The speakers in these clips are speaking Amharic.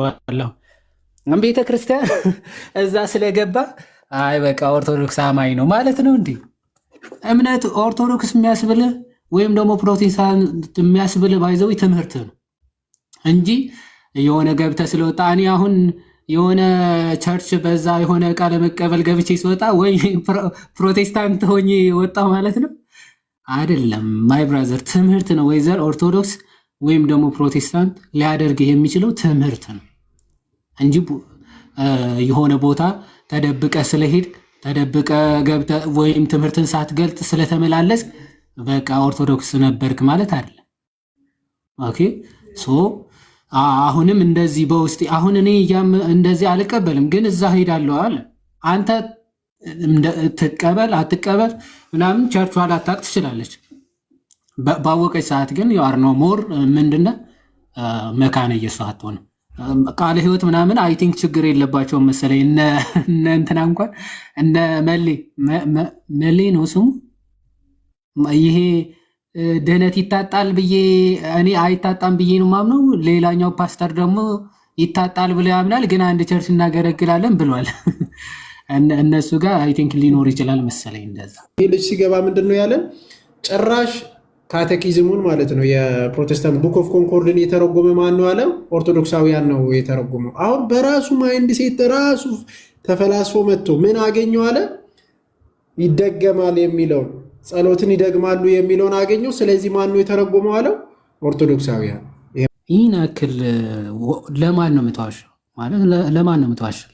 አለው ቤተ ክርስቲያን እዛ ስለገባ አይ በቃ ኦርቶዶክስ አማኝ ነው ማለት ነው እንዴ? እምነት ኦርቶዶክስ የሚያስብል ወይም ደግሞ ፕሮቴስታንት የሚያስብል ባይዘው ትምህርት ነው እንጂ የሆነ ገብተ ስለወጣ እኔ አሁን የሆነ ቸርች በዛ የሆነ ቃለ መቀበል ገብቼ ሲወጣ ወይ ፕሮቴስታንት ሆኜ ወጣ ማለት ነው አይደለም። ማይ ብራዘር ትምህርት ነው። ወይዘር ኦርቶዶክስ ወይም ደግሞ ፕሮቴስታንት ሊያደርግ የሚችለው ትምህርት ነው እንጂ የሆነ ቦታ ተደብቀ ስለሄድ ተደብቀ ገብተ ወይም ትምህርትን ሳትገልጥ ስለተመላለስ በቃ ኦርቶዶክስ ነበርክ ማለት አይደለም። ኦኬ ሶ አሁንም እንደዚህ በውስጥ አሁን እኔ እንደዚህ አልቀበልም፣ ግን እዛ ሄዳለሁ አለ። አንተ ትቀበል አትቀበል ምናምን ቸርቿ ላታቅ ትችላለች። ባወቀች ሰዓት ግን ዩ አር ኖ ሞር ምንድነው መካነ ኢየሱስ አትሆንም። ቃለ ሕይወት ምናምን አይ ቲንክ ችግር የለባቸውም መሰለኝ። እነ እንትና እንኳን እነ መሌ ነው ስሙ። ይሄ ድህነት ይታጣል ብዬ እኔ አይታጣም ብዬ ነው ማምነው። ሌላኛው ፓስተር ደግሞ ይታጣል ብሎ ያምናል፣ ግን አንድ ቸርች እናገለግላለን ብሏል። እነሱ ጋር አይ ቲንክ ሊኖር ይችላል መሰለኝ እንደዛ። ይህ ልጅ ሲገባ ምንድን ነው ያለን? ጭራሽ ካቴኪዝሙን ማለት ነው የፕሮቴስታንት ቡክ ኦፍ ኮንኮርድን የተረጎመ ማን ነው አለ? ኦርቶዶክሳውያን ነው የተረጎመው። አሁን በራሱ ማይንድ ሴት ራሱ ተፈላስፎ መጥቶ ምን አገኘው አለ? ይደገማል የሚለውን ጸሎትን ይደግማሉ የሚለውን አገኘው። ስለዚህ ማን ነው የተረጎመው አለው? ኦርቶዶክሳውያን። ይህን ያክል ለማን ነው የምትዋሸው? ማለት ለማን ነው የምትዋሸው?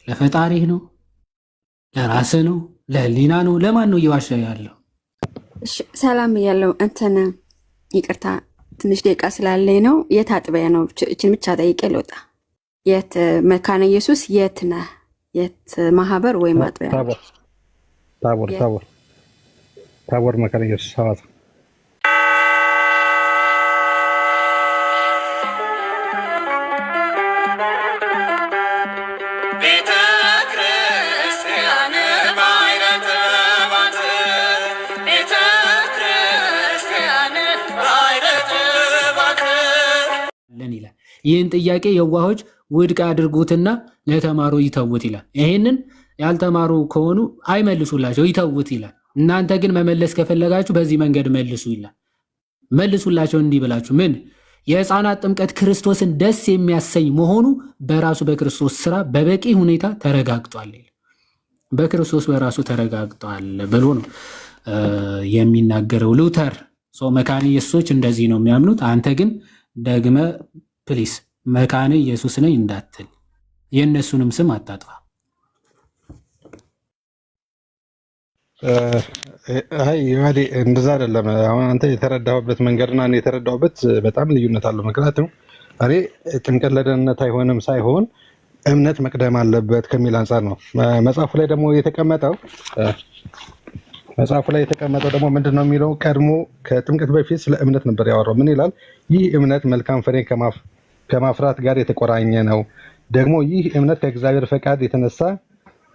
ለፈጣሪህ ነው? ለራስህ ነው? ለህሊና ነው? ለማን ነው እየዋሸ ያለው? ሰላም እያለው እንትን ይቅርታ ትንሽ ደቂቃ ስላለኝ ነው። የት አጥቢያ ነው? እችን ብቻ ጠይቄ ልወጣ። የት መካነ ኢየሱስ የት ነህ? የት ማህበር ወይም አጥቢያ? ታቦር መካነ ኢየሱስ ሐዋሳ። ይህን ጥያቄ የዋሆች ውድቅ አድርጉትና ለተማሩ ይተውት ይላል። ይሄንን ያልተማሩ ከሆኑ አይመልሱላቸው፣ ይተውት ይላል። እናንተ ግን መመለስ ከፈለጋችሁ በዚህ መንገድ መልሱ ይላል። መልሱላቸው እንዲህ ብላችሁ ምን የሕፃናት ጥምቀት ክርስቶስን ደስ የሚያሰኝ መሆኑ በራሱ በክርስቶስ ስራ በበቂ ሁኔታ ተረጋግጧል። በክርስቶስ በራሱ ተረጋግጧል ብሎ ነው የሚናገረው ሉተር። መካነ ኢየሱሶች እንደዚህ ነው የሚያምኑት። አንተ ግን ደግመ ፕሊስ መካነ ኢየሱስ ነኝ እንዳትል፣ የእነሱንም ስም አታጥፋ። አይ ይዋዲ እንደዛ አይደለም። አሁን አንተ የተረዳሁበት መንገድና እኔ የተረዳሁበት በጣም ልዩነት አለው። ምክንያቱም እኔ ጥምቀት ለደህንነት አይሆንም ሳይሆን እምነት መቅደም አለበት ከሚል አንጻር ነው። መጽሐፉ ላይ ደግሞ የተቀመጠው ደግሞ ምንድን ነው የሚለው? ቀድሞ ከጥምቀት በፊት ስለ እምነት ነበር ያወራው። ምን ይላል? ይህ እምነት መልካም ፍሬ ከማፍራት ጋር የተቆራኘ ነው። ደግሞ ይህ እምነት ከእግዚአብሔር ፈቃድ የተነሳ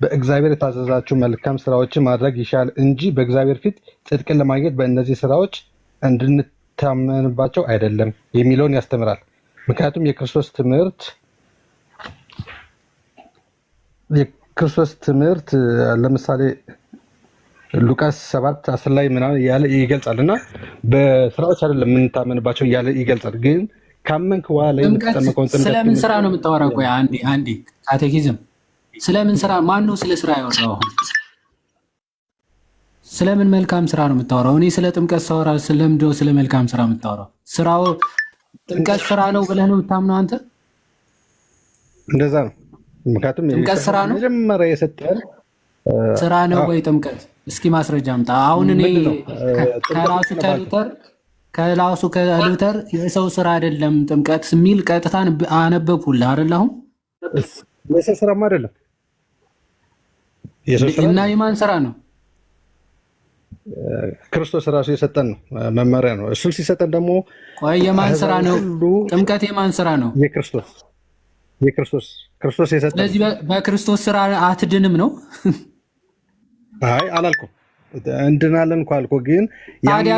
በእግዚአብሔር የታዘዛችሁ መልካም ስራዎችን ማድረግ ይሻል እንጂ በእግዚአብሔር ፊት ጽድቅን ለማግኘት በእነዚህ ስራዎች እንድንታመንባቸው አይደለም የሚለውን ያስተምራል። ምክንያቱም የክርስቶስ ትምህርት ለምሳሌ ሉቃስ 7:10 ላይ ምናምን ያለ ይገልጻል እና በስራዎች አይደለም የምንታመንባቸው እያለ ይገልጻል። ግን ካመንክ በኋላ የምትጠመቀውን ጥምቀት ስለምን ስራ ነው የምታወራው? ቆይ አንዴ ካቴኪዝም ስለምን ስራ? ማን ነው ስለ ስራ ያወራው? ስለምን መልካም ስራ ነው የምታወራው? እኔ ስለ ጥምቀት ሳወራ ስለምንድነው ስለ መልካም ስራ የምታወራው? ስራው ጥምቀት ስራ ነው ብለህ ነው የምታምነው አንተ? እንደዛ ነው። ምክንያቱም ጥምቀት ስራ ነው መጀመሪያ የሰጠን ስራ ነው ወይ ጥምቀት? እስኪ ማስረጃ አምጣ። አሁን እኔ ከራሱ ከሉተር የሰው ስራ አይደለም ጥምቀት የሚል ቀጥታን አነበብኩልህ አይደል? አሁን የሰው ስራማ አይደለም እና የማን ስራ ነው? ክርስቶስ ራሱ የሰጠን ነው፣ መመሪያ ነው። እሱን ሲሰጠን ደግሞ ቆይ የማን ስራ ነው ጥምቀት? የማን ስራ ነው? ክርስቶስ የሰጠን። ስለዚህ በክርስቶስ ስራ አትድንም ነው? አይ አላልኩም፣ እንድናለን እኮ አልኩህ። ግን ታዲያ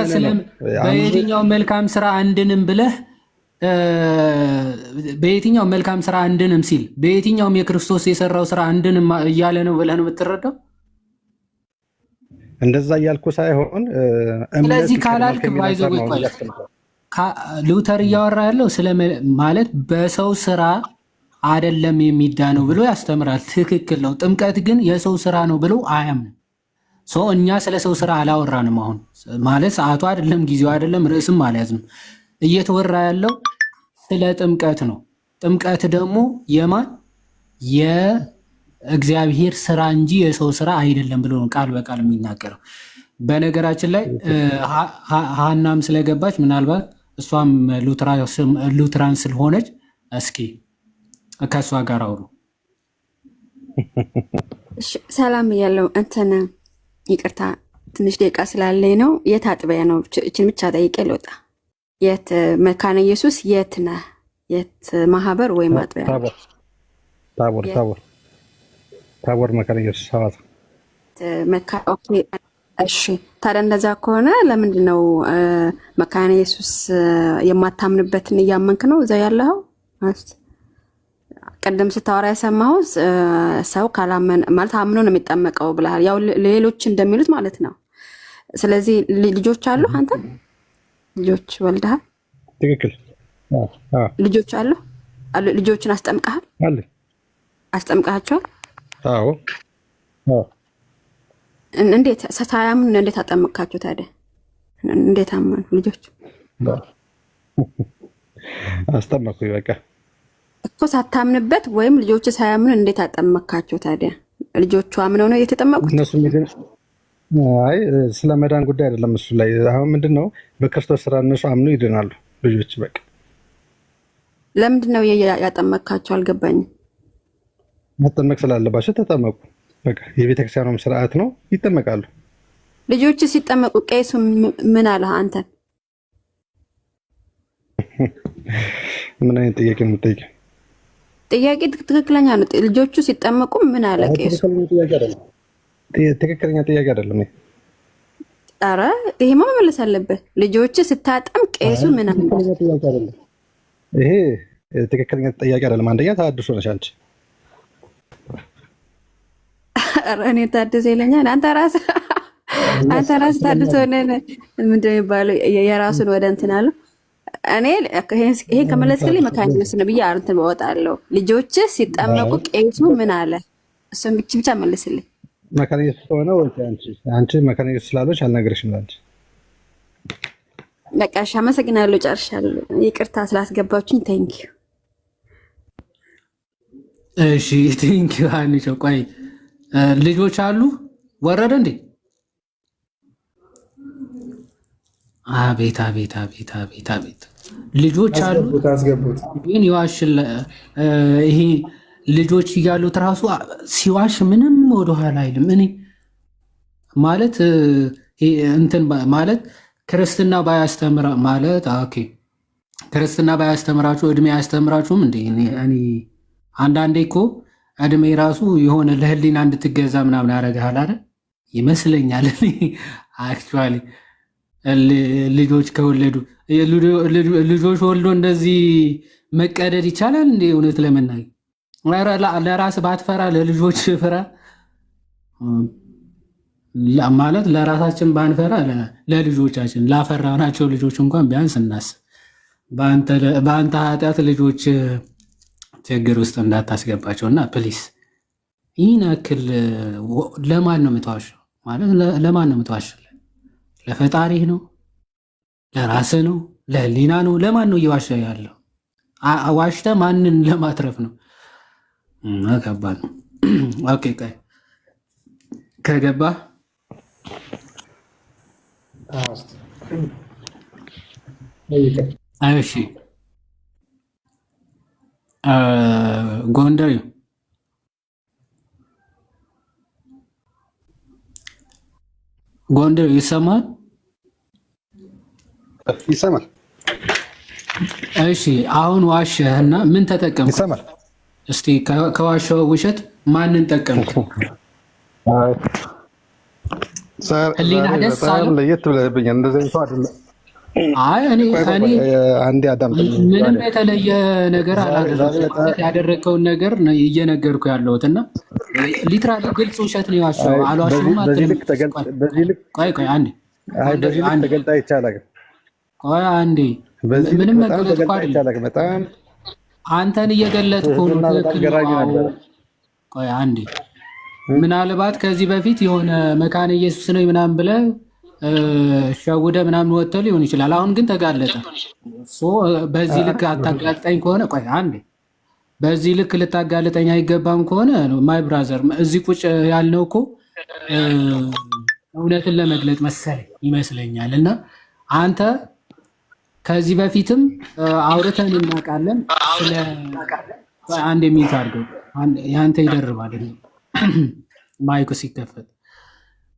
በየትኛው መልካም ስራ አንድንም ብለህ በየትኛው መልካም ስራ አንድንም ሲል በየትኛውም የክርስቶስ የሰራው ስራ አንድንም እያለ ነው ብለህ ነው የምትረዳው? እንደዛ እያልኩ ሳይሆን ስለዚህ ካላልክ ባይዘው ቆይ ሉተር እያወራ ያለው ስለ ማለት በሰው ስራ አይደለም የሚዳነው ብሎ ያስተምራል። ትክክል ነው። ጥምቀት ግን የሰው ስራ ነው ብሎ አያምንም። እኛ ስለ ሰው ስራ አላወራንም። አሁን ማለት ሰዓቱ አይደለም፣ ጊዜው አይደለም፣ ርዕስም አልያዝንም። እየተወራ ያለው ስለ ጥምቀት ነው። ጥምቀት ደግሞ የማን የእግዚአብሔር ስራ እንጂ የሰው ስራ አይደለም ብሎ ነው ቃል በቃል የሚናገረው። በነገራችን ላይ ሀናም ስለገባች ምናልባት እሷም ሉትራን ስለሆነች እስኪ ከእሷ ጋር አውሩ። ሰላም እያለው እንትን ይቅርታ ትንሽ ደቂቃ ስላለኝ ነው። የት አጥቢያ ነው? እችን ብቻ ጠይቄ ልወጣ። የት መካነ ኢየሱስ የት ነህ? የት ማህበር ወይም አጥቢያ? ታቦር መካነ ኢየሱስ ሐዋሳ። ኦኬ እሺ። ታዲያ እንደዛ ከሆነ ለምንድን ነው መካነ ኢየሱስ የማታምንበትን እያመንክ ነው እዛ ያለኸው? ቀደም ስታወራ የሰማው ሰው ካላመን ማለት አምኖ ነው የሚጠመቀው ብለሃል። ያው ሌሎች እንደሚሉት ማለት ነው። ስለዚህ ልጆች አሉ፣ አንተ ልጆች ወልደሃል? ትክክል። ልጆች አሉ? ልጆችን አስጠምቀሃል? አለ። አስጠምቀሃቸዋል? አዎ። እንዴት ሳያምኑ እንዴት አጠመቅካቸው ታዲያ? እንዴት አመኑ ልጆች? አስጠመቅኩኝ በቃ እኮ ሳታምንበት ወይም ልጆች ሳያምኑ እንዴት አጠመካቸው ታዲያ? ልጆቹ አምነው ነው የተጠመቁት? እነሱ አይ ስለ መዳን ጉዳይ አይደለም እሱ ላይ። አሁን ምንድነው በክርስቶስ ስራ እነሱ አምነው ይድናሉ ልጆች። በቃ ለምንድን ነው ያጠመካቸው? አልገባኝም። መጠመቅ ስላለባቸው ተጠመቁ። በቃ የቤተክርስቲያኑም ስርዓት ነው፣ ይጠመቃሉ። ልጆች ሲጠመቁ ቄሱ ምን አለ? አንተ ምን አይነት ጥያቄ ነው የምትጠይቀው? ጥያቄ ትክክለኛ ነው። ልጆቹ ሲጠመቁ ምን አለ ቄሱ? ትክክለኛ ጥያቄ አይደለም። ኧረ ይሄማ መመለስ አለበት። ልጆች ስታጠም ቄሱ ምን አለ? ይሄ ትክክለኛ ጥያቄ አይደለም። አንደኛ ተሐድሶ ነሽ አንቺ። ኧረ እኔ ታድሶ ይለኛል። አንተ ራስህ ታድሶ ነህ። ምንድን ነው የሚባለው? የራሱን ወደ እንትን አለው። እኔ ይሄን ከመለስክልኝ መካነ ኢየሱስ ነው ብዬ እንትን እወጣለሁ። ልጆች ሲጠመቁ ቄሱ ምን አለ? እሱን ብቻ መልስልኝ። መካነ ኢየሱስ ከሆነ ወይ አንቺ መካነ ኢየሱስ ስላለሽ አልነግርሽም አንቺ። በቃ እሺ፣ አመሰግናለሁ። ጨርሻለሁ። ይቅርታ ስላስገባችሁኝ ቴንኪው። እሺ ቴንኪው አንቺ። ቆይ ልጆች አሉ? ወረደ እንዴ? አቤት አቤት አቤት አቤት አቤት! ልጆች አሉ ግን ይዋሽል። ይሄ ልጆች እያሉት ራሱ ሲዋሽ ምንም ወደኋላ አይልም። እኔ ማለት እንትን ማለት ክርስትና ባያስተምራ ማለት ኦኬ፣ ክርስትና ባያስተምራችሁ እድሜ አያስተምራችሁም እንዴ? እኔ አንዳንዴ እኮ እድሜ ራሱ የሆነ ለህሊና እንድትገዛ ምናምን ያደርግሃል አይደል? ይመስለኛል አክቹዋሊ ልጆች ከወለዱ ልጆች ወልዶ እንደዚህ መቀደድ ይቻላል እንዴ? እውነት ለመናገር ለራስ ባትፈራ ለልጆች ፍራ ማለት ለራሳችን ባንፈራ ለልጆቻችን ላፈራናቸው ልጆች እንኳን ቢያንስ እናስብ። በአንተ ኃጢአት ልጆች ችግር ውስጥ እንዳታስገባቸው እና ፕሊስ። ይህን ያክል ለማን ነው የምትዋሸው? ማለት ለማን ነው የምትዋሸው? ለፈጣሪህ ነው? ለራስህ ነው? ለህሊና ነው? ለማን ነው እየዋሸ ያለው? ዋሽተህ ማንን ለማትረፍ ነው? ከባድ ነው። ኦኬ ከገባህ እሺ። ጎንደር ይሰማል? ይሰማል። እሺ አሁን ዋሸህና ምን ተጠቀምክ? ይሰማል። እስቲ ከዋሸው ውሸት ማንን ጠቀምክ? ህሊና ደስ አለ? ለየት ብለህብኛል። እንደዚህ ሰው አይደለም። አይ እኔ አንዴ አዳም ምንም የተለየ ነገር አላደረኩም። ያደረግከውን ነገር ነው እየነገርኩ ያለሁት እና ሊትራሊ ግልጽ ውሸት ነው የዋሸው። አልዋሸሁም ቆይ አንዴ ተገልጣ ይቻላል። ቆይ አንዴ ምንም መገለጥ እኮ አይደለም። በጣም አንተን እየገለጥኩ ነው። ትክክል ነው። ቆይ አንዴ ምናልባት ከዚህ በፊት የሆነ መካነ ኢየሱስ ነው ምናምን ብለህ ሸውደ ምናምን ወጥተህ ሊሆን ይችላል። አሁን ግን ተጋለጠ። በዚህ ልክ አታጋልጠኝ ከሆነ ቆይ አንዴ በዚህ ልክ ልታጋልጠኝ አይገባም ከሆነ ማይ ብራዘር እዚህ ቁጭ ያልነው እኮ እውነትን ለመግለጥ መሰለኝ ይመስለኛል። እና አንተ ከዚህ በፊትም አውርተን እናውቃለን። አንድ የሚት አድርገው ያንተ ይደርባል ማይኩ ሲከፈት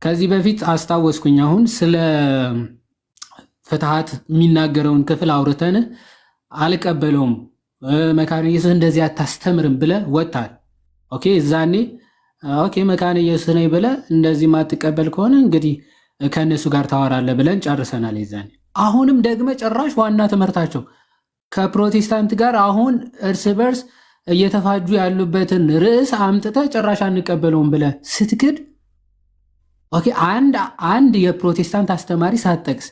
ከዚህ በፊት አስታወስኩኝ። አሁን ስለ ፍትሐት የሚናገረውን ክፍል አውርተን አልቀበለውም መካነ ኢየሱስ እንደዚህ አታስተምርም ብለህ ወጣል። ኦኬ እዛኔ ኦኬ መካነ ኢየሱስ ነኝ ብለህ እንደዚህ ማትቀበል ከሆነ እንግዲህ ከእነሱ ጋር ታወራለህ ብለን ጨርሰናል የዛኔ። አሁንም ደግመ ጭራሽ ዋና ትምህርታቸው ከፕሮቴስታንት ጋር አሁን እርስ በርስ እየተፋጁ ያሉበትን ርዕስ አምጥተህ ጭራሽ አንቀበለውም ብለህ ስትክድ ኦኬ አንድ የፕሮቴስታንት አስተማሪ ሳትጠቅስ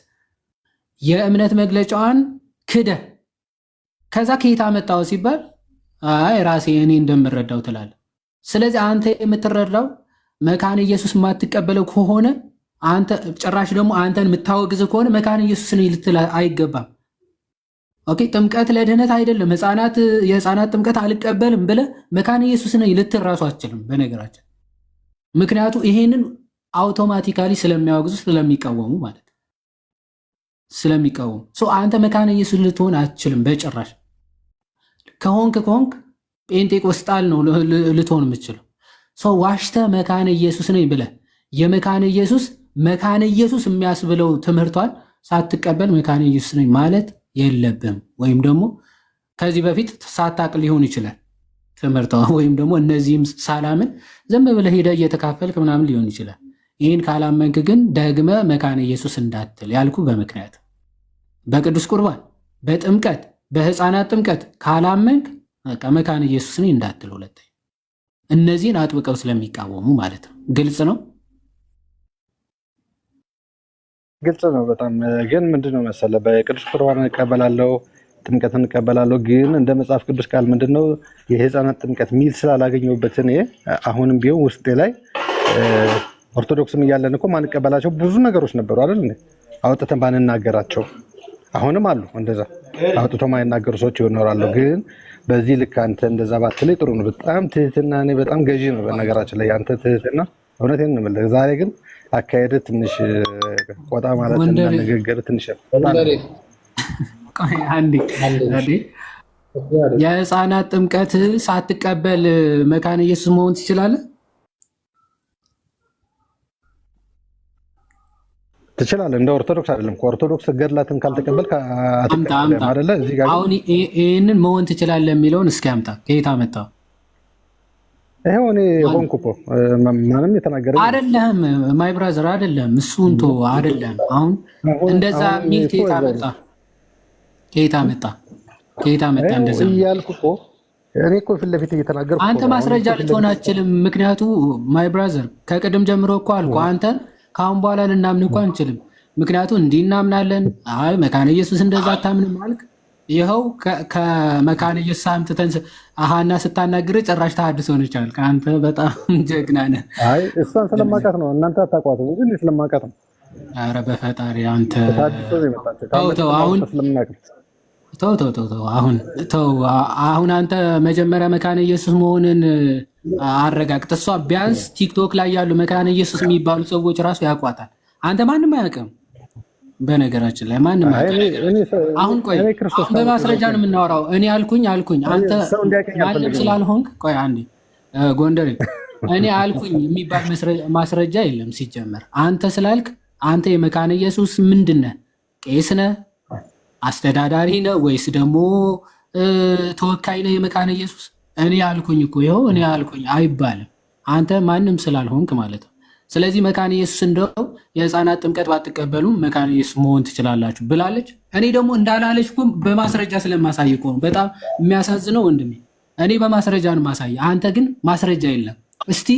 የእምነት መግለጫዋን ክደ ከዛ ከየት አመጣው ሲባል አይ ራሴ እኔ እንደምረዳው ትላለህ። ስለዚህ አንተ የምትረዳው መካነ ኢየሱስ የማትቀበለው ከሆነ አንተ ጭራሽ ደግሞ አንተን የምታወግዝ ከሆነ መካነ ኢየሱስ ነኝ ልትል አይገባም። ኦኬ ጥምቀት ለድህነት አይደለም የህፃናት ጥምቀት አልቀበልም ብለህ መካነ ኢየሱስ ነኝ ልትል ራሱ አትችልም በነገራችን። ምክንያቱ ይሄንን አውቶማቲካሊ ስለሚያወግዙ ስለሚቃወሙ ማለት ስለሚቃወሙ አንተ መካነ ኢየሱስ ልትሆን አትችልም በጭራሽ። ከሆንክ ጴንጤቆስጣል ነው ልትሆን የምትችለው። ዋሽተህ መካነ ኢየሱስ ነኝ ብለህ የመካነ ኢየሱስ የሚያስብለው ትምህርቷን ሳትቀበል መካነ ኢየሱስ ነኝ ማለት የለብም። ወይም ደግሞ ከዚህ በፊት ሳታቅ ሊሆን ይችላል ትምህርቷ፣ ወይም ደግሞ እነዚህም ሳላምን ዝም ብለህ ሄደህ እየተካፈልክ ምናምን ሊሆን ይችላል። ይህን ካላመንክ ግን ደግመ መካነ ኢየሱስ እንዳትል ያልኩ በምክንያት በቅዱስ ቁርባን፣ በጥምቀት፣ በህፃናት ጥምቀት ካላመንክ መካነ ኢየሱስ ነኝ እንዳትል። ሁለተኛ እነዚህን አጥብቀው ስለሚቃወሙ ማለት ነው። ግልጽ ነው። ግልጽ ነው በጣም ግን ምንድነው መሰለህ በቅዱስ ቁርባን እቀበላለሁ፣ ጥምቀትን እቀበላለሁ። ግን እንደ መጽሐፍ ቅዱስ ቃል ምንድነው የህፃናት ጥምቀት ሚል ስላላገኘሁበት እኔ አሁንም ቢሆን ውስጤ ላይ ኦርቶዶክስም እያለን እኮ ማንቀበላቸው ብዙ ነገሮች ነበሩ አይደል እንዴ? አውጥተን ባንናገራቸው አሁንም አሉ እንደዛ አውጥተው ማይናገሩ ሰዎች ይኖራሉ። ግን በዚህ ልክ አንተ እንደዛ ባትለይ ጥሩ ነው። በጣም ትህትና እኔ በጣም ገዢ ነው በነገራችን ላይ አንተ ትህትና እውነቴን ነው የምልህ። ዛሬ ግን አካሄድ ትንሽ ቆጣ ማለት እና ንግግር ትንሽ የህፃናት ጥምቀት ሳትቀበል መካነ ኢየሱስ መሆን ትችላለህ? ትችላለህ። እንደ ኦርቶዶክስ አይደለም። ከኦርቶዶክስ ገድላትን ካልተቀበልክ አትቀበልም አይደለ? እዚህ ጋር አሁን ይሄንን መሆን ትችላለህ የሚለውን እስኪ አምጣ። ከየት አመጣው? ይሄው እኔ ሆንኩ እኮ ማንም የተናገረኝ አይደለም። ማይ ብራዘር አይደለም እሱን ቶ አይደለም። አሁን እንደዛ ሚል ከየት አመጣ? እንደዛ እያልኩ እኮ እኔ እኮ ፊት ለፊት እየተናገርኩ አንተ ማስረጃ ልትሆን አትችልም። ምክንያቱ ማይ ብራዘር ከቅድም ጀምሮ እኮ አልኩ አንተን ካሁን በኋላ ልናምን እኮ አንችልም። ምክንያቱ እንዲህ እናምናለን። አይ መካነ ኢየሱስ እንደዛ አታምንም አልክ። ይኸው ከመካነ ኢየሱስ አምጥተን አሃና ስታናግር ጭራሽ ተሐድሶ ነች አልክ። አንተ በጣም ጀግና ነህ። አይ እሷን ስለማውቃት ነው እናንተ አታውቋትም እንጂ እኔ ስለማውቃት ነው። ኧረ በፈጣሪ አንተ ተው አሁን አንተ መጀመሪያ መካነ ኢየሱስ መሆንን አረጋግጥ። እሷ ቢያንስ ቲክቶክ ላይ ያሉ መካነ ኢየሱስ የሚባሉ ሰዎች ራሱ ያውቋታል። አንተ ማንም አያውቅም። በነገራችን ላይ ማንም አያውቅም። አሁን ቆይ አሁን በማስረጃ ነው የምናወራው። እኔ አልኩኝ አንተ ማንም ስላልሆንክ ቆይ አንዴ ጎንደሬ እኔ አልኩኝ የሚባል ማስረጃ የለም ሲጀመር። አንተ ስላልክ አንተ የመካነ ኢየሱስ ምንድን ነህ? ቄስ ነህ? አስተዳዳሪ ነህ? ወይስ ደግሞ ተወካይ ነህ የመካነ ኢየሱስ? እኔ አልኩኝ እኮ ይኸው እኔ አልኩኝ አይባልም። አንተ ማንም ስላልሆንክ ማለት ነው። ስለዚህ መካነ ኢየሱስ እንደው የህፃናት ጥምቀት ባትቀበሉም መካነ ኢየሱስ መሆን ትችላላችሁ ብላለች። እኔ ደግሞ እንዳላለች በማስረጃ ስለማሳይ እኮ ነው። በጣም የሚያሳዝነው ወንድሜ፣ እኔ በማስረጃ ነው ማሳይ፣ አንተ ግን ማስረጃ የለም። እስቲ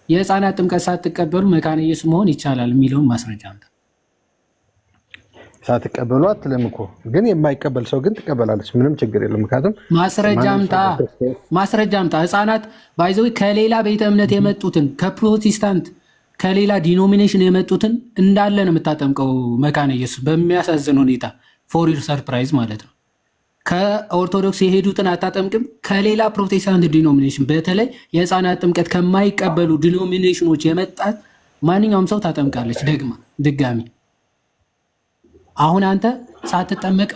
የህፃናት ጥምቀት ሳትቀበሉ መካነ ኢየሱስ መሆን ይቻላል የሚለውን ማስረጃ አንተ ሳትቀበሉ አትልም እኮ፣ ግን የማይቀበል ሰው ግን ትቀበላለች። ምንም ችግር የለም። ምክንያቱም ማስረጃ አምጣ። ህፃናት ባይዘው ከሌላ ቤተ እምነት የመጡትን ከፕሮቴስታንት ከሌላ ዲኖሚኔሽን የመጡትን እንዳለ ነው የምታጠምቀው መካነ ኢየሱስ። በሚያሳዝን ሁኔታ ፎር ዩር ሰርፕራይዝ ማለት ነው። ከኦርቶዶክስ የሄዱትን አታጠምቅም። ከሌላ ፕሮቴስታንት ዲኖሚኔሽን በተለይ የህፃናት ጥምቀት ከማይቀበሉ ዲኖሚኔሽኖች የመጣት ማንኛውም ሰው ታጠምቃለች ድጋሚ። አሁን አንተ ሳትጠመቅ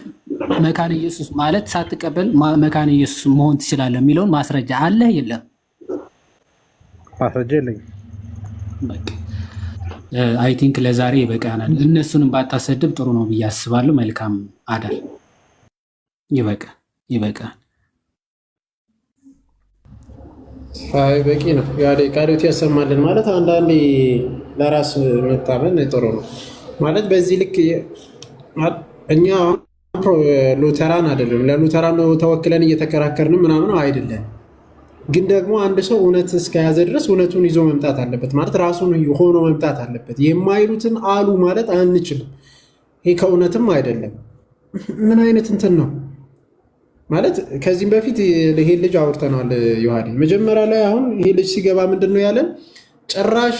መካነ ኢየሱስ ማለት ሳትቀበል መካነ ኢየሱስ መሆን ትችላለህ የሚለውን ማስረጃ አለ የለም? ማስረጃ የለኝም። አይ ቲንክ ለዛሬ ይበቃናል። እነሱንም ባታሰድብ ጥሩ ነው ብዬ አስባለሁ። መልካም አዳር። ይበቃል። አይ በቂ ነው። ያለ ቃሎት ያሰማልን ማለት አንዳንዴ ለራስ መታመን ጥሩ ነው ማለት በዚህ ልክ እኛ ሉተራን አይደለም፣ ለሉተራን ተወክለን እየተከራከርን ምናምን አይደለም። ግን ደግሞ አንድ ሰው እውነት እስከያዘ ድረስ እውነቱን ይዞ መምጣት አለበት ማለት ራሱን ሆኖ መምጣት አለበት። የማይሉትን አሉ ማለት አንችልም። ይሄ ከእውነትም አይደለም። ምን አይነት እንትን ነው ማለት ከዚህም በፊት ይሄ ልጅ አውርተናል። ዮሐዴ መጀመሪያ ላይ አሁን ይሄ ልጅ ሲገባ ምንድን ነው ያለን? ጭራሽ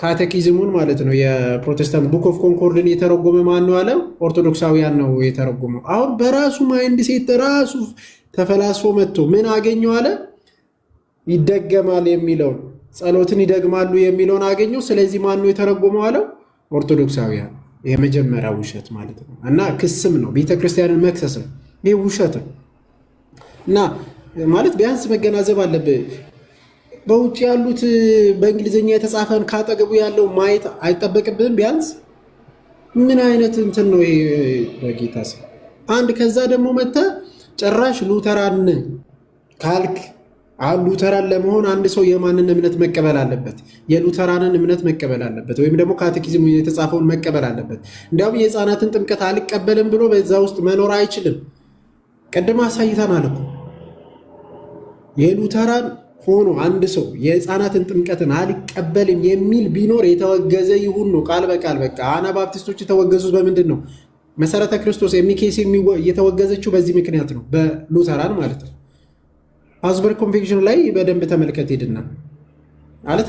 ካቴኪዝሙን ማለት ነው የፕሮቴስታንት ቡክ ኦፍ ኮንኮርድን የተረጎመ ማን ነው አለ? ኦርቶዶክሳውያን ነው የተረጎመው። አሁን በራሱ ማይንድ ሴት ራሱ ተፈላስፎ መጥቶ ምን አገኘው አለ? ይደገማል የሚለውን ጸሎትን ይደግማሉ የሚለውን አገኘው። ስለዚህ ማን ነው የተረጎመው አለው? ኦርቶዶክሳውያን። የመጀመሪያ ውሸት ማለት ነው እና ክስም ነው፣ ቤተክርስቲያንን መክሰስ ነው። ይህ ውሸት ነው እና ማለት ቢያንስ መገናዘብ አለብህ። በውጭ ያሉት በእንግሊዝኛ የተጻፈን ካጠገቡ ያለው ማየት አይጠበቅብህም? ቢያንስ ምን አይነት እንትን ነው ይሄ በጌታ ስም። አንድ ከዛ ደግሞ መጥተህ ጭራሽ ሉተራን ካልክ ሉተራን ለመሆን አንድ ሰው የማንን እምነት መቀበል አለበት? የሉተራንን እምነት መቀበል አለበት፣ ወይም ደግሞ ካቴኪዝም የተጻፈውን መቀበል አለበት። እንዲያውም የህፃናትን ጥምቀት አልቀበልም ብሎ በዛ ውስጥ መኖር አይችልም። ቅድም አሳይተናል እኮ የሉተራን ሆኖ አንድ ሰው የህፃናትን ጥምቀትን አልቀበልም የሚል ቢኖር የተወገዘ ይሁን ነው ቃል በቃል። በቃ አናባፕቲስቶች የተወገዙት በምንድን ነው? መሰረተ ክርስቶስ የሚኬስ የተወገዘችው በዚህ ምክንያት ነው፣ በሉተራን ማለት ነው። አዝበር ኮንቬክሽን ላይ በደንብ ተመልከት ሄድና ማለት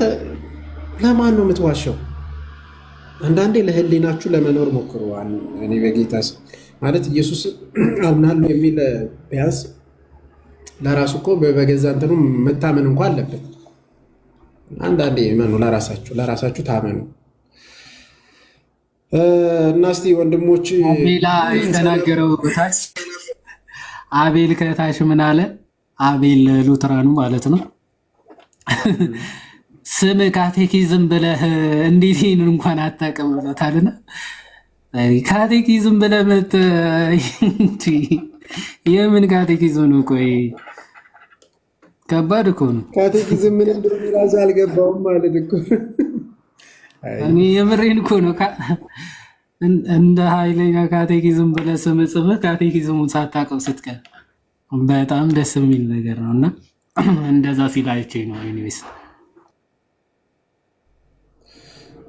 ለማን ነው የምትዋሸው? አንዳንዴ ለህሊናችሁ ለመኖር ሞክሩ። እኔ በጌታ ማለት ኢየሱስ አምናለሁ የሚል ቢያንስ ለራሱ እኮ በገዛ እንትኑ መታመን እንኳን አለበት። አንዳንዴ መኑ ለራሳችሁ ታመኑ እና እስቲ ወንድሞች ሌላ የተናገረው ታች አቤል ከታች ምን አለ? አቤል ሉተራኑ ማለት ነው። ስም ካቴኪዝም ብለህ እንዴት ይህንን እንኳን አታውቅም ብሎታልና ካቴኪዝም ብለህ የምን ካቴኪዝም ነው? ቆይ ከባድ እኮ ነው። ካቴኪዝም ምን እንደሆነ ራሱ አልገባውም ማለት እኮ እኔ የምሬን እኮ ነው። እንደ ኃይለኛ ካቴኪዝም ብለህ ስም ጽፈህ ካቴኪዝሙን ሳታውቀው ስትቀር በጣም ደስ የሚል ነገር ነው እና እንደዛ ሲላይቼ ነው ኤኒዌይስ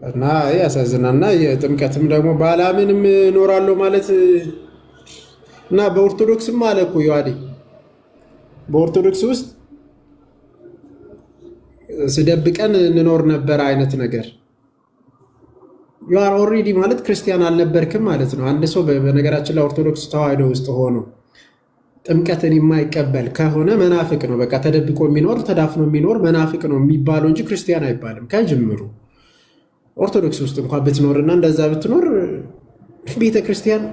እና ያሳዝናልና የጥምቀትም ደግሞ ባላምንም እኖራለሁ ማለት እና በኦርቶዶክስም አለ እኮ ዮሐዴ በኦርቶዶክስ ውስጥ ስደብቀን እንኖር ነበር አይነት ነገር you are already ማለት ክርስቲያን አልነበርክም ማለት ነው። አንድ ሰው በነገራችን ላይ ኦርቶዶክስ ተዋህዶ ውስጥ ሆኖ ጥምቀትን የማይቀበል ከሆነ መናፍቅ ነው። በቃ ተደብቆ የሚኖር ተዳፍኖ የሚኖር መናፍቅ ነው የሚባለው እንጂ ክርስቲያን አይባልም ከጅምሩ። ኦርቶዶክስ ውስጥ እንኳን ብትኖርና እንደዛ ብትኖር ቤተክርስቲያን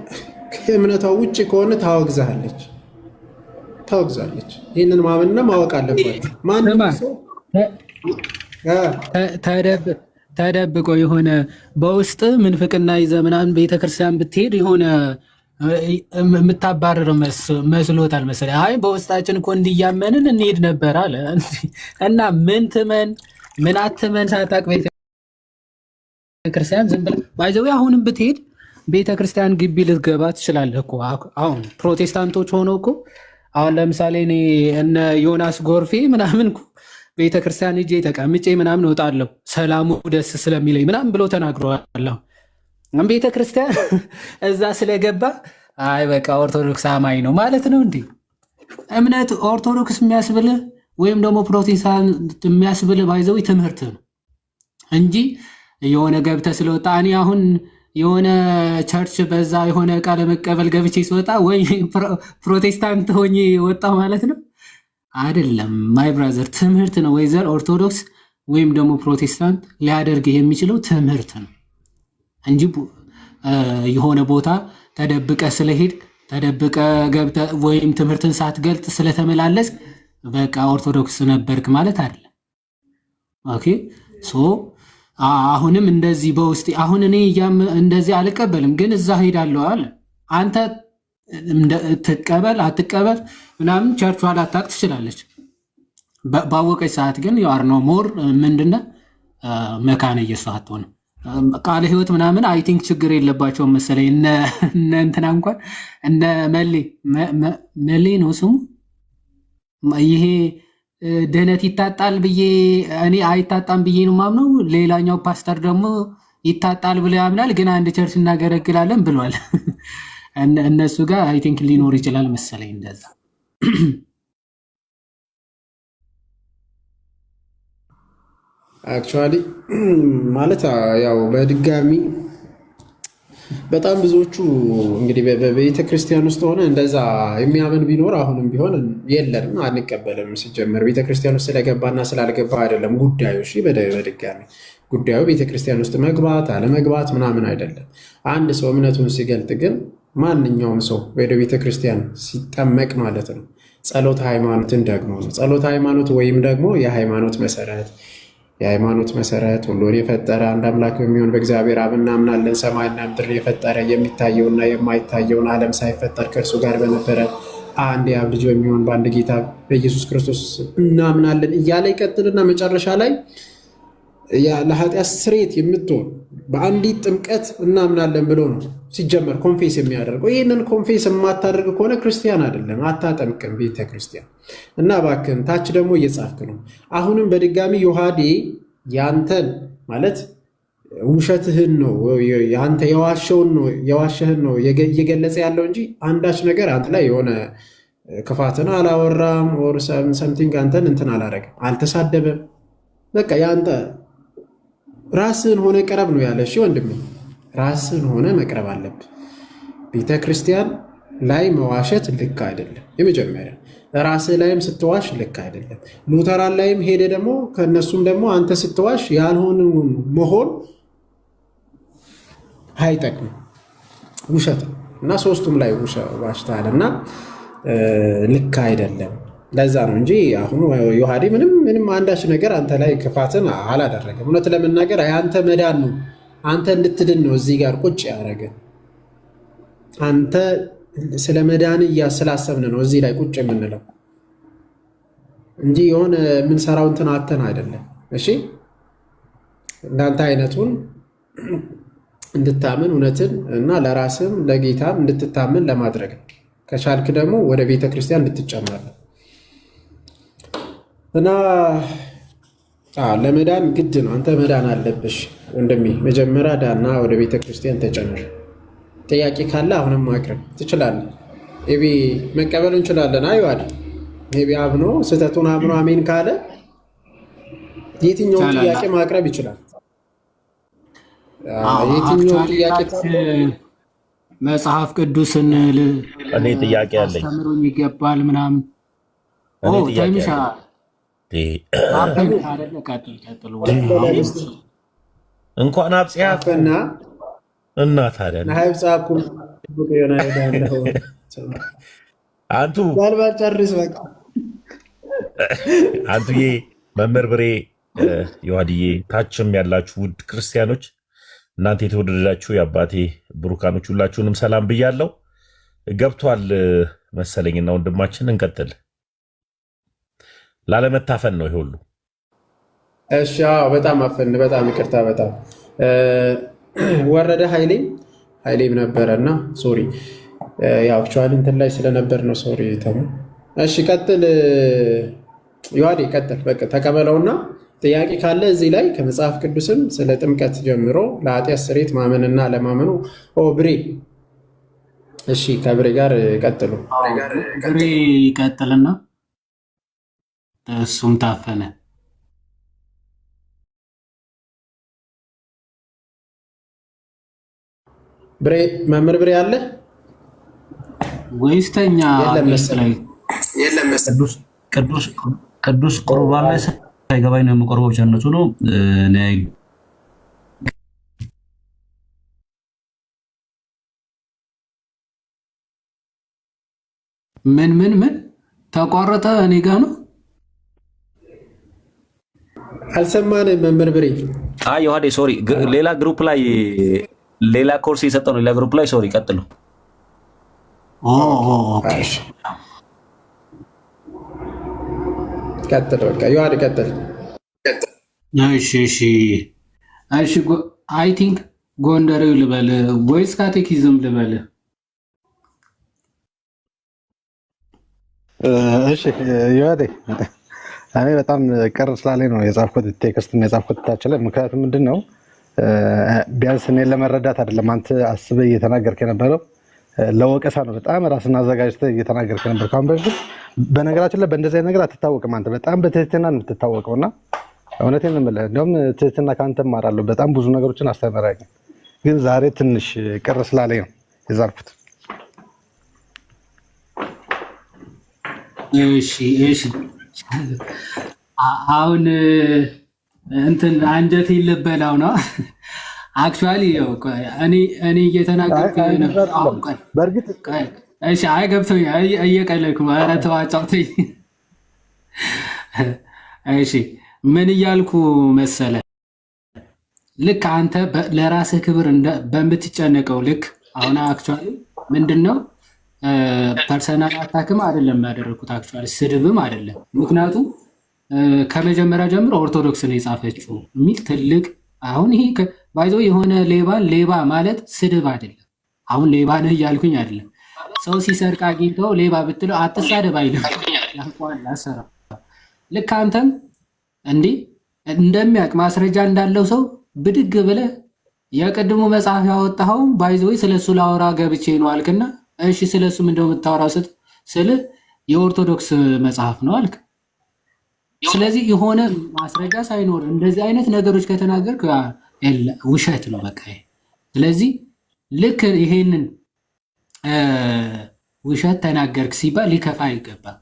ከእምነቷ ውጭ ከሆነ ታወግዛለች። ይህንን ማመንና ማወቅ አለባቸው። ማንም ሰው ተደብቆ የሆነ በውስጥ ምንፍቅና ይዘህ ምናምን ቤተክርስቲያን ብትሄድ የሆነ የምታባረር መስሎታል መሰለኝ። አይ በውስጣችን እኮ እንዲያመንን እንሄድ ነበር አለ እና ምን ትመን ምን አትመን ሳታውቅ ክርስቲያን ዝም ብለህ ባይዘው አሁንም ብትሄድ ቤተክርስቲያን ግቢ ልትገባ ትችላለህ እኮ። አሁን ፕሮቴስታንቶች ሆነው እኮ አሁን ለምሳሌ እኔ እነ ዮናስ ጎርፌ ምናምን እኮ ቤተክርስቲያን ሂጄ ተቀምጬ ምናምን እወጣለሁ ሰላሙ ደስ ስለሚለኝ ምናምን ብሎ ተናግረዋል። አሁን ቤተክርስቲያን እዛ ስለገባ አይ በቃ ኦርቶዶክስ አማኝ ነው ማለት ነው እንዴ? እምነት ኦርቶዶክስ የሚያስብልህ ወይም ደግሞ ፕሮቴስታንት የሚያስብልህ ባይዘው ትምህርት ነው እንጂ የሆነ ገብተህ ስለወጣ እኔ አሁን የሆነ ቸርች በዛ የሆነ ዕቃ ለመቀበል ገብቼ ስወጣ ወይ ፕሮቴስታንት ሆኜ ወጣሁ ማለት ነው አይደለም። ማይ ብራዘር ትምህርት ነው። ወይዘር ኦርቶዶክስ ወይም ደግሞ ፕሮቴስታንት ሊያደርግ የሚችለው ትምህርት ነው እንጂ የሆነ ቦታ ተደብቀ ስለሄድ ተደብቀ ገብተ ወይም ትምህርትን ሳትገልጥ ስለተመላለስ በቃ ኦርቶዶክስ ነበርክ ማለት አይደለም። ኦኬ ሶ አሁንም እንደዚህ በውስጥ አሁን እኔ እንደዚህ አልቀበልም፣ ግን እዛ ሄዳለሁ አለ። አንተ ትቀበል አትቀበል ምናምን ቸርቿ ላታቅ ትችላለች። ባወቀች ሰዓት ግን ያር ነው ሞር ምንድነ መካነ ኢየሱስ አትሆንም። ቃለ ሕይወት ምናምን አይ ቲንክ ችግር የለባቸውም መሰለኝ። እነ እንትና እንኳን እነ መሌ ነው ስሙ ይሄ ድህነት ይታጣል ብዬ እኔ አይታጣም ብዬ ነው ማምነው። ሌላኛው ፓስተር ደግሞ ይታጣል ብሎ ያምናል፣ ግን አንድ ቸርች እናገለግላለን ብሏል። እነሱ ጋር አይ ቲንክ ሊኖር ይችላል መሰለኝ እንደዛ። አክቹዋሊ ማለት ያው በድጋሚ በጣም ብዙዎቹ እንግዲህ በቤተ ክርስቲያን ውስጥ ሆነ እንደዛ የሚያምን ቢኖር አሁንም ቢሆን የለንም፣ አንቀበልም። ሲጀመር ቤተ ክርስቲያን ውስጥ ስለገባና ስላልገባ አይደለም ጉዳዩ። እሺ በድጋሚ ጉዳዩ ቤተ ክርስቲያን ውስጥ መግባት አለመግባት ምናምን አይደለም። አንድ ሰው እምነቱን ሲገልጥ ግን ማንኛውም ሰው ወደ ቤተ ክርስቲያን ሲጠመቅ ማለት ነው ጸሎት ሃይማኖትን ደግሞ ነው። ጸሎት ሃይማኖት ወይም ደግሞ የሃይማኖት መሰረት ሁሉን የፈጠረ አንድ አምላክ በሚሆን በእግዚአብሔር አብ እናምናለን። ሰማይና ምድር የፈጠረ የሚታየውና የማይታየውን ዓለም ሳይፈጠር ከእርሱ ጋር በነበረ አንድ የአብ ልጅ በሚሆን በአንድ ጌታ በኢየሱስ ክርስቶስ እናምናለን እያለ ይቀጥልና መጨረሻ ላይ ለኃጢአት ስርየት የምትሆን በአንዲት ጥምቀት እናምናለን ብሎ ነው ሲጀመር ኮንፌስ የሚያደርገው። ይህንን ኮንፌስ የማታደርግ ከሆነ ክርስቲያን አይደለም፣ አታጠምቅም ቤተ ክርስቲያን። እና እባክህን ታች ደግሞ እየጻፍክ ነው። አሁንም በድጋሚ ዮሐዴ ያንተን ማለት ውሸትህን ነው አንተ የዋሸህን ነው እየገለጸ ያለው እንጂ አንዳች ነገር አንተ ላይ የሆነ ክፋትን አላወራም። ኦር ሰምቲንግ አንተን እንትን አላረግም፣ አልተሳደበም። በቃ ያንተ ራስህን ሆነ ቀረብ ነው ያለ። እሺ ወንድሜ ራስህን ሆነ መቅረብ አለብህ። ቤተ ክርስቲያን ላይ መዋሸት ልክ አይደለም። የመጀመሪያ ራስህ ላይም ስትዋሽ ልክ አይደለም። ሉተራን ላይም ሄደ ደግሞ ከእነሱም ደግሞ አንተ ስትዋሽ ያልሆን መሆን አይጠቅምም፣ ውሸት ነው እና ሶስቱም ላይ ዋሽተሃል እና ልክ አይደለም። ለዛ ነው እንጂ አሁን ዮሐዴ ምንም አንዳች ነገር አንተ ላይ ክፋትን አላደረገም። እውነት ለመናገር አንተ መዳን ነው አንተ እንድትድን ነው እዚህ ጋር ቁጭ ያደረገ። አንተ ስለ መዳን ስላሰብን ነው እዚህ ላይ ቁጭ የምንለው እንጂ የሆነ የምንሰራው እንትን አተን አይደለም። እሺ እንዳንተ አይነቱን እንድታምን እውነትን እና ለራስም ለጌታም እንድትታምን ለማድረግ ከቻልክ ደግሞ ወደ ቤተ ክርስቲያን እንድትጨመር እና ለመዳን ግድ ነው። አንተ መዳን አለብሽ ወንድሜ። መጀመሪያ ዳና ወደ ቤተ ክርስቲያን ተጨመር። ጥያቄ ካለ አሁንም ማቅረብ ትችላለህ። ቢ መቀበል እንችላለን። አይዋድ ቢ አምኖ ስህተቱን አምኖ አሜን ካለ የትኛውን ጥያቄ ማቅረብ ይችላል። የትኛውን ጥያቄ መጽሐፍ ቅዱስን እኔ ጥያቄ አለኝ አስተምሮኝ ይገባል ምናምን ታይምሻ እንኳን አብጽያፍና እና ታዲያ አንቱዬ መምህር ብሬ ዮሐድዬ ታችም ያላችሁ ውድ ክርስቲያኖች እናንተ የተወደዳችሁ የአባቴ ብሩካኖች ሁላችሁንም ሰላም ብያለሁ። ገብቷል መሰለኝና ወንድማችን እንቀጥል። ላለመታፈን ነው ይሄ ሁሉ። እሺ በጣም አፈን በጣም ይቅርታ። በጣም ወረደ ኃይሌም ነበረ እና ሶሪ አክቹዋሊ እንትን ላይ ስለነበር ነው። ሶሪ ተሙ። እሺ ቀጥል ዮሐዴ ቀጥል። በቃ ተቀበለውና ጥያቄ ካለ እዚህ ላይ ከመጽሐፍ ቅዱስም ስለ ጥምቀት ጀምሮ ለኃጢአት ስርየት ማመንና አለማመኑ ብሬ። እሺ ከብሬ ጋር ቀጥሉ። ብሬ ይቀጥልና እሱም ታፈነ። ብሬ መምህር ብሬ አለ ወይስ ተኛ? የለም መሰለኝ። ቅዱስ ቁርባን ላይ ሳይገባኝ ነው የምቆርበው። ቸርነቱ ነው። ምን ተቋረጠ? እኔ ጋ ነው። አልሰማንም መምህር ብሬ። ዮሐዴ ሶሪ፣ ሌላ ግሩፕ ላይ ሌላ ኮርስ የሰጠው ነው። ሌላ ግሩፕ ላይ ሶሪ፣ ቀጥሉ። ቀጥል። በቃ ዮሐዴ ቀጥል። እሺ አይ ቲንክ ጎንደሬው ልበል ወይስ ካቴኪዝም ልበል? እሺ ዮሐዴ፣ እኔ በጣም ቅር ስላለኝ ነው የጻፍኩት ቴክስት የጻፍኩት ታች ላይ። ምክንያቱም ምንድን ነው ቢያንስ እኔን ለመረዳት አይደለም አንተ አስበህ እየተናገርክ የነበረው ለወቀሳ ነው። በጣም ራስን አዘጋጅተህ እየተናገርክ ነበር ካሁን በፊት። በነገራችን ላይ በእንደዚህ አይነት ነገር አትታወቅም አንተ፣ በጣም በትህትና ነው የምትታወቀው። እና እውነቴን ነው የምልህ፣ እንዲያውም ትህትና ከአንተ እማራለሁ። በጣም ብዙ ነገሮችን አስተምረኸኝ፣ ግን ዛሬ ትንሽ ቅር ስላለኝ ነው የጻፍኩት። እሺ አሁን እንትን አንጀት ይለበላው ነው አክቹዋሊ እኔ እየተናገርኩ ነበር። አሁን በእርግጥ እሺ አይ ገብቶኝ እየቀለድኩ ኧረ ተው አጫውተኝ። እሺ ምን እያልኩ መሰለ፣ ልክ አንተ ለራስህ ክብር በምትጨነቀው ልክ አሁን አክቹዋሊ ምንድነው ፐርሰናል አታክም አይደለም ያደረኩት፣ አክቹዋሊ ስድብም አይደለም። ምክንያቱም ከመጀመሪያ ጀምሮ ኦርቶዶክስ ነው የጻፈችው የሚል ትልቅ አሁን ይሄ ባይዞ የሆነ ሌባ ማለት ስድብ አይደለም። አሁን ሌባ ነህ እያልኩኝ አይደለም። ሰው ሲሰርቅ አግኝተው ሌባ ብትለው አትሳደብ አይልም፣ ያውቀዋል አሰራ። ልክ አንተም እንዲህ እንደሚያውቅ ማስረጃ እንዳለው ሰው ብድግ ብለህ የቅድሙ መጽሐፍ ያወጣኸው ባይዞ ስለሱ ላወራ ገብቼ ነው አልክና፣ እሺ ስለሱ ምንድነው የምታወራው ስል የኦርቶዶክስ መጽሐፍ ነው አልክ። ስለዚህ የሆነ ማስረጃ ሳይኖር እንደዚህ አይነት ነገሮች ከተናገርክ ውሸት ነው በቃ። ስለዚህ ልክ ይሄንን ውሸት ተናገርክ ሲባል ሊከፋ አይገባም።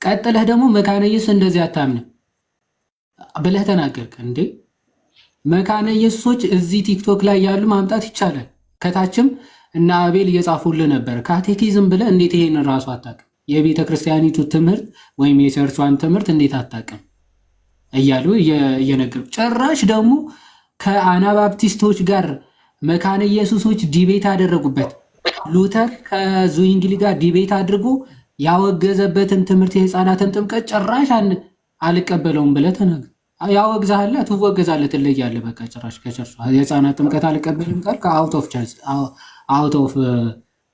ቀጥለህ ደግሞ መካነ ኢየሱስ እንደዚህ አታምንም ብለህ ተናገርክ። እንዴ መካነ ኢየሱሶች እዚህ ቲክቶክ ላይ ያሉ ማምጣት ይቻላል። ከታችም እና አቤል እየጻፉልህ ነበር። ካቴኪዝም ብለህ እንዴት ይሄንን ራሱ አታውቅም? የቤተ ክርስቲያኒቱ ትምህርት ወይም የቸርቿን ትምህርት እንዴት አታውቅም እያሉ እየነገሩ ጭራሽ ደግሞ ከአናባፕቲስቶች ጋር መካነ ኢየሱሶች ዲቤት ያደረጉበት ሉተር ከዙዊንግሊ ጋር ዲቤት አድርጎ ያወገዘበትን ትምህርት የህፃናትን ጥምቀት ጭራሽ አልቀበለውም ብለህ ተናገር። ያወግዛለ ትወገዛለህ፣ ትለያለህ። በቃ ጭራሽ ከቸርቿ የህፃናት ጥምቀት አልቀበልም ቃል አውት ኦፍ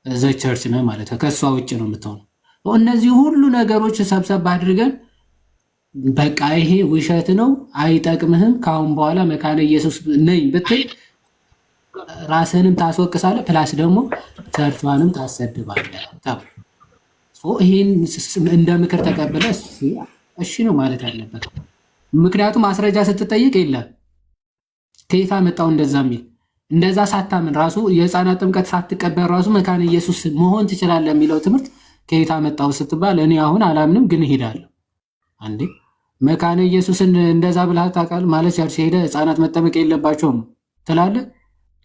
ዘ ቸርች ነው ማለት ነው። ከእሷ ውጭ ነው የምትሆነው። እነዚህ ሁሉ ነገሮች ሰብሰብ አድርገን በቃ ይሄ ውሸት ነው አይጠቅምህም፣ ከአሁን በኋላ መካነ ኢየሱስ ነኝ ብትል ራስህንም ታስወቅሳለህ፣ ፕላስ ደግሞ ቸርቿንም ታሰድባለህ። ይህን እንደ ምክር ተቀብለ እሺ ነው ማለት ያለበት። ምክንያቱም ማስረጃ ስትጠይቅ የለም ከየት መጣው እንደዛ የሚል እንደዛ ሳታምን ራሱ የህፃናት ጥምቀት ሳትቀበል ራሱ መካነ ኢየሱስ መሆን ትችላለህ የሚለው ትምህርት ከየት መጣው ስትባል እኔ አሁን አላምንም ግን እሄዳለሁ። አንዴ መካነ ኢየሱስን እንደዛ ብለህ ታውቃለህ ማለት ቸርች ሄደህ ህፃናት መጠመቅ የለባቸውም ትላለህ።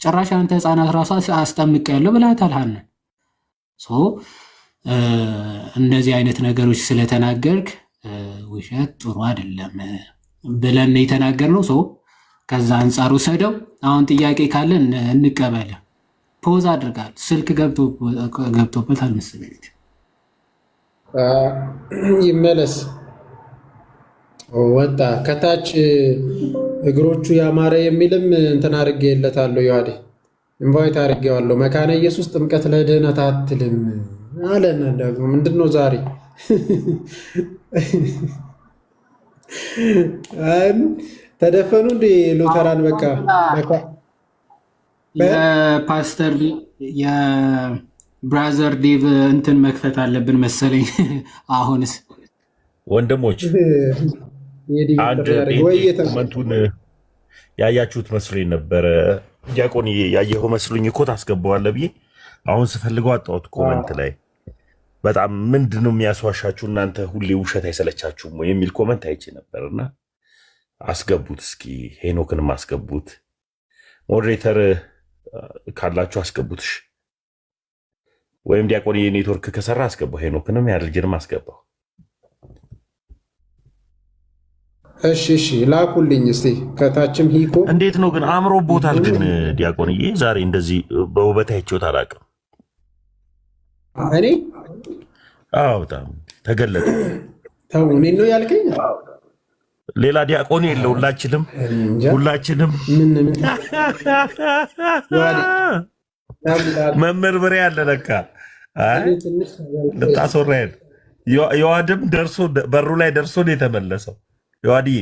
ጭራሽ አንተ ህፃናት ራሱ አስጠምቅ ያለው ብለሃታል። እንደዚህ አይነት ነገሮች ስለተናገርክ ውሸት ጥሩ አይደለም ብለን የተናገርነው ሰው ከዛ አንጻር ውሰደው። አሁን ጥያቄ ካለ እንቀበል። ፖዝ አድርጋል። ስልክ ገብቶበታል መሰለኝ። ይመለስ ወጣ። ከታች እግሮቹ ያማረ የሚልም እንትን አድርጌለታለሁ። ዮሐዴ ኢንቫይት አድርጌዋለሁ። መካነ ኢየሱስ ጥምቀት ለድህነት አትልም አለን። ደግሞ ምንድን ነው ዛሬ ተደፈኑ እንዴ ሉተራን? በቃ የፓስተር የብራዘር ዴቭ እንትን መክፈት አለብን መሰለኝ። አሁንስ ወንድሞች አንድ ኮመንቱን ያያችሁት መስሎኝ ነበረ። ዲያቆን ያየኸው መስሎኝ እኮ ታስገባዋለህ ብዬ አሁን ስፈልገው አጣሁት ኮመንት ላይ። በጣም ምንድን ነው የሚያስዋሻችሁ እናንተ? ሁሌ ውሸት አይሰለቻችሁም ወይ የሚል ኮመንት አይቼ ነበርና አስገቡት እስኪ። ሄኖክንም አስገቡት። ሞዴሬተር ካላችሁ አስገቡትሽ፣ ወይም ዲያቆን የኔትወርክ ከሰራ አስገባው። ሄኖክንም ያድርጅንም አስገባው። እሺ እሺ ላኩልኝ እስቲ ከታችም ሂኮ። እንዴት ነው ግን አምሮቦታል። ግን ዲያቆንዬ ዛሬ እንደዚህ በውበት አይቼው አላውቅም። እኔ በጣም ተገለጠ። ተው እኔ ነው ያልከኝ? ሌላ ዲያቆን የለ። ሁላችንም መምህር ብሬ አለ ለካ ልታስወራዬን። ዮሐድም ደርሶ በሩ ላይ ደርሶ ነው የተመለሰው። ዮሐድዬ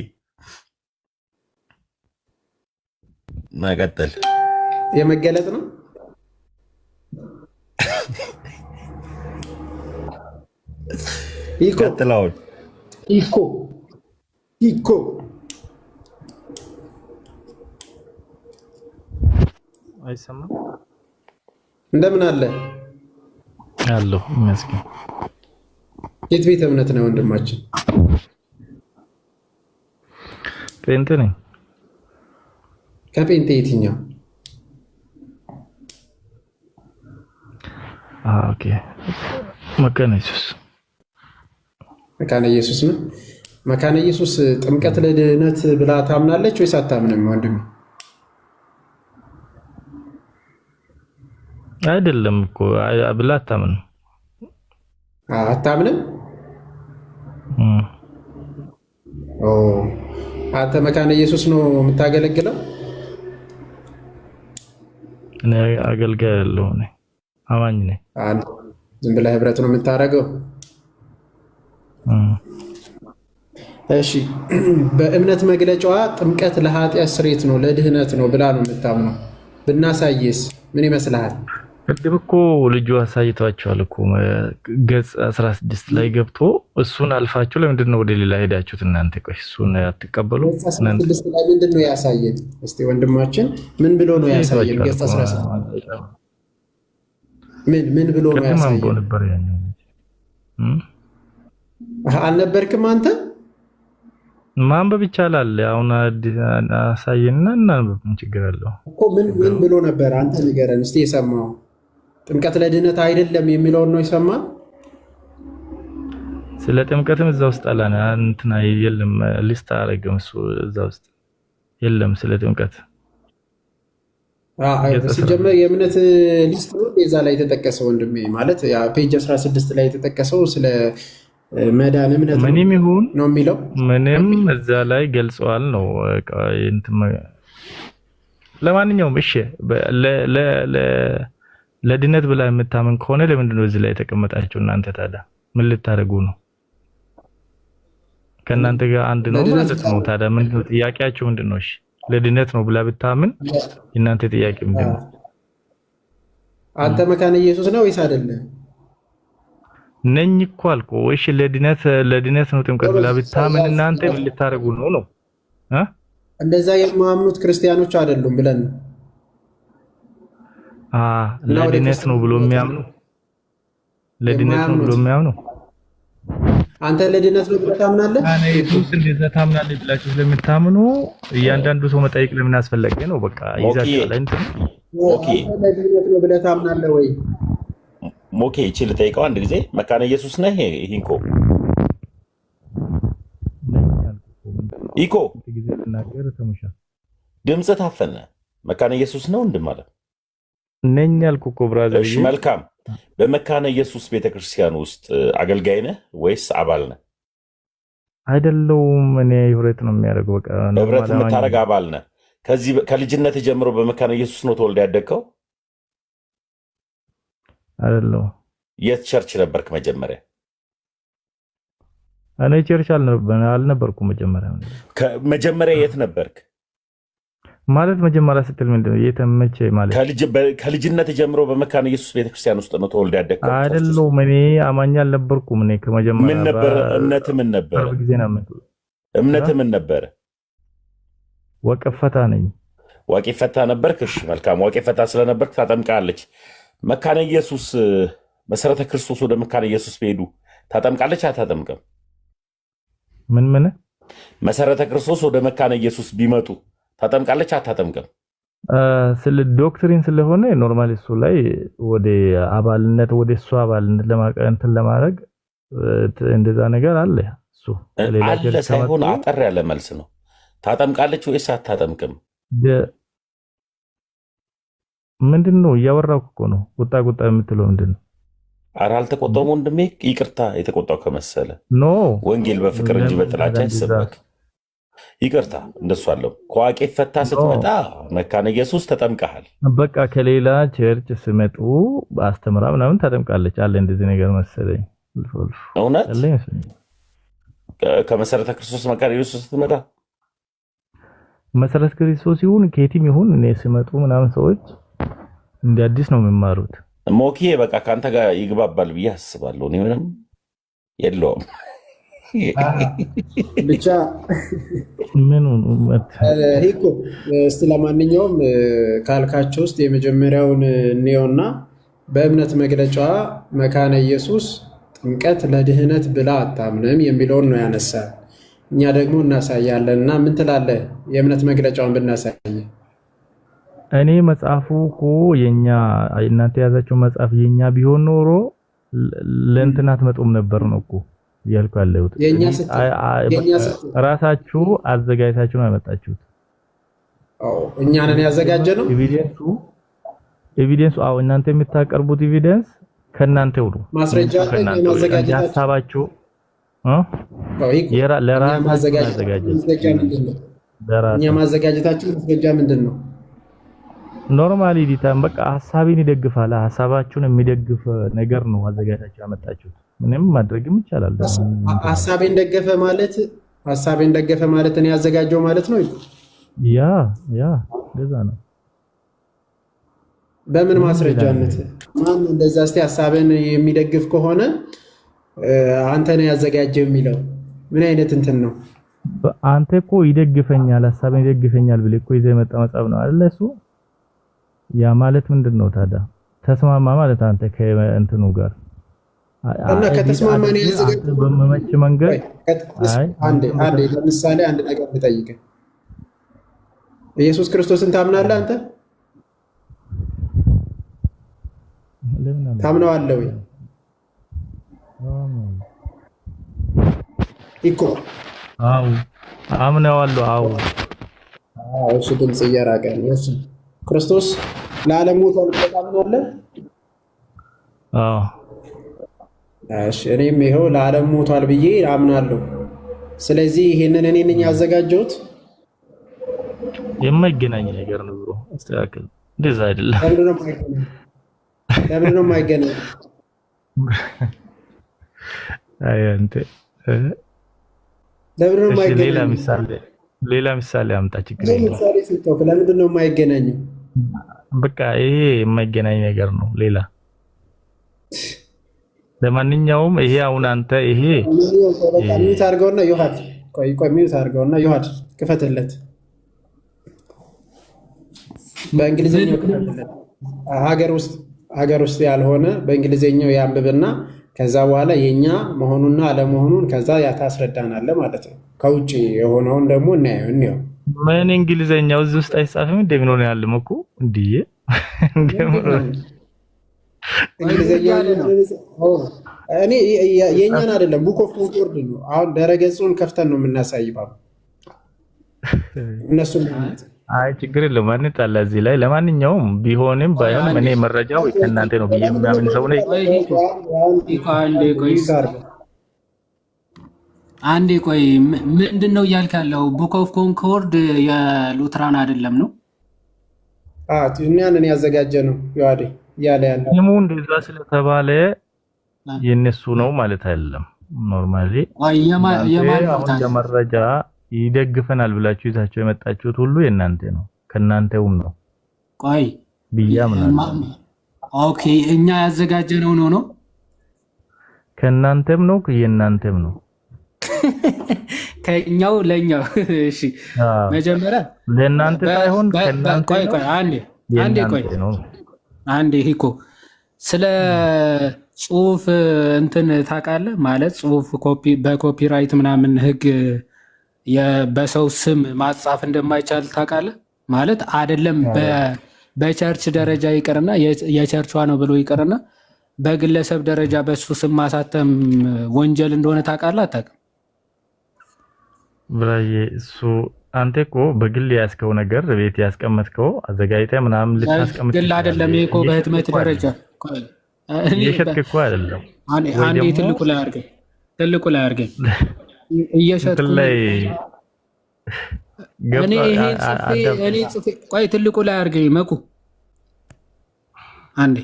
መቀጠል የመገለጥ ነው። ቀጥላውን ኢኮ አይሰማም። እንደምን አለ አለሁ ይመስገን። የት ቤተ እምነት ነው ወንድማችን? ጴንጤ ነኝ። ከጴንጤ የትኛው? ኦኬ መካነ ኢየሱስ። መካነ ኢየሱስ ነው። መካነ ኢየሱስ ጥምቀት ለድህነት ብላ ታምናለች ወይስ አታምንም ወንድሜ? አይደለም እኮ ብላ አታምንም። አታምንም? አንተ መካነ ኢየሱስ ነው የምታገለግለው? እኔ አገልጋይ ያለው ነኝ፣ አማኝ ነኝ። ዝም ብለህ ህብረት ነው የምታደርገው? እሺ በእምነት መግለጫዋ ጥምቀት ለኃጢአት ስርየት ነው ለድህነት ነው ብላ ነው የምታምነው። ብናሳየስ ምን ይመስልሃል? ቅድም እኮ ልጁ አሳይቷቸዋል እኮ ገጽ 16 ላይ ገብቶ እሱን አልፋችሁ ለምንድን ነው ወደ ሌላ ሄዳችሁት እናንተ? ቆይ እሱን አትቀበሉ? ገጽ 16 ላይ ምንድን ነው ያሳየን? እስቲ ወንድማችን ምን ብሎ ነው ያሳየን? ገጽ 16 ምን ብሎ ነው ያሳየን? ነበር ያኛው አልነበርክም አንተ? ማንበብ ይቻላል። አሁን አሳየንና እናንብብ፣ ምን ችግር አለው እኮ። ምን ብሎ ነበር? አንተ ንገረን እስቲ የሰማው። ጥምቀት ለድህነት አይደለም የሚለውን ነው የሰማ? ስለ ጥምቀትም እዛ ውስጥ አላና እንትና የለም፣ ሊስት አረገም እሱ እዛ ውስጥ የለም ስለ ጥምቀት። ሲጀመር የእምነት ሊስት ነው እዛ ላይ የተጠቀሰው ወንድሜ። ማለት ያ ፔጅ 16 ላይ የተጠቀሰው ስለ መዳን እምነት ምንም ይሁን ነው የሚለው። ምንም እዛ ላይ ገልጸዋል ነው። ለማንኛውም እሺ ለድነት ብላ የምታምን ከሆነ ለምንድን ነው እዚህ ላይ የተቀመጣችሁ እናንተ? ታዲያ ምን ልታደርጉ ነው? ከእናንተ ጋር አንድ ነው ማለት ነው። ታዲያ ምንድን ነው ጥያቄያችሁ? ምንድን ነው? እሺ ለድነት ነው ብላ ብታምን እናንተ ጥያቄ ምንድን ነው? አንተ መካነ ኢየሱስ ነው ወይስ አይደለም? ነኝ እኮ አልኩ። እሺ ለድነት ነው ጥምቀት ብላ ብታምን እናንተ ምን ልታደርጉ ነው ነው? እንደዛ የማያምኑት ክርስቲያኖች አይደሉም ብለን ለድነት ነው ብሎ የሚያምኑ አንተ ለድነት ነው ብለህ ታምናለህ? ኢየሱስ እንደዛ ታምናለህ ብላችሁ ስለምታምኑ እያንዳንዱ ሰው መጠየቅ ለምን አስፈለገ ነው? በቃ ይዛችኋል እንትን ኦኬ። ለድነት ነው ብለህ ታምናለህ ወይ? ሞኬ እቺ ልጠይቀው አንድ ጊዜ። መካነ ኢየሱስ ነህ? ይሄንኮ ኢኮ ድምጽ ታፈነ። መካነ ኢየሱስ ነው እንደማለት ነኝ ያልኩ እኮ ብራዘር። እሺ መልካም። በመካነ ኢየሱስ ቤተክርስቲያን ውስጥ አገልጋይ ነህ ወይስ አባል ነህ? አይደለውም። እኔ ህብረት ነው የሚያደርገው። በቃ ህብረት የምታደርግ አባል ነህ። ከዚህ ከልጅነት ጀምሮ በመካነ ኢየሱስ ነው ተወልደ ያደግከው? አይደለው። የት ቸርች ነበርክ መጀመሪያ? እኔ ቸርች አልነበርኩም መጀመሪያ። መጀመሪያ የት ነበርክ? ማለት መጀመሪያ ስትል ምንድነው? የተመቸ ማለት ከልጅነት ጀምሮ በመካነ ኢየሱስ ቤተክርስቲያን ውስጥ ነው ተወልደ ያደግከው? አይደለውም። እኔ አማኝ አልነበርኩም። እኔ ከመጀመሪያ ምን ነበር እምነት? ምን ነበር እምነት? ምን ነበር? ወቀፈታ ነኝ። ወቀፈታ ነበርክ? እሺ መልካም። ወቀፈታ ስለነበርክ ታጠምቃለች። መካነ ኢየሱስ መሰረተ ክርስቶስ ወደ መካነ ኢየሱስ ቢሄዱ ታጠምቃለች አታጠምቅም? ምን መሰረተ ክርስቶስ ወደ መካነ ኢየሱስ ቢመጡ ታጠምቃለች አታጠምቅም? ስለ ዶክትሪን ስለሆነ ኖርማሊ እሱ ላይ ወደ አባልነት ወደ እሱ አባልነት ለማድረግ እንደዛ ነገር አለ። እሱ አለ ሳይሆን አጠር ያለ መልስ ነው። ታጠምቃለች ወይስ አታጠምቅም? ምንድነው እያወራሁ እኮ ነው። ቁጣ የምትለው ምንድነው? ኧረ አልተቆጣሁም ወንድሜ፣ ይቅርታ። የተቆጣው ከመሰለ ኖ ወንጌል በፍቅር እንጂ በጥላቻ አይሰበክ። ይቅርታ። እንደሱ አለው። ከዋቄ ፈታ ስትመጣ መካነ ኢየሱስ ተጠምቀሃል። በቃ ከሌላ ቸርች ስመጡ አስተምራ ምናምን ታጠምቃለች አለ። እንደዚህ ነገር መሰለኝ። እውነት ከመሰረተ ክርስቶስ መካነ ኢየሱስ ስትመጣ መሰረት ክርስቶስ ይሁን ከየትም ይሁን እኔ ስመጡ ምናምን ሰዎች እንደ አዲስ ነው የሚማሩት። ሞኪ በቃ ካንተ ጋር ይግባባል ብዬ አስባለሁ። እኔ ምንም የለውም ብቻ ምን ሂኮ እስቲ ለማንኛውም ካልካቸው ውስጥ የመጀመሪያውን ኔውና በእምነት መግለጫዋ መካነ ኢየሱስ ጥምቀት ለድህነት ብላ አታምንም የሚለውን ነው ያነሳ። እኛ ደግሞ እናሳያለን እና ምን ትላለህ? የእምነት መግለጫውን ብናሳይ። እኔ መጽሐፉ እኮ የኛ እናንተ ያዛቸው መጽሐፍ የኛ ቢሆን ኖሮ ለእንትና አትመጡም ነበር ነው እኮ እያልኩ ያለሁት። ራሳችሁ አዘጋጅታችሁ ነው ያመጣችሁት። እኛ ነን ያዘጋጀነው። ኤቪደንሱ አዎ፣ እናንተ የምታቀርቡት ኤቪደንስ ከእናንተው ነው። ማስረጃ ማዘጋጀታችሁ ሐሳባችሁ እኛ ማዘጋጀታችሁ ማስረጃ ምንድን ነው? ኖርማሊ ዲታም በቃ ሐሳቤን ይደግፋል። ሐሳባችሁን የሚደግፍ ነገር ነው አዘጋጅታችሁ ያመጣችሁት። ምንም ማድረግም ይቻላል። ሐሳቤን ደገፈ ማለት እኔ ያዘጋጀው ማለት ነው። ያ እንደዛ ነው። በምን ማስረጃነት ማን እንደዛ? እስቲ ሐሳብን የሚደግፍ ከሆነ አንተ ነው ያዘጋጀው የሚለው ምን አይነት እንትን ነው? አንተ እኮ ይደግፈኛል፣ ሐሳብን ይደግፈኛል ብለህ እኮ ይዘህ የመጣ መጽሐፍ ነው አይደል? እሱ ያ ማለት ምንድን ነው ታዲያ? ተስማማ ማለት አንተ ከእንትኑ ጋር እና ከተስማማን ያዘጋጀው በመመች መንገድ አንዴ ለምሳሌ አንድ ነገር ልጠይቅህ። ኢየሱስ ክርስቶስን ታምናለህ አንተ? ታምነዋለህ ወይ? ኢኮ አዎ አምነዋለሁ። አዎ እሺ፣ ድምጽ እየራቀ ነው። እሺ፣ ክርስቶስ ለዓለም ሞቷል ታምናለህ? አዎ እሺ፣ እኔም ይኸው ለዓለም ሞቷል ብዬ አምናለሁ። ስለዚህ ይሄንን እኔ ነኝ ያዘጋጀሁት። የማይገናኝ ነገር ነው ብሎ አስተካክል። እንደዛ አይደለም። ለምን ነው የማይገናኝ? አይ አንተ ለምን ነው የማይገናኝ? ሌላ ምሳሌ አምጣ። ችግር የለም። ምሳሌ ስጠው። ለምንድን ነው የማይገናኘው? በቃ ይሄ የማይገናኝ ነገር ነው። ሌላ ለማንኛውም ይሄ አሁን አንተ ይሄ ሚዩት አድርገውና ዮሐድ ቆይ ሚዩት አድርገውና ዮሐድ ክፈትለት። በእንግሊዝኛው ክፈትለት። ሀገር ውስጥ ያልሆነ በእንግሊዝኛው ያንብብና ከዛ በኋላ የኛ መሆኑና አለመሆኑን ከዛ ታስረዳናለህ ማለት ነው። ከውጭ የሆነውን ደግሞ እናየው። ምን እንግሊዝኛው እዚህ ውስጥ አይጻፍም? እንደምን ነው ያለው እኮ እንዴ? እኔ የኛን አይደለም ቡክ ኦፍ ኮንኮርድ ነው። አሁን ደረገጹን ከፍተን ነው የምናሳይባው እነሱ። አይ ችግር የለውም። ማን ጣላ እዚህ ላይ። ለማንኛውም ቢሆንም ባይሆን እኔ መረጃው ከእናንተ ነው ብዬ የሚያምን ሰው ነኝ። አንዴ ቆይ ምንድን ነው እያልክ ያለው? ቡክ ኦፍ ኮንኮርድ የሉትራን አይደለም ነው? እኛን ያዘጋጀ ነው ያለ ያለ ስሙ እንደዛ ስለተባለ የነሱ ነው ማለት አይደለም። ኖርማሊ መረጃ ይደግፈናል ብላችሁ ይዛችሁ የመጣችሁት ሁሉ የእናንተ ነው፣ ከእናንተውም ነው። ቆይ ብያ ምናምን ኦኬ፣ እኛ ያዘጋጀነው ነው ከእናንተም ነው የእናንተም ነው። ከኛው ለኛው። እሺ መጀመሪያ ለእናንተ ሳይሆን ከእናንተ። ቆይ አንዴ ሂኮ ስለ ጽሁፍ እንትን ታውቃለህ? ማለት ጽሁፍ በኮፒራይት ምናምን ህግ በሰው ስም ማጻፍ እንደማይቻል ታውቃለህ? ማለት አይደለም በቸርች ደረጃ ይቅርና የቸርቿ ነው ብሎ ይቅርና በግለሰብ ደረጃ በሱ ስም ማሳተም ወንጀል እንደሆነ ታውቃለህ? አታውቅም? ብራዬ እሱ አንተ እኮ በግል ያስከው ነገር ቤት ያስቀመጥከው አዘጋጅተህ ምናምን ልታስቀምጥ ግል አይደለም። ይሄ እኮ በህትመት ደረጃ እየሸጥክ እኮ አይደለም። አንዴ ትልቁ ላይ አድርገኝ እየሸጥኩ ላይ እኔ ጽፌ ቆይ ትልቁ ላይ አድርገኝ መኩ አንዴ።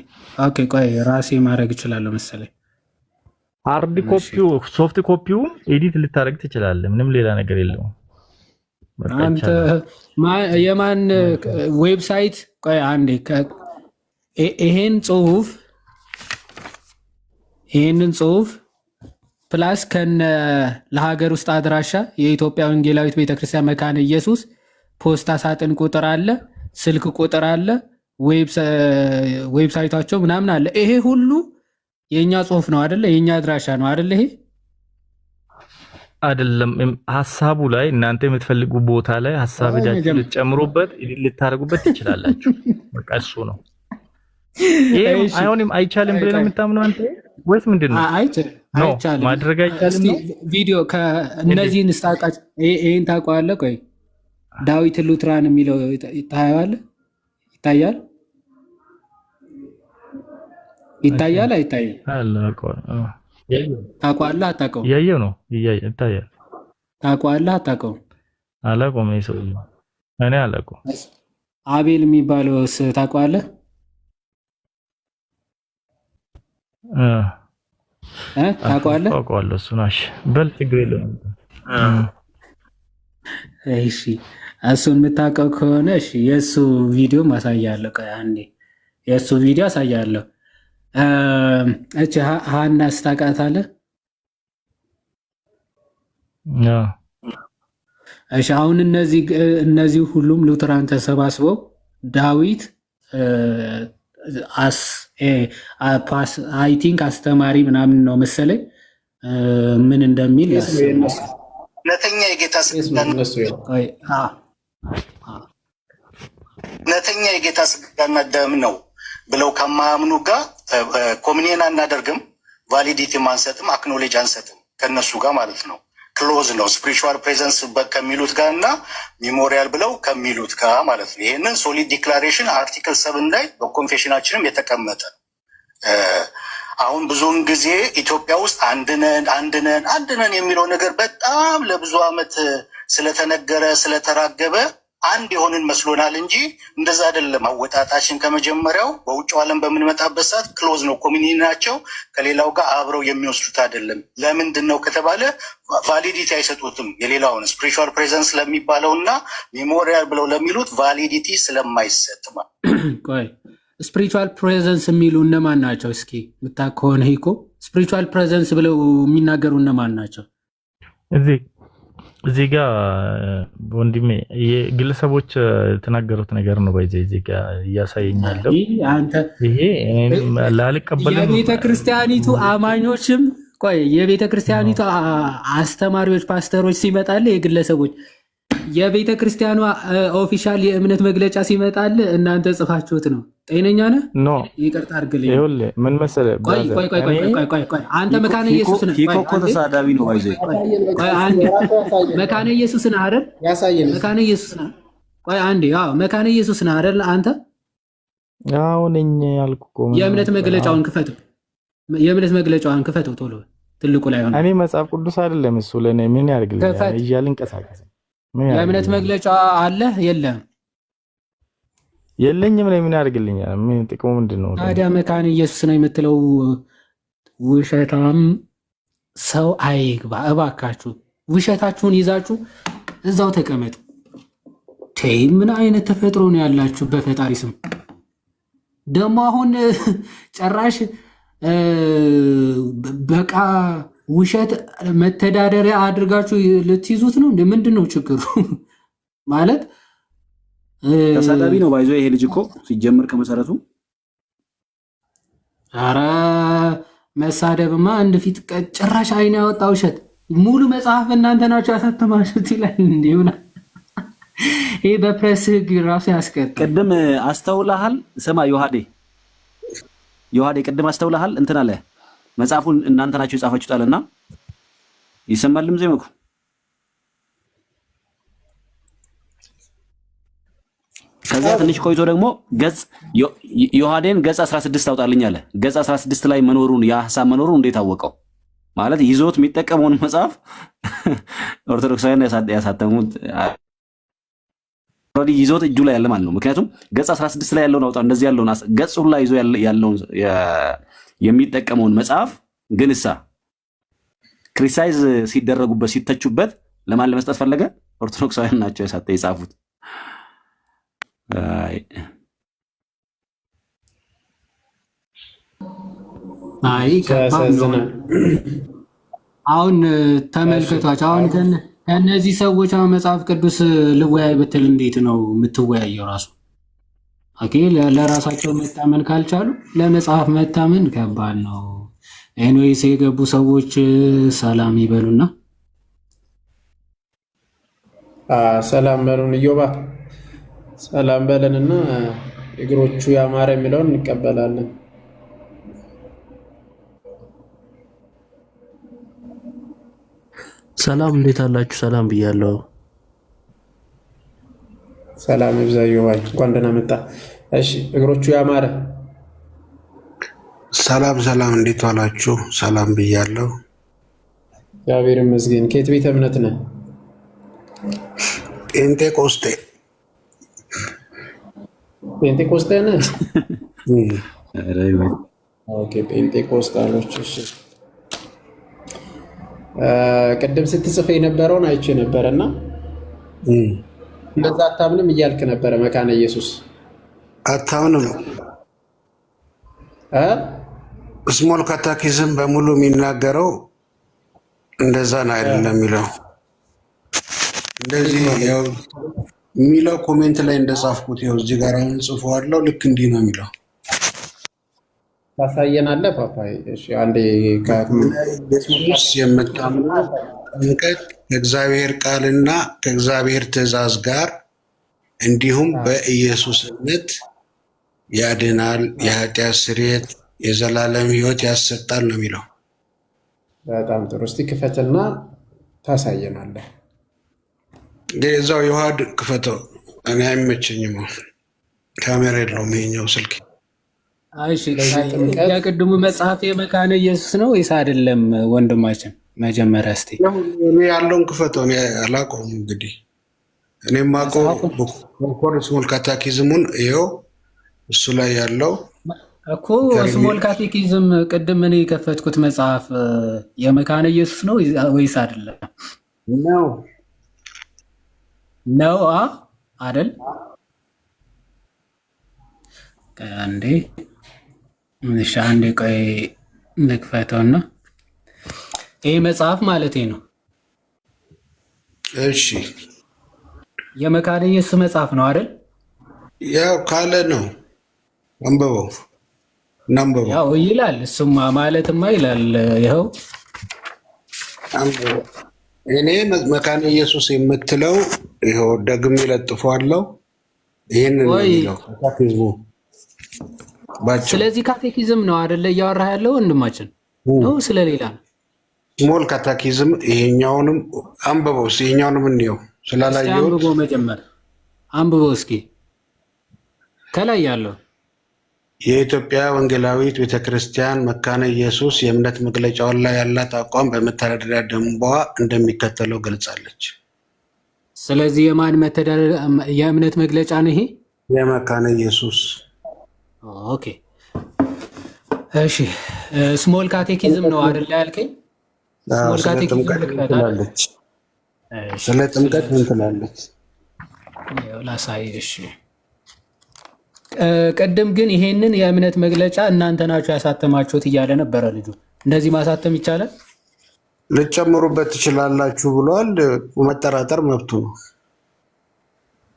ኦኬ ቆይ ራሴ ማድረግ እችላለሁ መሰለኝ። ሃርድ ኮፒው ሶፍት ኮፒው ኤዲት ልታደርግ ትችላለህ። ምንም ሌላ ነገር የለውም። አንተ የማን ዌብሳይት? ቆይ አንዴ ይሄንን ጽሁፍ ፕላስ ከነ ለሀገር ውስጥ አድራሻ የኢትዮጵያ ወንጌላዊት ቤተክርስቲያን መካነ ኢየሱስ ፖስታ ሳጥን ቁጥር አለ፣ ስልክ ቁጥር አለ፣ ዌብሳይታቸው ምናምን አለ። ይሄ ሁሉ የኛ ጽሁፍ ነው አይደለ? የኛ አድራሻ ነው አይደለ? ይሄ አይደለም። ሐሳቡ ላይ እናንተ የምትፈልጉ ቦታ ላይ ሐሳብ ሄዳችሁ ልትጨምሩበት ልታረጉበት ትችላላችሁ። በቃ እሱ ነው። ይሄ አይሆንም አይቻልም ብለህ ነው የምታምነው አንተ ወይስ ምንድነው? አይቻልም ማድረግ አይቻልም ነው። ቪዲዮ ከእነዚህን ስታቃጭ ይሄን ታውቀዋለህ? ቆይ ዳዊት ሉትራን የሚለው ይታያል? አይታይም? ታውቀዋለህ? አታውቀውም? ያየው ነው ይታያል። ታውቀዋለህ? አታውቀውም? አላውቀውም። ሰው እኔ አላውቀውም። አቤል የሚባለውስ ታውቀዋለህ? ታውቀዋለህ? ታውቀዋለህ? እሱ ናሽ በል ችግር የለውም። እሺ እሱን የምታውቀው ከሆነ እሺ የእሱ ቪዲዮ ማሳያለሁ። ቆይ አንዴ የእሱ ቪዲዮ አሳያለሁ። እቺ ሀና ስታውቃታለህ? እሺ አሁን እነዚህ ሁሉም ሉትራን ተሰባስበው ዳዊት አይ ቲንክ አስተማሪ ምናምን ነው መሰለኝ ምን እንደሚል እውነተኛ የጌታ ስጋና ደም ነው ብለው ከማያምኑ ጋር ኮሚኒየን አናደርግም፣ ቫሊዲቲም አንሰጥም፣ አክኖሌጅ አንሰጥም ከነሱ ጋር ማለት ነው። ክሎዝ ነው ስፒሪቹዋል ፕሬዘንስ ከሚሉት ጋር እና ሚሞሪያል ብለው ከሚሉት ጋር ማለት ነው። ይህንን ሶሊድ ዲክላሬሽን አርቲክል 7 ላይ በኮንፌሽናችንም የተቀመጠ። አሁን ብዙውን ጊዜ ኢትዮጵያ ውስጥ አንድነን የሚለው ነገር በጣም ለብዙ ዓመት ስለተነገረ ስለተራገበ አንድ የሆንን መስሎናል እንጂ እንደዛ አይደለም። አወጣጣችን ከመጀመሪያው በውጭው ዓለም በምንመጣበት ሰዓት ክሎዝ ነው። ኮሚኒቲ ናቸው ከሌላው ጋር አብረው የሚወስዱት አይደለም። ለምንድን ነው ከተባለ ቫሊዲቲ አይሰጡትም። የሌላውን ስፒሪቹዋል ፕሬዘንስ ለሚባለው እና ሜሞሪያል ብለው ለሚሉት ቫሊዲቲ ስለማይሰጥ ቆይ ስፒሪቹዋል ፕሬዘንስ የሚሉ እነማን ናቸው? እስኪ ምታውቅ ከሆነ እኮ ስፒሪቹዋል ፕሬዘንስ ብለው የሚናገሩ እነማን ናቸው? እዚህ ጋር ወንድሜ የግለሰቦች የተናገሩት ነገር ነው። እዚህ ጋር እያሳየኛለሁ። ይሄ ላልቀበል የቤተ ክርስቲያኒቱ አማኞችም ቆይ የቤተ ክርስቲያኒቱ አስተማሪዎች ፓስተሮች ሲመጣል የግለሰቦች የቤተ ክርስቲያኗ ኦፊሻል የእምነት መግለጫ ሲመጣል እናንተ ጽፋችሁት ነው። ጤነኛ ነህ? ኖ ይቅርታ አድርግልኝ። ይኸውልህ ምን መሰለህ፣ ቆይ አንተ መካነ ኢየሱስ ነህ። ይኮኮ ተሳዳቢ ነው። አይዞህ መካነ ኢየሱስ ነህ አይደል? መካነ ኢየሱስ ነህ። ቆይ አንዴ መካነ ኢየሱስ ነህ አይደል? አንተ አሁን እኛ ያልኩህ እኮ የእምነት መግለጫውን ክፈተው። የእምነት መግለጫውን ክፈተው ቶሎ ትልቁ ላይ ሆነ። እኔ መጽሐፍ ቅዱስ አይደለም እሱ ለኔ ምን ያርግልኛል እያልን እንቀሳቀስ። የእምነት መግለጫ አለ የለም? የለኝም ላይ ምን ያርግልኛል? ምን ጥቅሙ ምንድነው? ታዲያ መካነ ኢየሱስ ነው የምትለው ውሸታም ሰው አይግባ። እባካችሁ ውሸታችሁን ይዛችሁ እዛው ተቀመጡ። ምን አይነት ተፈጥሮ ነው ያላችሁ? በፈጣሪ ስም ደግሞ አሁን ጭራሽ በቃ ውሸት መተዳደሪያ አድርጋችሁ ልትይዙት ነው እንዴ? ምንድነው ችግሩ? ማለት ተሳዳቢ ነው ባይዞ ይሄ ልጅ እኮ ሲጀምር ከመሰረቱ። ኧረ መሳደብማ አንድ ፊት ጭራሽ አይን ያወጣ ውሸት ሙሉ መጽሐፍ እናንተ ናችሁ ያሳተማችሁት ይላል እንዴ? ይሄ በፕሬስ ህግ ራሱ ያስቀጣል። ቅድም አስተውለሃል? ስማ ዮሐዴ ቅድም አስተውለሃል? እንትን አለ መጽሐፉን እናንተ ናችሁ የጻፋችሁት አለና ይሰማልም ዘይመኩ ከዛ ትንሽ ቆይቶ ደግሞ ገጽ ዮሐዴን ገጽ 16 አውጣልኝ አለ። ገጽ 16 ላይ መኖሩን የሐሳብ መኖሩን እንዴት አወቀው? ማለት ይዞት የሚጠቀመውን መጽሐፍ ኦርቶዶክሳውያን ያሳተሙት ኦልሬዲ ይዞት እጁ ላይ ያለ ማለት ነው። ምክንያቱም ገጽ 16 ላይ ያለውን አውጣ እንደዚህ ያለውን ገጽ ሁሉ ላይ ይዞ ያለውን የሚጠቀመውን መጽሐፍ ግንሳ ክሪቲሳይዝ ሲደረጉበት ሲተቹበት ለማን ለመስጠት ፈለገ? ኦርቶዶክሳውያን ናቸው የጻፉት። አይ አሁን ተመልከቷቸው። አሁን ከእነዚህ ሰዎች አሁን መጽሐፍ ቅዱስ ልወያይ ብትል እንዴት ነው የምትወያየው? ራሱ ኦኬ ለራሳቸው መታመን ካልቻሉ ለመጽሐፍ መታመን ከባድ ነው። ኤኒዌይስ የገቡ ሰዎች ሰላም ይበሉና ሰላም በሉን። እዮባ ሰላም በለንና እግሮቹ ያማረ የሚለውን እንቀበላለን። ሰላም እንዴት አላችሁ? ሰላም ብያለሁ። ሰላም ይብዛ። እዮባይ እንኳን ደህና መጣ። እሺ እግሮቹ ያማረ ሰላም እንዴት ዋላችሁ? ሰላም ብያለሁ። እግዚአብሔር ይመስገን። ከየት ቤተ እምነት ነህ? ጴንጤቆስጤ ነህ? ኦኬ ጴንጤቆስጣሎች። እሺ ቅድም ስትጽፍ የነበረውን አይቼ ነበረና እንደዛ አታምንም እያልክ ነበረ። መካነ ኢየሱስ አታምንም? ስሞል ካታኪዝም በሙሉ የሚናገረው እንደዛ ነው አይደለም የሚለው እንደዚህ ያው የሚለው ኮሜንት ላይ እንደጻፍኩት ያው እዚህ ጋር አሁን ጽፎዋለሁ። ልክ እንዲህ ነው የሚለው። ታሳየናለህ ፓፓይ? እሺ አንዴ ከኢየሱስ የምታምነው ጥምቀት ከእግዚአብሔር ቃልና ከእግዚአብሔር ትእዛዝ ጋር እንዲሁም በኢየሱስ እምነት ያድናል፣ የኃጢአት ስርየት፣ የዘላለም ሕይወት ያሰጣል ነው የሚለው። በጣም ጥሩ። እስቲ ክፈትና ታሳየናለህ። እዛው የውሃድ ክፈተው። እኔ አይመቸኝም፣ ካሜራ የለውም ይሄኛው ስልክ። እሺ የቅድሙ መጽሐፍ የመካነ ኢየሱስ ነው ወይስ አይደለም? ወንድማችን መጀመሪያ እስቲ ያለውን ክፈተው። እኔ አላውቀውም እንግዲህ እኔ የማውቀው ስሞል ካታኪዝሙን ይኸው እሱ ላይ ያለው እኮ ስሞል ካቴኪዝም ቅድም እኔ የከፈትኩት መጽሐፍ የመካነ ኢየሱስ ነው ወይስ አይደለም? ነው አይደል? አንዴ ቆይ ልክፈተውና ይህ መጽሐፍ ማለት ነው። እሺ የመካነ ኢየሱስ መጽሐፍ ነው አይደል? ያው ካለ ነው አንበበው እናንበበው። ያው ይላል እሱማ ማለትማ ይላል። ይኸው እኔ መካነ ኢየሱስ የምትለው ይኸው ደግሜ ለጥፈዋለሁ። ይሄንን ነው የሚለው ካቴኪዝሙ። ስለዚህ ካቴኪዝም ነው አይደለ እያወራህ ያለው ወንድማችን ነው? ስለሌላ ነው ስሞል ካታኪዝም። ይሄኛውንም አንብበው እስኪ፣ ይሄኛውንም እንየው ስላላየሁት። አንብበው መጀመር አንብበው እስኪ ከላይ ያለው የኢትዮጵያ ወንጌላዊት ቤተክርስቲያን መካነ ኢየሱስ የእምነት መግለጫውን ላይ ያላት አቋም በመተዳደሪያ ደንቧ እንደሚከተለው ገልጻለች። ስለዚህ የእምነት መግለጫ ነው ይሄ የመካነ ኢየሱስ። ኦኬ እሺ። ስሞል ካቴኪዝም ነው አይደል ያልከኝ? ስሞል ካቴኪዝም ትላለች። ስለ ጥምቀት ምን ትላለች? ላሳይሽ። ቅድም ግን ይሄንን የእምነት መግለጫ እናንተ ናችሁ ያሳተማችሁት እያለ ነበረ ልጁ። እንደዚህ ማሳተም ይቻላል? ልጨምሩበት ትችላላችሁ ብሏል። መጠራጠር መብቱ ነው።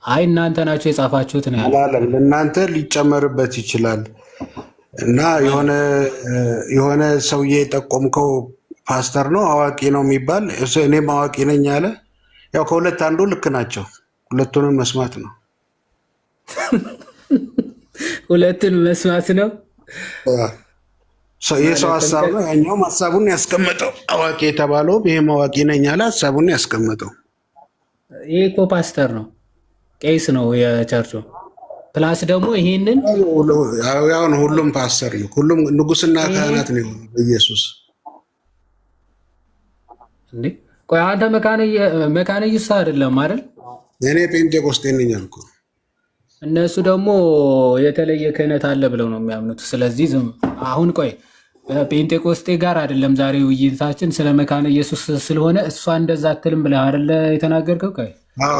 አይ እናንተ ናችሁ የጻፋችሁት ነው ያለው። እናንተ ሊጨመርበት ይችላል እና የሆነ ሰውዬ የጠቆምከው ፓስተር ነው አዋቂ ነው የሚባል እኔም አዋቂ ነኝ አለ። ያው ከሁለት አንዱ ልክ ናቸው። ሁለቱንም መስማት ነው። ሁለቱን መስማት ነው። የሰው ሀሳብ ነው። ያኛውም ሀሳቡን ያስቀመጠው አዋቂ የተባለው ይሄም አዋቂ ነኝ አለ፣ ሀሳቡን ያስቀመጠው። ይሄ እኮ ፓስተር ነው፣ ቄስ ነው የቸርቹ። ፕላስ ደግሞ ይሄንን ያው ነው። ሁሉም ፓስተር ነው። ሁሉም ንጉስና ካህናት ነው በኢየሱስ። እንዴ ቆይ አንተ መካነ ኢየሱስ አይደለም አይደል? እኔ ጴንጤቆስጤ ነኝ አልኩ። እነሱ ደግሞ የተለየ ክህነት አለ ብለው ነው የሚያምኑት። ስለዚህ ዝም አሁን ቆይ ጴንጤቆስጤ ጋር አይደለም ዛሬ ውይይታችን፣ ስለ መካነ ኢየሱስ ስለሆነ እሷ እንደዛ አትልም ብለህ አይደለ የተናገርከው? ቆይ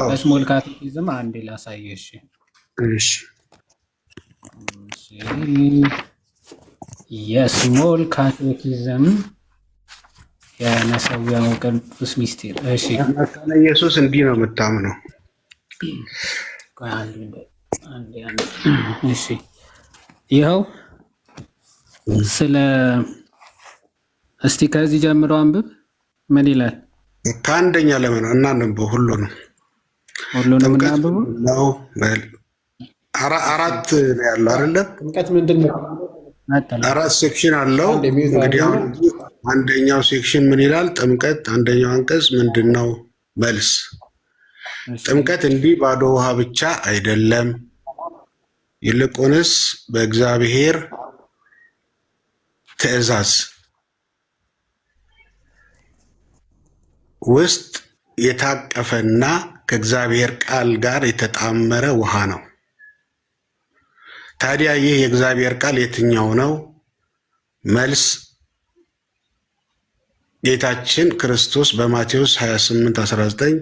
በስሞል ካቴኪዝም አንዴ ላሳየሽ። እሺ የስሞል ካቴኪዝም የመሰዊያው ቅዱስ ሚስጢር። እሺ መካነ ኢየሱስ እንዲህ ነው የምታምነው። እሺ ይኸው ስለ እስቲ ከዚህ ጀምሮ አንብብ። ምን ይላል? ከአንደኛ ለምን እናንብበው? ሁሉንም እናንብበው ነው። አራት ነው ያለው አይደለ? ጥምቀት ምንድን ነው? አራት ሴክሽን አለው። እንግዲህ አሁን አንደኛው ሴክሽን ምን ይላል? ጥምቀት አንደኛው አንቀጽ ምንድን ነው? መልስ ጥምቀት እንዲህ ባዶ ውሃ ብቻ አይደለም፣ ይልቁንስ በእግዚአብሔር ትእዛዝ ውስጥ የታቀፈና ከእግዚአብሔር ቃል ጋር የተጣመረ ውሃ ነው። ታዲያ ይህ የእግዚአብሔር ቃል የትኛው ነው? መልስ ጌታችን ክርስቶስ በማቴዎስ 28:19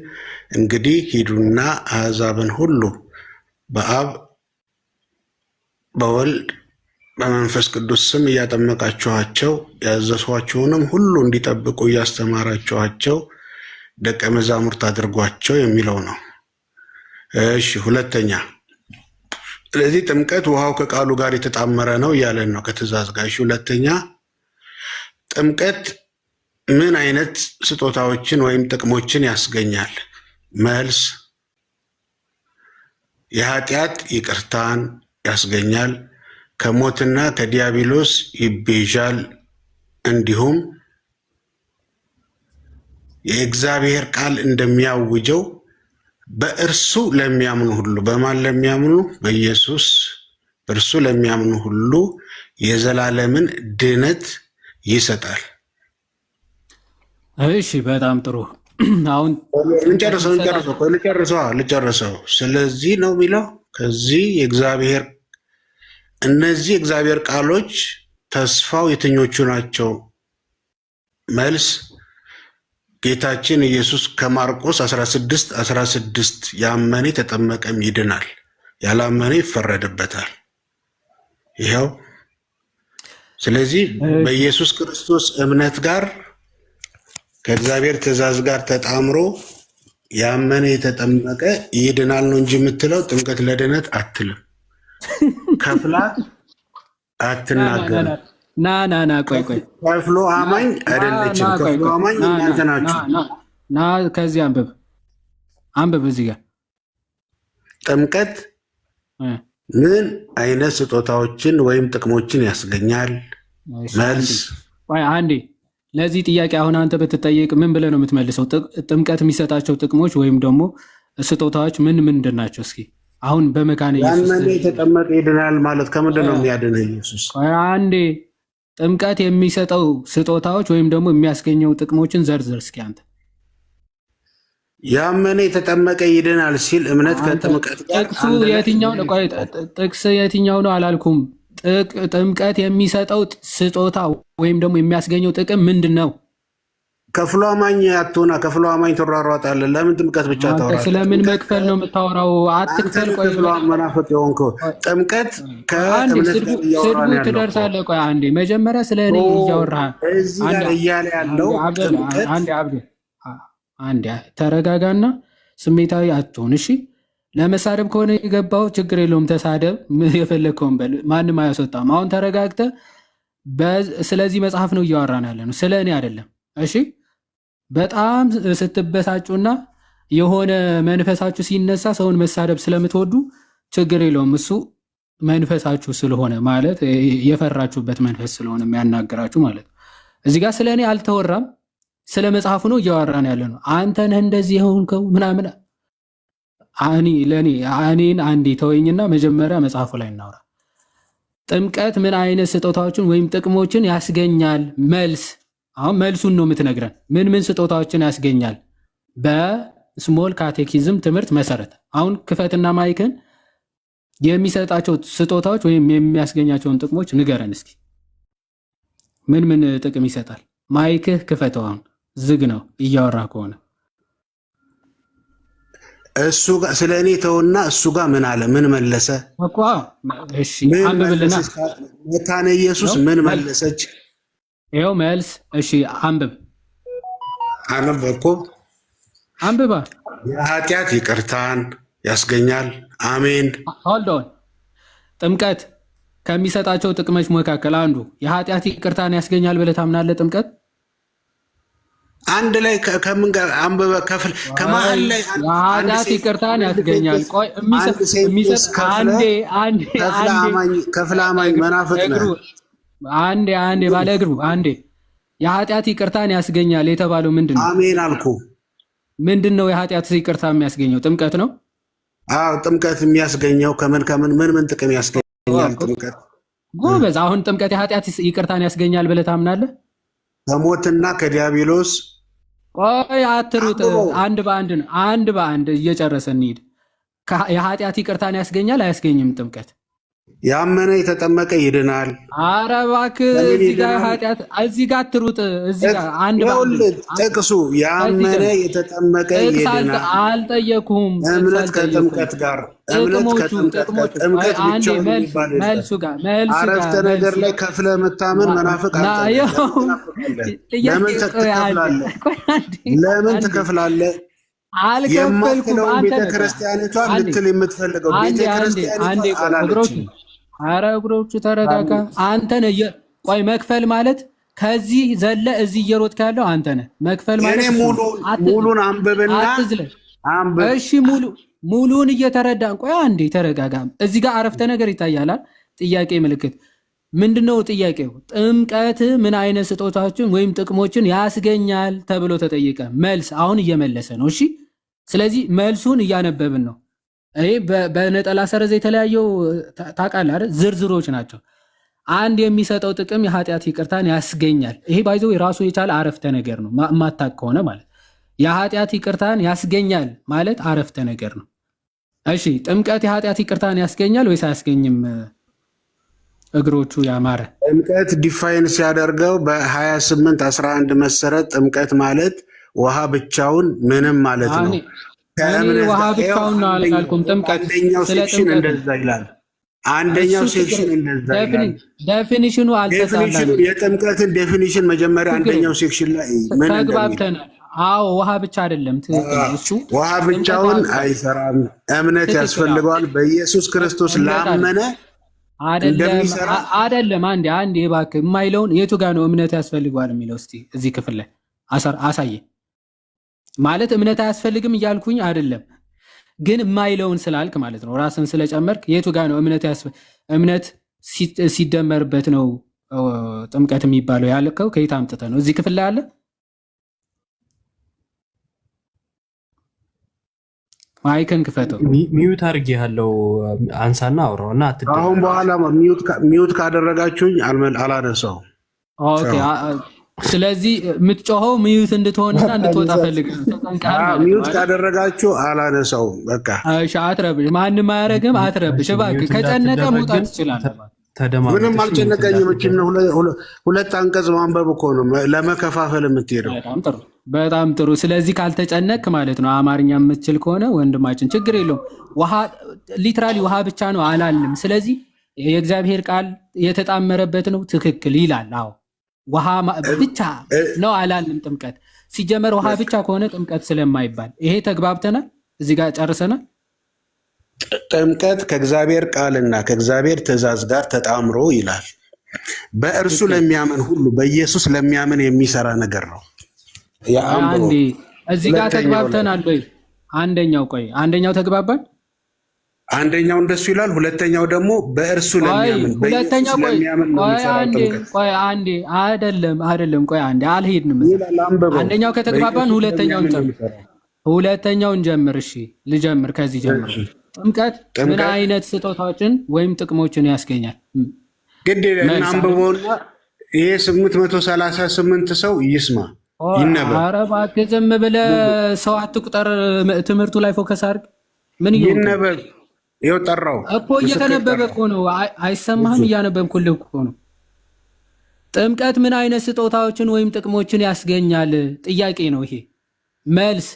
እንግዲህ ሂዱና አሕዛብን ሁሉ በአብ በወልድ በመንፈስ ቅዱስ ስም እያጠመቃችኋቸው ያዘዝኋችሁንም ሁሉ እንዲጠብቁ እያስተማራችኋቸው ደቀ መዛሙርት አድርጓቸው የሚለው ነው። እሺ ሁለተኛ፣ ስለዚህ ጥምቀት ውሃው ከቃሉ ጋር የተጣመረ ነው እያለን ነው ከትእዛዝ ጋር። እሺ ሁለተኛ፣ ጥምቀት ምን አይነት ስጦታዎችን ወይም ጥቅሞችን ያስገኛል? መልስ የኃጢአት ይቅርታን ያስገኛል፣ ከሞትና ከዲያብሎስ ይቤዣል፣ እንዲሁም የእግዚአብሔር ቃል እንደሚያውጀው በእርሱ ለሚያምኑ ሁሉ፣ በማን ለሚያምኑ? በኢየሱስ በእርሱ ለሚያምኑ ሁሉ የዘላለምን ድነት ይሰጣል። እሺ በጣም ጥሩ። አሁን ልጨርሰው። ስለዚህ ነው የሚለው ከዚህ እነዚህ የእግዚአብሔር ቃሎች ተስፋው የትኞቹ ናቸው? መልስ ጌታችን ኢየሱስ ከማርቆስ 16:16 ያመነ የተጠመቀም ይድናል፣ ያላመነ ይፈረድበታል። ይኸው ስለዚህ በኢየሱስ ክርስቶስ እምነት ጋር ከእግዚአብሔር ትእዛዝ ጋር ተጣምሮ ያመነ የተጠመቀ ይድናል ነው እንጂ የምትለው ጥምቀት ለድነት አትልም። ከፍላ አትናገርም። ና ቆይ ከፍሎ አማኝ አይደለችም። ከፍሎ አማኝ እናንተ ናችሁ። ና ከዚህ አንብብ እዚህ ጋር ጥምቀት ምን አይነት ስጦታዎችን ወይም ጥቅሞችን ያስገኛል? መልስ አንዴ ለዚህ ጥያቄ አሁን አንተ ብትጠየቅ ምን ብለህ ነው የምትመልሰው? ጥምቀት የሚሰጣቸው ጥቅሞች ወይም ደግሞ ስጦታዎች ምንድን ናቸው? እስኪ አሁን በመካነ ኢየሱስ ያመነ የተጠመቀ ይድናል ማለት ከምንድን ነው የሚያድነው ኢየሱስ? አንዴ ጥምቀት የሚሰጠው ስጦታዎች ወይም ደግሞ የሚያስገኘው ጥቅሞችን ዘርዝር እስኪ አንተ። ያመነ የተጠመቀ ይድናል ሲል እምነት ከጥምቀት ጋር ጥቅሱ የትኛው ነው? ቆይ ጥቅስ የትኛው ነው አላልኩም። ጥምቀት የሚሰጠው ስጦታ ወይም ደግሞ የሚያስገኘው ጥቅም ምንድን ነው? ከፍሎ አማኝ አትሆና፣ ከፍሎ አማኝ ትሯሯጣለህ። ለምን ጥምቀት ብቻ ታወራለህ? ስለምን መክፈል ነው የምታወራው? አትክፈል። ቆይ ከፍሎ መናፍቅ የሆንከው ጥምቀት ከእምነት ጋር እያወራ ነው ያለው። ትደርሳለህ። ቆይ አንዴ መጀመሪያ ስለ እኔ እያወራህ እዚህ ጋር እያለ ያለው አንዴ ተረጋጋና ስሜታዊ አትሆን እሺ። ለመሳደብ ከሆነ የገባው ችግር የለውም፣ ተሳደብ፣ የፈለግከውን በል፣ ማንም አያስወጣም። አሁን ተረጋግተህ ስለዚህ መጽሐፍ ነው እያወራን ያለ ነው፣ ስለ እኔ አይደለም እሺ። በጣም ስትበሳጩና የሆነ መንፈሳችሁ ሲነሳ ሰውን መሳደብ ስለምትወዱ ችግር የለውም፣ እሱ መንፈሳችሁ ስለሆነ ማለት የፈራችሁበት መንፈስ ስለሆነ የሚያናግራችሁ ማለት ነው። እዚህ ጋር ስለ እኔ አልተወራም፣ ስለ መጽሐፉ ነው እያወራን ያለ ነው። አንተ ነህ እንደዚህ የሆንከው ምናምን እኔን አንዴ ተወኝና መጀመሪያ መጽሐፉ ላይ እናውራ። ጥምቀት ምን አይነት ስጦታዎችን ወይም ጥቅሞችን ያስገኛል? መልስ። አሁን መልሱን ነው የምትነግረን። ምን ምን ስጦታዎችን ያስገኛል? በስሞል ካቴኪዝም ትምህርት መሰረት አሁን ክፈትና ማይክን የሚሰጣቸው ስጦታዎች ወይም የሚያስገኛቸውን ጥቅሞች ንገረን እስኪ። ምን ምን ጥቅም ይሰጣል? ማይክህ ክፈተው። አሁን ዝግ ነው እያወራ ከሆነ እሱ ጋር ስለ እኔ ተውና፣ እሱ ጋር ምን አለ? ምን መለሰ? እሺ አንብብልና። መካነ ኢየሱስ ምን መለሰች? ይኸው መልስ። እሺ አንብብ። አነበብኩ። አንብባ። የኃጢአት ይቅርታን ያስገኛል። አሜን። ሆልዶን። ጥምቀት ከሚሰጣቸው ጥቅሞች መካከል አንዱ የኃጢአት ይቅርታን ያስገኛል ብለህ ታምናለህ? ጥምቀት አንድ ላይ ከምን ጋር አንበበ ከፍል ከመሀል ላይ የኃጢአት ይቅርታን ያስገኛል። ቆይ የሚሰጥ ከፍለ አማኝ መናፍቅ ነው። አንዴ ባለ እግሩ አንዴ የኃጢአት ይቅርታን ያስገኛል የተባለው ምንድን ነው? አሜን አልኩ። ምንድን ነው የኃጢአት ይቅርታ የሚያስገኘው? ጥምቀት ነው። አዎ ጥምቀት የሚያስገኘው ምን ጥቅም ያስገኛል? ጥምቀት ጎበዝ። አሁን ጥምቀት የኃጢአት ይቅርታን ያስገኛል ብለህ ታምናለህ? ከሞትና ከዲያብሎስ። ቆይ አትሩጥ፣ አንድ በአንድ እየጨረሰ እንሂድ። የኃጢአት ይቅርታን ያስገኛል አያስገኝም? ጥምቀት ያመነ የተጠመቀ ይድናል። ኧረ እባክህ እዚህ ጋር አትሩጥ። እዚህ ጋር አንድ በአንድ ጥቅሱ ያመነ የተጠመቀ ይድናል። አልጠየኩም። እምነት ከጥምቀት ጋር ጥምቀት ብቻውን መልሱ ጋር አረፍተ ነገር ላይ ከፍለ መታመን መናፍቅ። ለምን ትከፍላለህ? አልከፈልኩም። ቤተክርስቲያኒቷ ልትል የምትፈልገው ቤተክርስቲያኒቷ አላለችም። ኧረ እግሮቹ ተረጋጋ። አንተ ነህ። ቆይ መክፈል ማለት ከዚህ ዘለ እዚህ እየሮጥክ ያለው አንተ ነህ። መክፈል ማለት ሙሉን አንብብና እሺ፣ ሙሉን እየተረዳን። ቆይ አንዴ ተረጋጋ። እዚህ ጋር አረፍተ ነገር ይታያላል። ጥያቄ ምልክት ምንድነው ጥያቄው? ጥምቀት ምን አይነት ስጦታዎችን ወይም ጥቅሞችን ያስገኛል ተብሎ ተጠየቀ። መልስ አሁን እየመለሰ ነው። እሺ፣ ስለዚህ መልሱን እያነበብን ነው። ይሄ በነጠላ ሰረዝ የተለያየው ታውቃለህ አይደል? ዝርዝሮች ናቸው። አንድ የሚሰጠው ጥቅም የኃጢአት ይቅርታን ያስገኛል። ይሄ ባይዘው የራሱ የቻለ አረፍተ ነገር ነው። ማታቅ ከሆነ ማለት የኃጢአት ይቅርታን ያስገኛል ማለት አረፍተ ነገር ነው። እሺ፣ ጥምቀት የኃጢአት ይቅርታን ያስገኛል ወይስ አያስገኝም? እግሮቹ ያማረ ጥምቀት ዲፋይን ሲያደርገው በ28:11 መሰረት ጥምቀት ማለት ውሃ ብቻውን ምንም ማለት ነው። ውሃ ብቻውን ነው አላልኩም። ጥምቀት አንደኛው ሴክሽን እንደዛ ይላል። አንደኛው ሴክሽን እንደዛ ይላል። ዴፊኒሽኑ አልተሳለም። የጥምቀትን ዴፊኒሽን መጀመሪያ አንደኛው ሴክሽን ላይ ምን ተግባብተናል። አዎ ውሃ ብቻ አይደለም። ትክክል። እሱ ውሃ ብቻውን አይሰራም። እምነት ያስፈልገዋል። በኢየሱስ ክርስቶስ ላመነ አይደለም። አንዴ እባክህ የማይለውን የቱ ጋር ነው እምነት ያስፈልገዋል የሚለው? እስቲ እዚህ ክፍል ላይ አሳየ። ማለት እምነት አያስፈልግም እያልኩኝ አይደለም፣ ግን የማይለውን ስላልክ ማለት ነው፣ ራስን ስለጨመርክ የቱ ጋር ነው እምነት ሲደመርበት ነው ጥምቀት የሚባለው ያልከው? ከየት አምጥተህ ነው? እዚህ ክፍል ላይ አለ። ማይክን ክፈተው። ሚዩት አድርጌ ያለው አንሳና አውራው እና አትደረግ። አሁን በኋላ ሚዩት ካደረጋችሁኝ አላነሳው። ኦኬ ስለዚህ የምትጮኸው ሚዩት እንድትሆንና እንድትወጣ ፈልገህ ሚዩት ካደረጋችሁ አላነሳው። በቃ እሺ አትረብሽ፣ ማንም አያረግም። አትረብሽ እባክህ። ከጨነቀ መውጣት ትችላለህ። ምንም አልጨነቀኝም። እቺን ሁለት አንቀጽ ማንበብ እኮ ነው ለመከፋፈል የምትሄደው። በጣም ጥሩ። ስለዚህ ካልተጨነቅ ማለት ነው አማርኛ የምትችል ከሆነ ወንድማችን ችግር የለውም። ውሃ ሊትራሊ ውሃ ብቻ ነው አላልም። ስለዚህ የእግዚአብሔር ቃል የተጣመረበት ነው ትክክል ይላል። አዎ ውሃ ብቻ ነው አላልም። ጥምቀት ሲጀመር ውሃ ብቻ ከሆነ ጥምቀት ስለማይባል ይሄ ተግባብተናል። እዚህ ጋር ጨርሰናል። ጥምቀት ከእግዚአብሔር ቃልና ከእግዚአብሔር ትእዛዝ ጋር ተጣምሮ ይላል። በእርሱ ለሚያምን ሁሉ በኢየሱስ ለሚያምን የሚሰራ ነገር ነው። አንዴ እዚህ ጋር ተግባብተናል ወይ? አንደኛው ተግባባን። አንደኛው እንደሱ ይላል። ሁለተኛው ደግሞ በእርሱ ለሚያምን ሁለተኛው አይደለም። ቆይ አንዴ አልሄድንም። አንደኛው ከተግባባን ሁለተኛውን ጀምር። እሺ ልጀምር። ከዚህ ጀምር። ጥምቀት ምን አይነት ስጦታዎችን ወይም ጥቅሞችን ያስገኛል? ግድ አንብቦና ይሄ 838 ሰው ይስማ ይነበብ። ኧረ እባክህ ዝም ብለህ ሰው አትቁጠር። ትምህርቱ ላይ ፎከስ አድርግ። ምን ይነበብ? ይኸው ጠራው እኮ እየተነበበ እኮ ነው። አይሰማህም? እያነበብኩልህ እኮ ነው። ጥምቀት ምን አይነት ስጦታዎችን ወይም ጥቅሞችን ያስገኛል? ጥያቄ ነው ይሄ። መልስ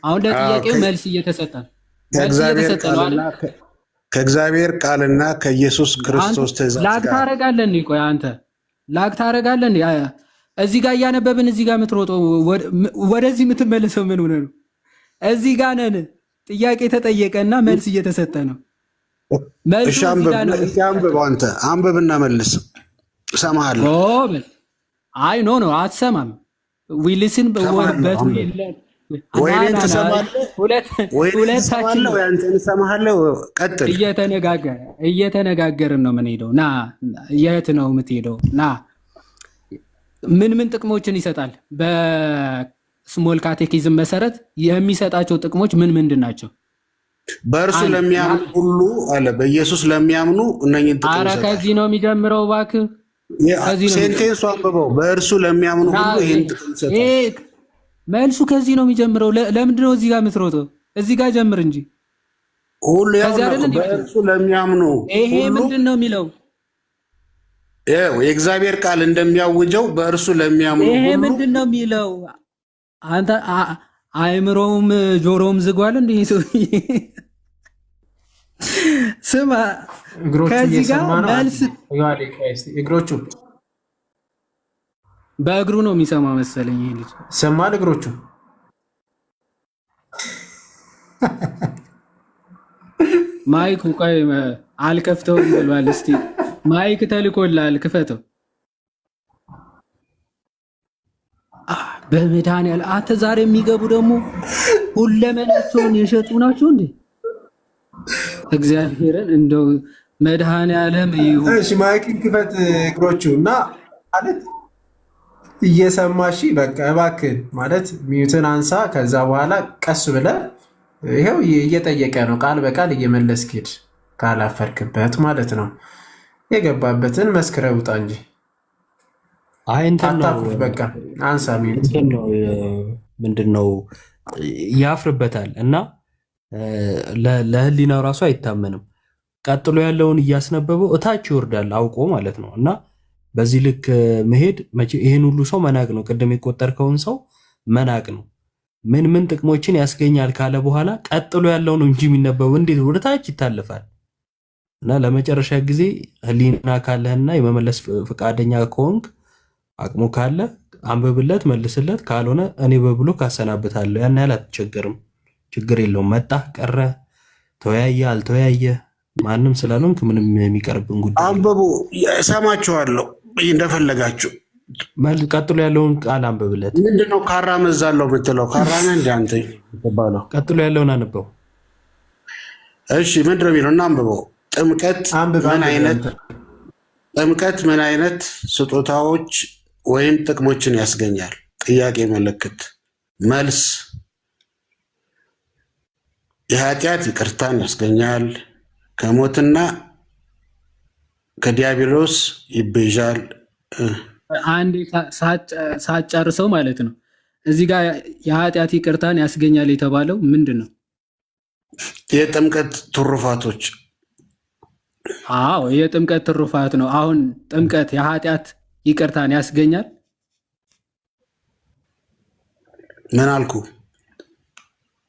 አሁን ለጥያቄው መልስ እየተሰጠ ነው። ከእግዚአብሔር ቃልና ከኢየሱስ ክርስቶስ ትእዛዝ ላግ ታደርጋለህ። ቆይ አንተ ላግ ታደርጋለህ። እዚህ ጋር እያነበብን እዚህ ጋር የምትሮጠው ወደዚህ የምትመለሰው ምን ሆነ ነው? እዚህ ጋር ነን። ጥያቄ ተጠየቀና መልስ እየተሰጠ ነው። መልሱ አንተ አንብብና መልስ። እሰማሃለሁ። አይ ኖ አትሰማም። ዊልስን ወይኔን ትሰማለህ? ሁለታችን ያንተን እሰማሃለሁ። ቀጥል። እየተነጋገርን ነው የምንሄደው። ና የት ነው የምትሄደው? ና ምን ጥቅሞችን ይሰጣል? በስሞል ካቴኪዝም መሰረት የሚሰጣቸው ጥቅሞች ምንድን ናቸው? በእርሱ ለሚያምኑ ሁሉ አለ። በኢየሱስ ለሚያምኑ እነኝን ጥቅም ይሰጣል። ከዚህ ነው የሚጀምረው። እባክህ ሴንቴንሱ አንብበው። በእርሱ ለሚያምኑ ሁሉ ይህን ጥቅም ይሰጣል። መልሱ ከዚህ ነው የሚጀምረው። ለምንድን ነው እዚህ ጋር የምትሮጠው? እዚህ ጋር ጀምር እንጂ ሁሉ በእርሱ ለሚያምኑ ይሄ ምንድን ነው የሚለው? የእግዚአብሔር ቃል እንደሚያውጀው በእርሱ ለሚያምኑ ይሄ ምንድን ነው የሚለው? አንተ አይምሮውም ጆሮውም ዝጓል እንዴ? ስማ ከዚህ ጋር መልስ እግሮቹ በእግሩ ነው የሚሰማ መሰለኝ። ይሄ ልጅ ሰማል። እግሮቹ ማይክ ቆይ አልከፍተውም ብሏል። እስቲ ማይክ ተልኮልሃል፣ ክፈተው። በመድኃኒዓለም አንተ ዛሬ የሚገቡ ደግሞ ሁለመናቸውን የሸጡ ናቸው እንዴ? እግዚአብሔርን እንደው መድኃኒዓለም ይሁን። እሺ ማይክን ክፈት። እግሮቹ እና ማለት እየሰማሽ በቃ እባክህ ማለት ሚዩትን አንሳ። ከዛ በኋላ ቀስ ብለህ ይኸው እየጠየቀ ነው፣ ቃል በቃል እየመለስክ ሂድ። ካላፈርክበት ማለት ነው። የገባበትን መስክረህ ውጣ እንጂ አታኩርፍ። በቃ አንሳ ሚዩት። ምንድን ነው ያፍርበታል እና ለህሊናው ራሱ አይታመንም። ቀጥሎ ያለውን እያስነበበው እታች ይወርዳል አውቆ ማለት ነው። እና በዚህ ልክ መሄድ ይህን ሁሉ ሰው መናቅ ነው። ቅድም የቆጠርከውን ሰው መናቅ ነው። ምን ጥቅሞችን ያስገኛል ካለ በኋላ ቀጥሎ ያለው ነው እንጂ የሚነበበው እንዴት ወደ ታች ይታለፋል? እና ለመጨረሻ ጊዜ ህሊና ካለህና የመመለስ ፈቃደኛ ከሆንክ አቅሙ ካለ አንብብለት፣ መልስለት። ካልሆነ እኔ በብሎ ካሰናብታለሁ። ያን ያህል አትቸገርም። ችግር የለውም። መጣ ቀረ፣ ተወያየ አልተወያየ ማንም ስላልሆንክ ምንም የሚቀርብን ጉዳይ አንብቡ። እሰማችኋለሁ እንደፈለጋችሁ። ቀጥሎ ያለውን ቃል አንብብለት። ምንድነው ካራ መዛለው ብትለው ካራ ነህ እንደ አንተ ተባለው። ቀጥሎ ያለውን አንብበው። እሺ ምንድነው የሚለው? እና አንብበው። ጥምቀት ምን አይነት ስጦታዎች ወይም ጥቅሞችን ያስገኛል? ጥያቄ ምልክት መልስ። የኃጢአት ይቅርታን ያስገኛል፣ ከሞትና ከዲያብሎስ ይቤዣል። አንዴ ሳጨርሰው ማለት ነው። እዚህ ጋር የኃጢአት ይቅርታን ያስገኛል የተባለው ምንድን ነው? የጥምቀት ትሩፋቶች። አዎ የጥምቀት ትሩፋት ነው። አሁን ጥምቀት የኃጢአት ይቅርታን ያስገኛል? ምን አልኩ?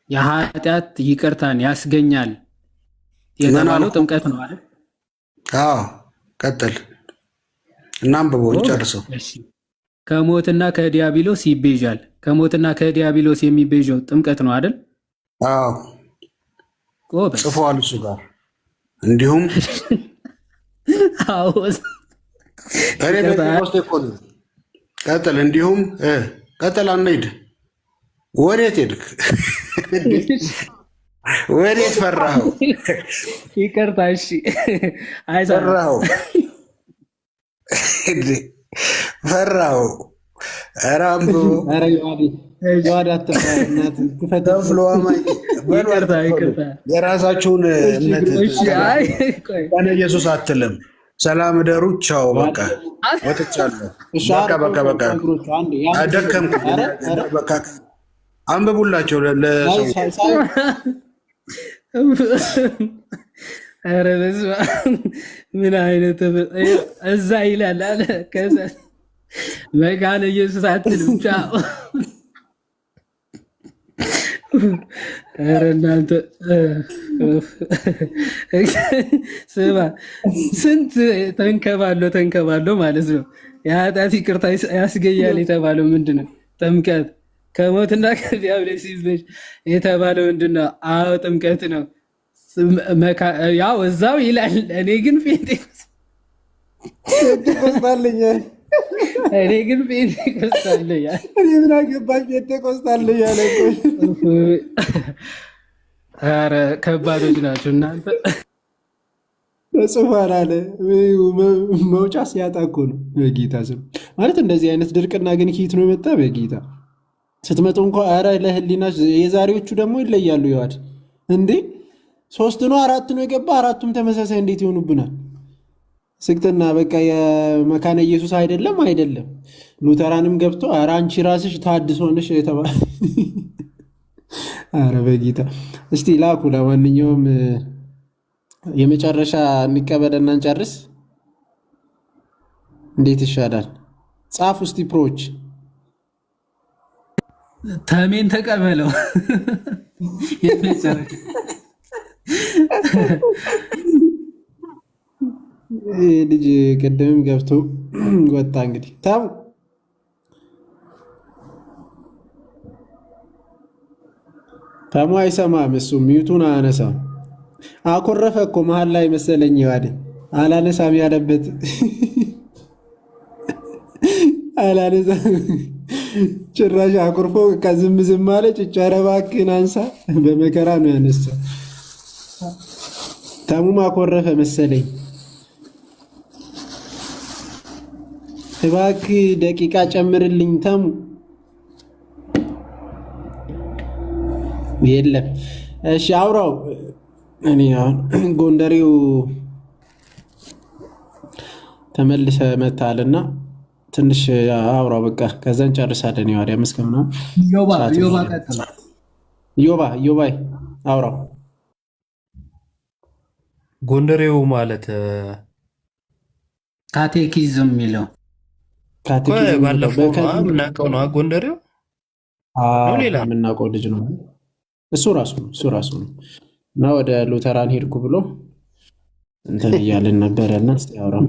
የኃጢአት ይቅርታን ያስገኛል የተባለው ጥምቀት ነው አይደል? አዎ ቀጥል እና አንብበው ጨርሰው። ከሞትና ከዲያብሎስ ይቤዣል። ከሞትና ከዲያብሎስ የሚቤዣው ጥምቀት ነው አይደል? አዎ ጽፏል እሱ ጋር። እንዲሁም አዎ ቀጥል። እንዲሁም ቀጥል። አንሂድ። ወዴት ሄድክ? ወዴት ፈራኸው? ይቅርታ እሺ። ፈራኸው ፈራኸው። ኧረ አንብቦ የራሳችሁን እምነት ቀነ ኢየሱስ አትልም። ሰላም እደሩ። ቻው በቃ ወጥቻለሁ። በቃ አደከምኩ። በቃ አንብቡላቸው ለሰው። ኧረ በስመ አብ ምን አይነት እዛ ይላል አለ። ከዛ መካነ ኢየሱስ አትልም። ቻው። ኧረ እናንተ ስማ፣ ስንት ተንከባሎ ማለት ነው። የኃጢአት ይቅርታ ያስገኛል የተባለው ምንድን ነው? ጥምቀት። ከሞትና ከዲያብሎስ ይቤዥ የተባለው ምንድን ነው? አዎ ጥምቀት ነው። ያው እዛው ይላል። እኔ ግን ጴንጤቆስጣለኛል። እኔ ምን አገባኝ? ጴንጤቆስጣለኛል። ኧረ ከባዶች ናቸው እናንተ። በጽፋን አለ መውጫ ሲያጣ እኮ ነው። በጌታ ስም ማለት እንደዚህ አይነት ድርቅና ግን ኪት ነው የመጣ በጌታ ስትመጡ እንኳ ኧረ ለህሊና። የዛሬዎቹ ደግሞ ይለያሉ። ይዋድ እንዴ 3 ነው 4 ነው የገባ። አራቱም ተመሳሳይ እንዴት ይሆኑብናል? ስግጥና በቃ የመካነ ኢየሱስ አይደለም። ሉተራንም ገብቶ ኧረ አንቺ ራስሽ ታድሶ ነሽ የተባለ ኧረ በጌታ እስቲ ላኩ። ለማንኛውም የመጨረሻ እንቀበልና እንጨርስ። እንዴት ይሻላል? ጻፍ ውስጥ ፕሮች ተሜን ተቀበለው። ልጅ ቅድምም ገብቶ ወጣ። እንግዲህ ታሙ አይሰማም። እሱ ሚዩቱን አያነሳም። አኮረፈ እኮ መሀል ላይ መሰለኝ። ዋዴ አላነሳም ያለበት አላነሳም። ጭራሽ አኩርፎ ዝም አለ። ጭጫረ እባክህን አንሳ። በመከራ ነው ያነሳ። ታሙም አኮረፈ መሰለኝ። እባክህ ደቂቃ ጨምርልኝ ታሙ። የለም እሺ አውራው። እኔ አሁን ጎንደሬው ተመልሰ መታልና ትንሽ አውራው በቃ ከዛን ጨርሳለን። ያው አዲያ መስከምና ዮባ አውራው። ጎንደሬው ማለት ካቴኪዝም የሚለው ባለፈው ምናውቀው ነው። ጎንደሬው ሌላ የምናውቀው ልጅ ነው። እሱ ራሱ ነው እና ወደ ሉተራን ሄድኩ ብሎ እንትን እያልን ነበረና እስቲ አውራው።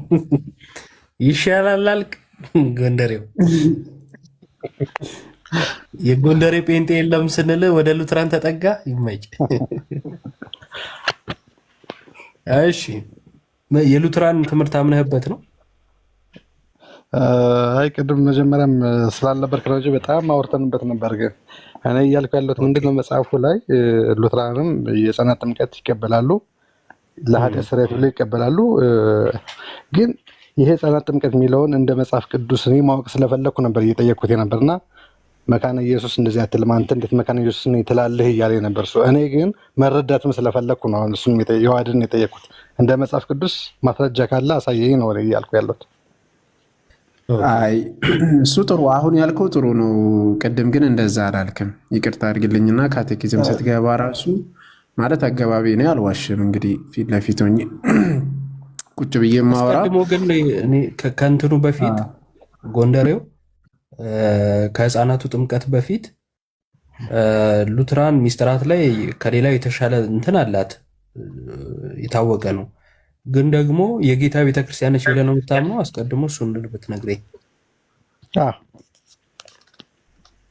ይሻላል አልክ። ጎንደሬው የጎንደሬ ጴንጤ የለም ስንል ወደ ሉተራን ተጠጋ። ይመጭ። እሺ የሉተራን ትምህርት አምነህበት ነው? አይ ቅድም መጀመሪያም ስላልነበርክ ነው እንጂ በጣም አውርተንበት ነበር። ግን እኔ እያልኩ ያለሁት ምንድነው መጽሐፉ ላይ ሉተራንም የጸና ጥምቀት ይቀበላሉ፣ ለኃጢአት ስርየት ብለው ይቀበላሉ። ግን ይሄ ጸና ጥምቀት የሚለውን እንደ መጽሐፍ ቅዱስ እኔ ማወቅ ስለፈለኩ ነበር እየጠየቅኩት ነበርና መካነ ኢየሱስ እንደዚህ አትልም አንተ እንዴት መካነ ኢየሱስ ነው ትላለህ እያለ ነበር እሱ። እኔ ግን መረዳትም ስለፈለግኩ ነው አሁን እሱም የዋድን የጠየቁት። እንደ መጽሐፍ ቅዱስ ማስረጃ ካለ አሳየኝ ነው እያልኩ ያለሁት። አይ እሱ ጥሩ አሁን ያልከው ጥሩ ነው። ቅድም ግን እንደዛ አላልክም። ይቅርታ አድርግልኝና ካቴኪዝም ስትገባ ራሱ ማለት አገባቢ ነው አልዋሽም። እንግዲህ ፊት ለፊት ሆኜ ቁጭ ብዬ ማወራ አስቀድሞ ግን እኔ ከእንትኑ በፊት ጎንደሬው ከህፃናቱ ጥምቀት በፊት ሉትራን ሚስጥራት ላይ ከሌላው የተሻለ እንትን አላት፣ የታወቀ ነው። ግን ደግሞ የጌታ ቤተክርስቲያን ነች ብለህ ነው የምታምነው? አስቀድሞ እሱን ብትነግረኝ።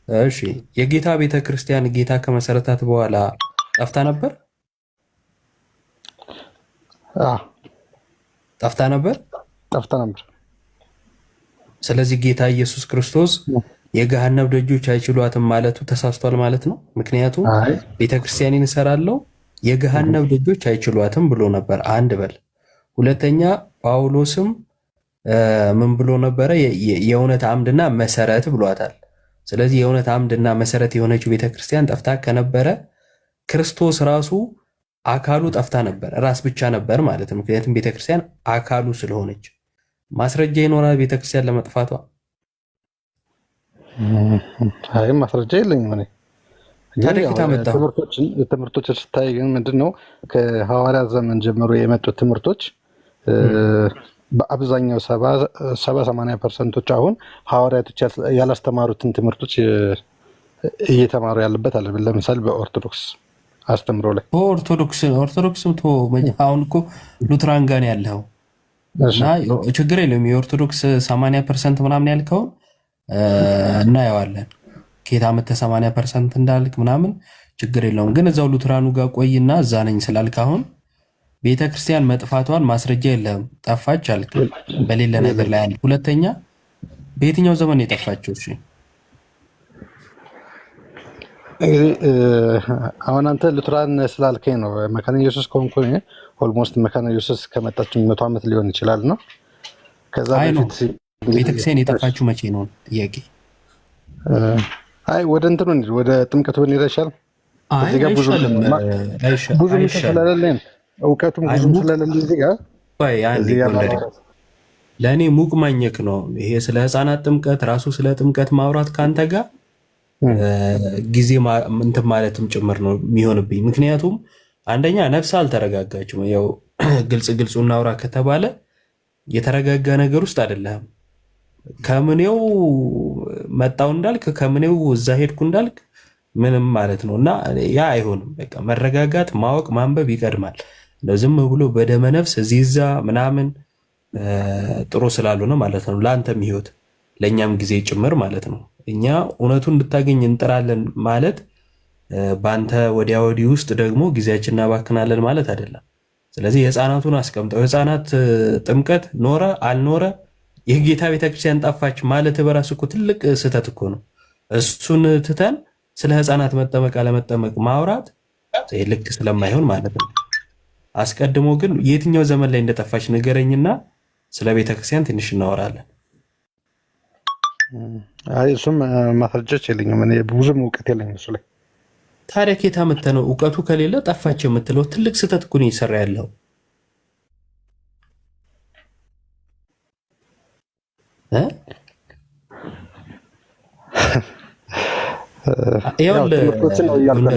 እሺ፣ የጌታ ቤተክርስቲያን ጌታ ከመሰረታት በኋላ ጠፍታ ነበር? ጠፍታ ነበር። ስለዚህ ጌታ ኢየሱስ ክርስቶስ የገሃነም ደጆች አይችሏትም ማለቱ ተሳስቷል ማለት ነው። ምክንያቱም ቤተክርስቲያንን እሰራለሁ የገሃነም ደጆች አይችሏትም ብሎ ነበር። አንድ በል። ሁለተኛ ጳውሎስም ምን ብሎ ነበረ? የእውነት አምድና መሰረት ብሏታል። ስለዚህ የእውነት አምድና መሰረት የሆነችው ቤተክርስቲያን ጠፍታ ከነበረ ክርስቶስ ራሱ አካሉ ጠፍታ ነበር፣ ራስ ብቻ ነበር ማለት ነው። ምክንያቱም ቤተክርስቲያን አካሉ ስለሆነች ማስረጃ ይኖራል ቤተክርስቲያን ለመጥፋቷ? አይ ማስረጃ የለኝም እኔ። ትምህርቶችን ስታይ ግን ምንድነው ከሐዋርያት ዘመን ጀምሮ የመጡት ትምህርቶች በአብዛኛው 70-80% አሁን ሐዋርያቶች ያላስተማሩትን ትምህርቶች እየተማሩ ያለበት አለ። ለምሳሌ በኦርቶዶክስ አስተምሮ ላይ ኦርቶዶክስም አሁን እኮ ሉትራን ጋር ያለው እና ችግር የለም። የኦርቶዶክስ 80% ምናምን ያልከውን እናየዋለን። ኬታ መተ 80% እንዳልክ ምናምን ችግር የለውም። ግን እዛው ሉትራኑ ጋር ቆይና እዛ ነኝ ስላልክ አሁን ቤተክርስቲያን መጥፋቷን ማስረጃ የለም። ጠፋች አልክ በሌለ ነገር ላይ አንድ። ሁለተኛ በየትኛው ዘመን የጠፋችው? እሺ እንግዲህ አሁን አንተ ሉትራን ስላልከኝ ነው። መካነ ኢየሱስ ከሆንኩኝ ኦልሞስት መካነ ኢየሱስ ከመጣች 100 ዓመት ሊሆን ይችላል ነው። ከዛ በፊት ቤተክርስቲያን የጠፋችው መቼ ነው ጥያቄ? አይ ወደ እንትኑ እንዴ ወደ ጥምቀቱ ብንሄድ አይሻልም? እዚህ ጋር ብዙ ስለሌለኝ እውቀቱም ብዙ ስለሌለኝ እዚህ ጋር ለእኔ ሙቅ ማኘክ ነው ይሄ። ስለ ህፃናት ጥምቀት ራሱ ስለ ጥምቀት ማውራት ከአንተ ጋር ጊዜ እንትን ማለትም ጭምር ነው የሚሆንብኝ። ምክንያቱም አንደኛ ነፍስ አልተረጋጋችም። ያው ግልጹ እናውራ ከተባለ የተረጋጋ ነገር ውስጥ አይደለም። ከምኔው መጣው እንዳልክ ከምኔው እዛ ሄድኩ እንዳልክ ምንም ማለት ነው። እና ያ አይሆንም። በቃ መረጋጋት፣ ማወቅ፣ ማንበብ ይቀድማል። ዝም ብሎ በደመ ነፍስ እዚዛ ምናምን ጥሩ ስላልሆነ ማለት ነው። ለአንተም ህይወት ለእኛም ጊዜ ጭምር ማለት ነው። እኛ እውነቱን እንድታገኝ እንጥራለን ማለት በአንተ ወዲያ ወዲህ ውስጥ ደግሞ ጊዜያችን እናባክናለን ማለት አይደለም። ስለዚህ የህፃናቱን አስቀምጠው። የህፃናት ጥምቀት ኖረ አልኖረ የጌታ ቤተክርስቲያን ጠፋች ማለት በራሱ እኮ ትልቅ ስህተት እኮ ነው። እሱን ትተን ስለ ህፃናት መጠመቅ አለመጠመቅ ማውራት ልክ ስለማይሆን ማለት ነው። አስቀድሞ ግን የትኛው ዘመን ላይ እንደጠፋች ንገረኝና ስለ ቤተክርስቲያን ትንሽ እናወራለን። አይ እሱም ማስረጃዎች የለኝም እኔ ብዙም እውቀት የለኝም እሱ ላይ። ታዲያ ኬታ መተነው እውቀቱ ከሌለ ጠፋች የምትለው ትልቅ ስህተት እኮ ነው እየሰራ ያለው።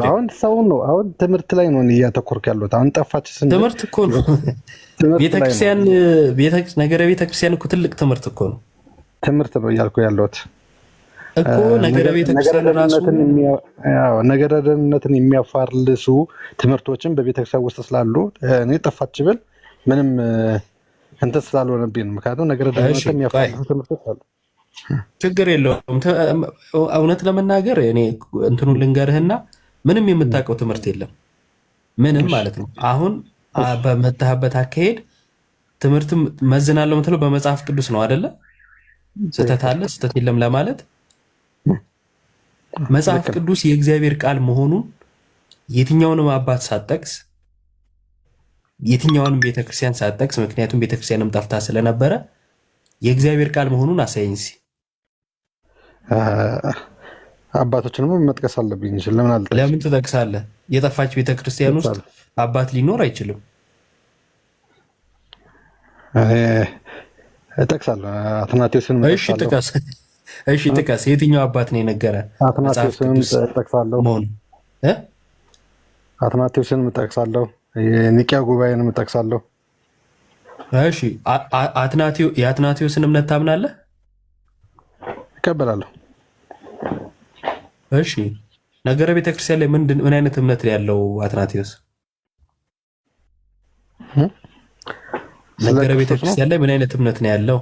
አሁን ሰው ነው አሁን ትምህርት ላይ ነው እያተኮርክ ያለሁት። አሁን ጠፋች ስንል ትምህርት እኮ ነው። ቤተክርስቲያን ነገረ ቤተክርስቲያን እኮ ትልቅ ትምህርት እኮ ነው። ትምህርት ነው እያልኩ ያለሁት እኮ ነገረ ቤተክርስቲያን ራሱ ነገረ ደህንነትን የሚያፋልሱ ትምህርቶችን በቤተክርስቲያን ውስጥ ስላሉ እኔ ጠፋች ብል ምንም እንትን ስላልሆነብኝ ነው። ምክንያቱም ነገረ ደህንነትን የሚያፋልሱ ትምህርቶች አሉ። ችግር የለውም። እውነት ለመናገር እኔ እንትኑን ልንገርህና ምንም የምታውቀው ትምህርት የለም ምንም ማለት ነው። አሁን በመታህበት አካሄድ ትምህርት መዝናለሁ የምትለው በመጽሐፍ ቅዱስ ነው አይደለ? ስህተት አለ ስህተት የለም ለማለት መጽሐፍ ቅዱስ የእግዚአብሔር ቃል መሆኑን የትኛውንም አባት ሳጠቅስ የትኛውንም ቤተክርስቲያን ሳጠቅስ፣ ምክንያቱም ቤተክርስቲያንም ጠፍታ ስለነበረ የእግዚአብሔር ቃል መሆኑን አሳይንሲ። አባቶችንም መጥቀስ አለብኝ። ለምን ትጠቅሳለህ? የጠፋች ቤተክርስቲያን ውስጥ አባት ሊኖር አይችልም። እጠቅሳለሁ። አትናቴዎስን እሺ ጥቀስ። የትኛው አባት ነው የነገረ? አትናቴዎስን እጠቅሳለሁ። አትናቴዎስን እጠቅሳለሁ። የኒቂያ ጉባኤን እጠቅሳለሁ። እሺ የአትናቴዎስን እምነት ታምናለህ? እቀበላለሁ። እሺ ነገረ ቤተክርስቲያን ላይ ምን አይነት እምነት ያለው አትናቴዎስ? ነገረ ቤተክርስቲያን ላይ ምን አይነት እምነት ነው ያለው?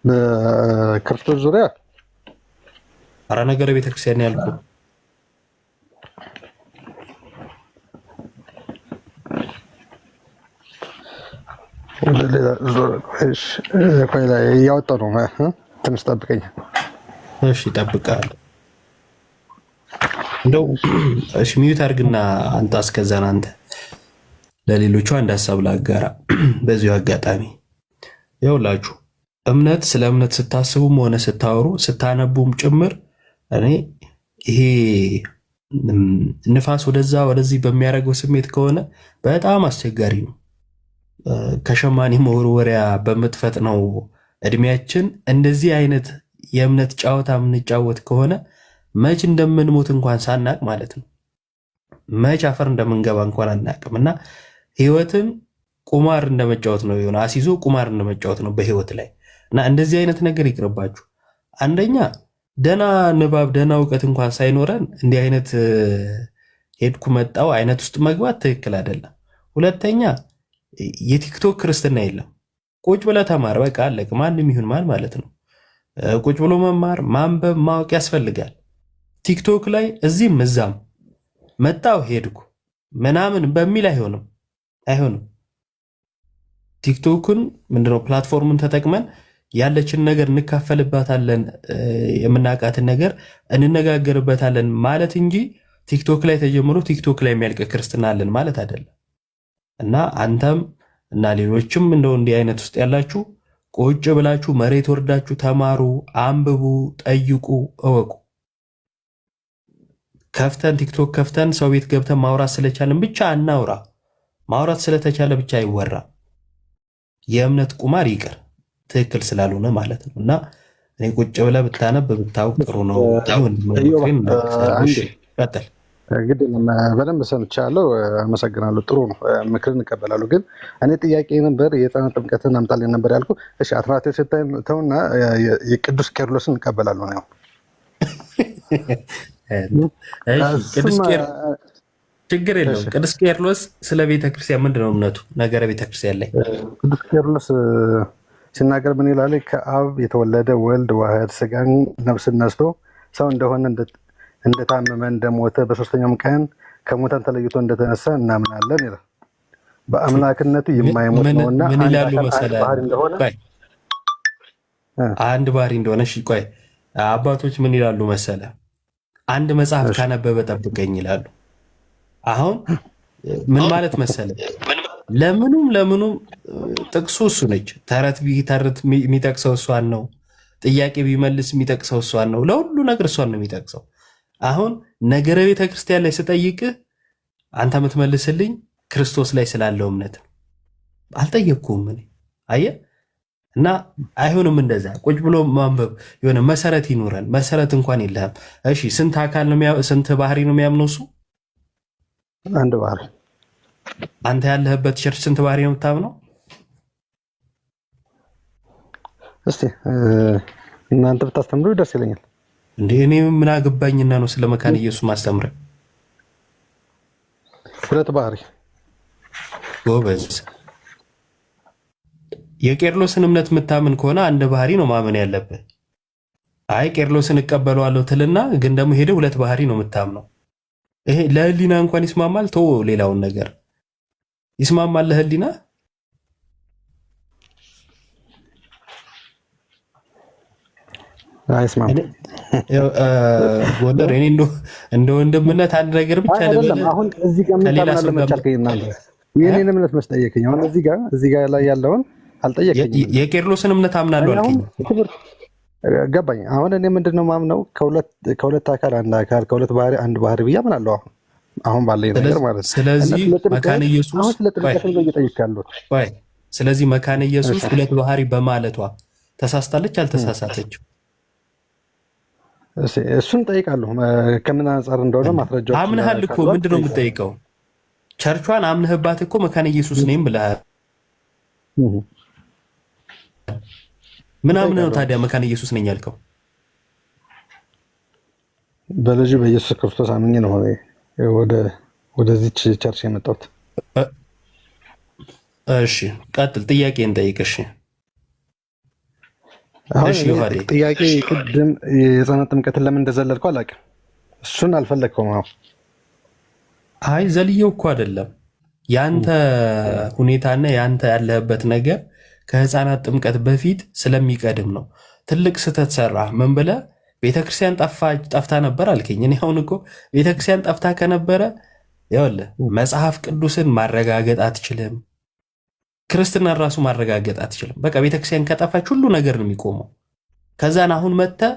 በክርስቶስ ዙሪያ አራ ነገረ ቤተክርስቲያን ነው ያልኩህ። እያወጣሁ ነው። ትንሽ ጠብቀኝ። እሺ እጠብቅሃለሁ። እንደው እሺ ሚዩት አድርግና አንተ አስከዛን አንተ ለሌሎቹ አንድ ሀሳብ ላጋራ። በዚሁ አጋጣሚ ይኸውላችሁ እምነት ስለ እምነት ስታስቡም ሆነ ስታወሩ ስታነቡም ጭምር እኔ ይሄ ንፋስ ወደዛ ወደዚህ በሚያደርገው ስሜት ከሆነ በጣም አስቸጋሪ ነው። ከሸማኔ መወርወሪያ በምትፈጥነው እድሜያችን እንደዚህ አይነት የእምነት ጨዋታ የምንጫወት ከሆነ መች እንደምንሞት እንኳን ሳናቅ ማለት ነው፣ መች አፈር እንደምንገባ እንኳን አናቅም። እና ህይወትን ቁማር እንደመጫወት ነው፣ የሆነ አሲዞ ቁማር እንደመጫወት ነው በህይወት ላይ። እና እንደዚህ አይነት ነገር ይቅርባችሁ። አንደኛ ደና ንባብ ደና እውቀት እንኳን ሳይኖረን እንዲህ አይነት ሄድኩ መጣው አይነት ውስጥ መግባት ትክክል አይደለም። ሁለተኛ የቲክቶክ ክርስትና የለም። ቁጭ ብለህ ተማር፣ በቃ አለቅ። ማንም ይሁን ማን ማለት ነው። ቁጭ ብሎ መማር ማንበብ ማወቅ ያስፈልጋል። ቲክቶክ ላይ እዚህም እዛም መጣው ሄድኩ ምናምን በሚል አይሆንም። ቲክቶክን ምንድነው ፕላትፎርሙን ተጠቅመን ያለችን ነገር እንካፈልባታለን፣ የምናውቃትን ነገር እንነጋገርበታለን ማለት እንጂ ቲክቶክ ላይ ተጀምሮ ቲክቶክ ላይ የሚያልቅ ክርስትና አለን ማለት አይደለም። እና አንተም እና ሌሎችም እንደው እንዲህ አይነት ውስጥ ያላችሁ ቁጭ ብላችሁ መሬት ወርዳችሁ ተማሩ፣ አንብቡ፣ ጠይቁ፣ እወቁ። ከፍተን ቲክቶክ ከፍተን ሰው ቤት ገብተን ማውራት ስለቻለን ብቻ አናውራ። ማውራት ስለተቻለ ብቻ አይወራ። የእምነት ቁማር ይቅር፣ ትክክል ስላልሆነ ማለት ነው። እና እኔ ቁጭ ብለህ ብታነብ ብታውቅ ጥሩ ነው። ቀጥል። እንግዲህ በደንብ ሰምቻለሁ፣ አመሰግናለሁ። ጥሩ ነው፣ ምክርን እንቀበላሉ። ግን እኔ ጥያቄ ነበር የሕፃን ጥምቀትን አምጣልኝ ነበር ያልኩ። እሺ አትናቴዎስ ተውና የቅዱስ ቄርሎስን እንቀበላለሁ ነው። ችግር የለውም። ቅዱስ ቄርሎስ ስለ ቤተክርስቲያን ምንድን ነው እምነቱ? ነገረ ቤተክርስቲያን ላይ ቅዱስ ቄርሎስ ሲናገር ምን ይላል? ከአብ የተወለደ ወልድ ዋህድ ስጋን ነፍስን ነስቶ ሰው እንደሆነ እንደታመመ እንደሞተ በሶስተኛውም ቀን ከሙታን ተለይቶ እንደተነሳ እናምናለን ይላል። በአምላክነቱ የማይሞት ነውና ምን ይላሉ መሰለህ? አንድ ባህሪ እንደሆነ እሺ፣ ቆይ አባቶች ምን ይላሉ መሰለህ? አንድ መጽሐፍ ካነበበ ጠብቀኝ ይላሉ። አሁን ምን ማለት መሰለህ? ለምኑም ጥቅሱ እሱ ነች። ተረት ቢተርት የሚጠቅሰው እሷን ነው። ጥያቄ ቢመልስ የሚጠቅሰው እሷን ነው። ለሁሉ ነገር እሷን ነው የሚጠቅሰው። አሁን ነገረ ቤተ ክርስቲያን ላይ ስጠይቅህ አንተ የምትመልስልኝ ክርስቶስ ላይ ስላለው እምነት ነው። አልጠየቅኩም እኔ። አየህ፣ እና አይሆንም እንደዛ ቁጭ ብሎ ማንበብ። የሆነ መሰረት ይኖረን። መሰረት እንኳን የለህም። እሺ ስንት አካል ነው ስንት ባህሪ ነው የሚያምነው እሱ? አንድ ባህሪ። አንተ ያለህበት ቸርች ስንት ባህሪ ነው የምታምነው? እስቲ እናንተ ብታስተምሩ ደስ ይለኛል። እንዴ እኔ ምን አገባኝና ነው ስለ መካነ ኢየሱስ ማስተምረው? ሁለት ባህሪ። ጎበዝ። የቄርሎስን እምነት የምታምን ከሆነ አንድ ባህሪ ነው ማመን ያለብህ። አይ ቄርሎስን እቀበለዋለሁ ትልና ግን ደግሞ ሄደ ሁለት ባህሪ ነው የምታምነው። ይሄ ለህሊና እንኳን ይስማማል? ተው ሌላውን ነገር ይስማማል ለህሊና? አይስማማም። ጎንደር እኔ እንደ ወንድምነት አንድ ነገር ብቻ አይደለም። አሁን እዚህ ጋር ምን ታምናለህ መቻልከኝ እናንተ የኔን እምነት መስጠየከኝ። አሁን እዚህ ጋር ላይ ያለውን አልጠየቀኝም። የቄርሎስን እምነት አምናለሁ አልከኝ። ገባኝ። አሁን እኔ ምንድነው ማምነው ከሁለት አካል አንድ አካል ከሁለት ባህሪ አንድ ባህሪ ብዬ አምናለሁ። አሁን ባለኝ ነገር ማለት ነው። ስለዚህ መካነ ኢየሱስ አሁን ስለ ጥምቀት ነው እየጠየቅካለሁ። ስለዚህ መካነ ኢየሱስ ሁለት ባህሪ በማለቷ ተሳስታለች አልተሳሳተችም? እሱን ጠይቃለሁ። ከምን አንጻር እንደሆነ ማስረጃዎች አምነሃል እኮ ምንድነው የምትጠይቀው? ቸርቿን አምነህባት እኮ መካነ ኢየሱስ ነኝ ብለሃል። ምን አምነህ ነው ታዲያ መካነ ኢየሱስ ነኝ ያልከው? በልጁ በኢየሱስ ክርስቶስ አምኜ ነው ወደዚች ቸርች የመጣሁት። እሺ ቀጥል፣ ጥያቄን ጠይቅሽ። ጥያቄ ቅድም የሕፃናት ጥምቀትን ለምን እንደዘለልከው አላውቅም። እሱን አልፈለግከውም። አይ ዘልየው እኮ አይደለም። ያንተ ሁኔታና ያንተ ያለህበት ነገር ከሕፃናት ጥምቀት በፊት ስለሚቀድም ነው። ትልቅ ስህተት ሰራ። ምን ብለህ ቤተክርስቲያን ጠፍታ ነበር አልከኝ። እኔ አሁን እኮ ቤተክርስቲያን ጠፍታ ከነበረ ይኸውልህ መጽሐፍ ቅዱስን ማረጋገጥ አትችልም። ክርስትናን ራሱ ማረጋገጥ አትችልም። በቃ ቤተክርስቲያን ከጠፋች ሁሉ ነገር ነው የሚቆመው። ከዛን አሁን መጥተህ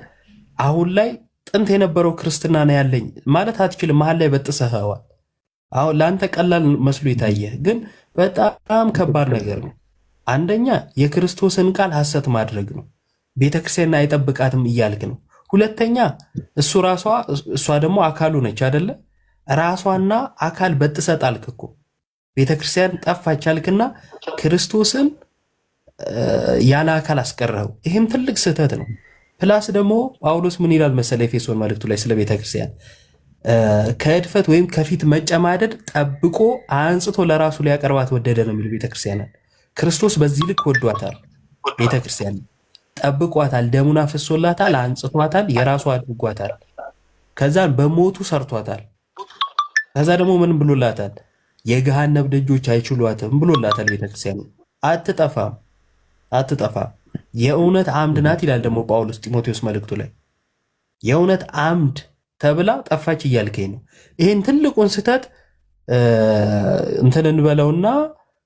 አሁን ላይ ጥንት የነበረው ክርስትና ነው ያለኝ ማለት አትችልም። መሀል ላይ በጥሰኸዋል። አሁን ለአንተ ቀላል መስሎ የታየህ ግን በጣም ከባድ ነገር ነው። አንደኛ የክርስቶስን ቃል ሐሰት ማድረግ ነው። ቤተክርስቲያን አይጠብቃትም እያልክ ነው። ሁለተኛ እሷ ደግሞ አካሉ ነች አይደለ? ራሷና አካል በጥሰህ ጣልክ እኮ። ቤተክርስቲያን ጠፋች አልክና ክርስቶስን ያለ አካል አስቀረኸው። ይህም ትልቅ ስህተት ነው። ፕላስ ደግሞ ጳውሎስ ምን ይላል መሰለ ኤፌሶን መልእክቱ ላይ ስለ ቤተክርስቲያን ከእድፈት ወይም ከፊት መጨማደድ ጠብቆ አንጽቶ ለራሱ ሊያቀርባት ወደደ ነው የሚል ቤተክርስቲያንን። ክርስቶስ በዚህ ልክ ወዷታል። ቤተክርስቲያን ጠብቋታል፣ ደሙን አፍሶላታል፣ አንጽቷታል፣ የራሱ አድርጓታል። ከዛን በሞቱ ሰርቷታል። ከዛ ደግሞ ምን ብሎላታል? የገሃነብ ደጆች አይችሏትም ብሎላታል። ቤተክርስቲያን አትጠፋም፣ የእውነት አምድ ናት ይላል ደግሞ ጳውሎስ ጢሞቴዎስ መልእክቱ ላይ። የእውነት አምድ ተብላ ጠፋች እያልከኝ ነው። ይህን ትልቁን ስህተት እንትን እንበለውና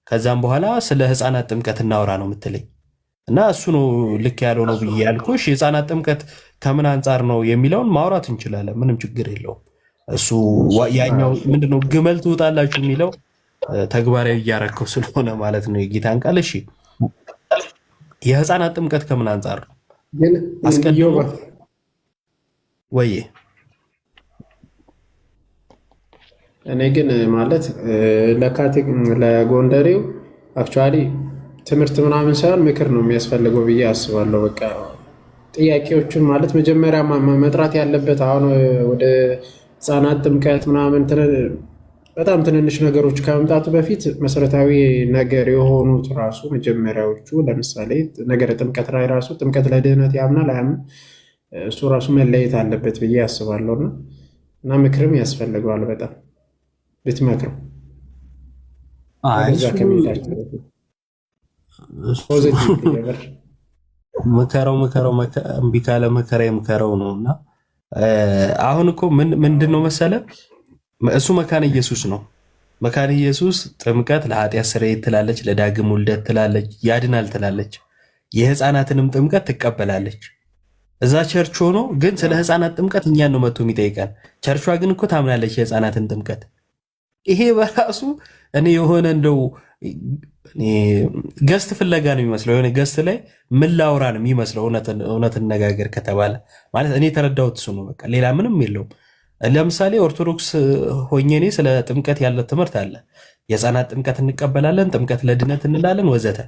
ከዛም በኋላ ስለ ሕፃናት ጥምቀት እናወራ ነው የምትለኝ እና እሱ ነው ልክ ያለው ነው ብዬ ያልኩሽ። የሕፃናት ጥምቀት ከምን አንጻር ነው የሚለውን ማውራት እንችላለን፣ ምንም ችግር የለውም። እሱ ያኛው ምንድነው ግመል ትውጣላችሁ የሚለው ተግባራዊ እያረከው ስለሆነ ማለት ነው የጌታን ቃል። እሺ የሕፃናት ጥምቀት ከምን አንጻር ነው አስቀድሞ ወይ? እኔ ግን ማለት ለጎንደሬው አክቹዋሊ ትምህርት ምናምን ሳይሆን ምክር ነው የሚያስፈልገው ብዬ አስባለሁ። በቃ ጥያቄዎቹን ማለት መጀመሪያ መጥራት ያለበት አሁን ወደ ሕፃናት ጥምቀት ምናምን በጣም ትንንሽ ነገሮች ከመምጣቱ በፊት መሰረታዊ ነገር የሆኑት ራሱ መጀመሪያዎቹ ለምሳሌ ነገረ ጥምቀት ላይ ራሱ ጥምቀት ለድህነት ያምናል አያምን እሱ ራሱ መለየት አለበት ብዬ አስባለሁ። እና ምክርም ያስፈልገዋል በጣም ልትመክረው ምከረው እምቢ ካለ መከራ የምከረው ነው። እና አሁን እኮ ምንድን ነው መሰለ እሱ መካነ ኢየሱስ ነው። መካነ ኢየሱስ ጥምቀት ለኃጢአት ስርየት ትላለች፣ ለዳግም ውልደት ትላለች፣ ያድናል ትላለች። የሕፃናትንም ጥምቀት ትቀበላለች። እዛ ቸርች ሆኖ ግን ስለ ሕፃናት ጥምቀት እኛን ነው መጥቶ የሚጠይቀን። ቸርቿ ግን እኮ ታምናለች የሕፃናትን ጥምቀት። ይሄ በራሱ እኔ የሆነ እንደው ገስት ፍለጋ ነው የሚመስለው። የሆነ ገስት ላይ ምን ላውራ ነው የሚመስለው። እውነት ነጋገር ከተባለ ማለት እኔ የተረዳሁት እሱ ነው። በቃ ሌላ ምንም የለውም። ለምሳሌ ኦርቶዶክስ ሆኜ እኔ ስለ ጥምቀት ያለ ትምህርት አለ። የሕፃናት ጥምቀት እንቀበላለን፣ ጥምቀት ለድነት እንላለን ወዘተ።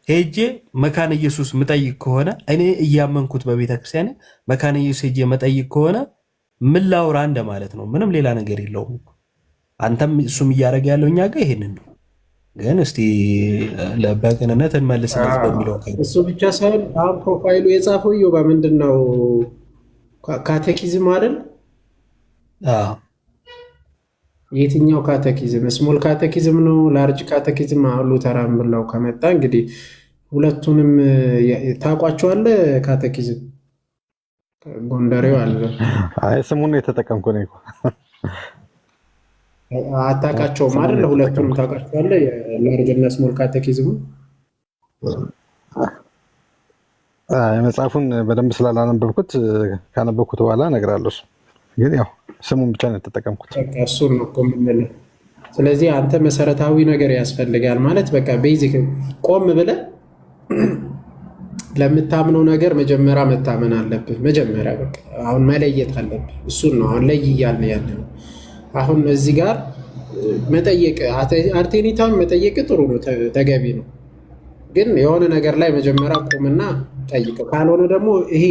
ሄጄ መካነ ኢየሱስ ምጠይቅ ከሆነ እኔ እያመንኩት በቤተክርስቲያን መካነ ኢየሱስ ሄጄ መጠይቅ ከሆነ ምን ላውራ እንደማለት ነው። ምንም ሌላ ነገር የለውም። አንተም እሱም እያደረገ ያለው እኛ ጋር ይሄንን ነው። ግን እስቲ በቅንነት እንመልስለት በሚለው እሱ ብቻ ሳይሆን አሁን ፕሮፋይሉ የጻፈው ዮባ ምንድን ነው ካቴኪዝም አይደል? የትኛው ካቴኪዝም? ስሞል ካቴኪዝም ነው ላርጅ ካቴኪዝም? ሉተራን ብለው ከመጣ እንግዲህ ሁለቱንም ታውቋቸዋለህ። ካቴኪዝም ጎንደሬው አለ። አይ ስሙን የተጠቀምኩ ነው። አታውቃቸውም አይደል? ሁለቱንም ታውቃቸዋለህ? መጽሐፉን በደንብ ስላላነበብኩት ካነበብኩት በኋላ እነግራለሁ። ግን ያው ስሙን ብቻ ነው የተጠቀምኩት። እሱን ነው እኮ የምንለው። ስለዚህ አንተ መሰረታዊ ነገር ያስፈልጋል ማለት በቃ ቤዚክ ቆም ብለህ ለምታምነው ነገር መጀመሪያ መታመን አለብህ። መጀመሪያ በቃ አሁን መለየት አለብህ። እሱን ነው አሁን ለይ እያልን ያለ ነው። አሁን እዚህ ጋር መጠየቅ አርቴኒታን መጠየቅ ጥሩ ነው፣ ተገቢ ነው። ግን የሆነ ነገር ላይ መጀመሪያ ቆምና ጠይቀው። ካልሆነ ደግሞ ይሄ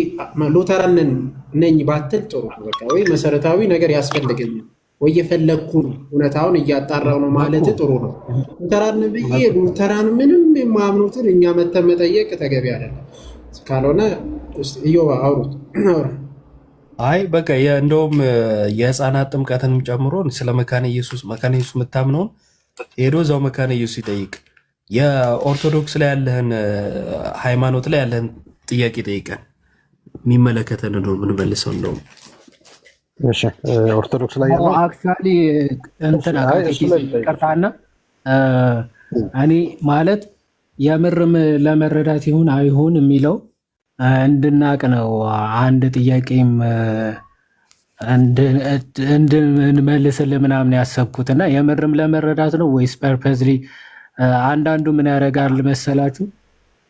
ሉተራን ነኝ ባትል ጥሩ ነው። በቃ ወይ መሰረታዊ ነገር ያስፈልገኛል ወይ የፈለግኩ ነው እውነታውን እያጣራው ነው ማለት ጥሩ ነው። ሉተራን ብዬ ሉተራን ምንም የማያምኑትን እኛ መተን መጠየቅ ተገቢ አይደለም። ካልሆነ እዮባ አውሩት። አይ በቃ እንደውም የህፃናት ጥምቀትንም ጨምሮ ስለ መካነ ኢየሱስ የምታምነውን ሄዶ እዛው መካነ ኢየሱስ ይጠይቅ። የኦርቶዶክስ ላይ ያለህን ሃይማኖት ላይ ያለህን ጥያቄ ጠይቀን የሚመለከተን ነው የምንመልሰው። እንደውም እሺ ኦርቶዶክስ ላይ ያለው አክቹዋሊ እንትና ቀርታና እኔ ማለት የምርም ለመረዳት ይሁን አይሁን የሚለው እንድናቅ ነው። አንድ ጥያቄም እንድንመልስልህ ምናምን ያሰብኩትና የምርም ለመረዳት ነው ወይስ ፐርፐዝሊ? አንዳንዱ ምን ያደርጋል መሰላችሁ?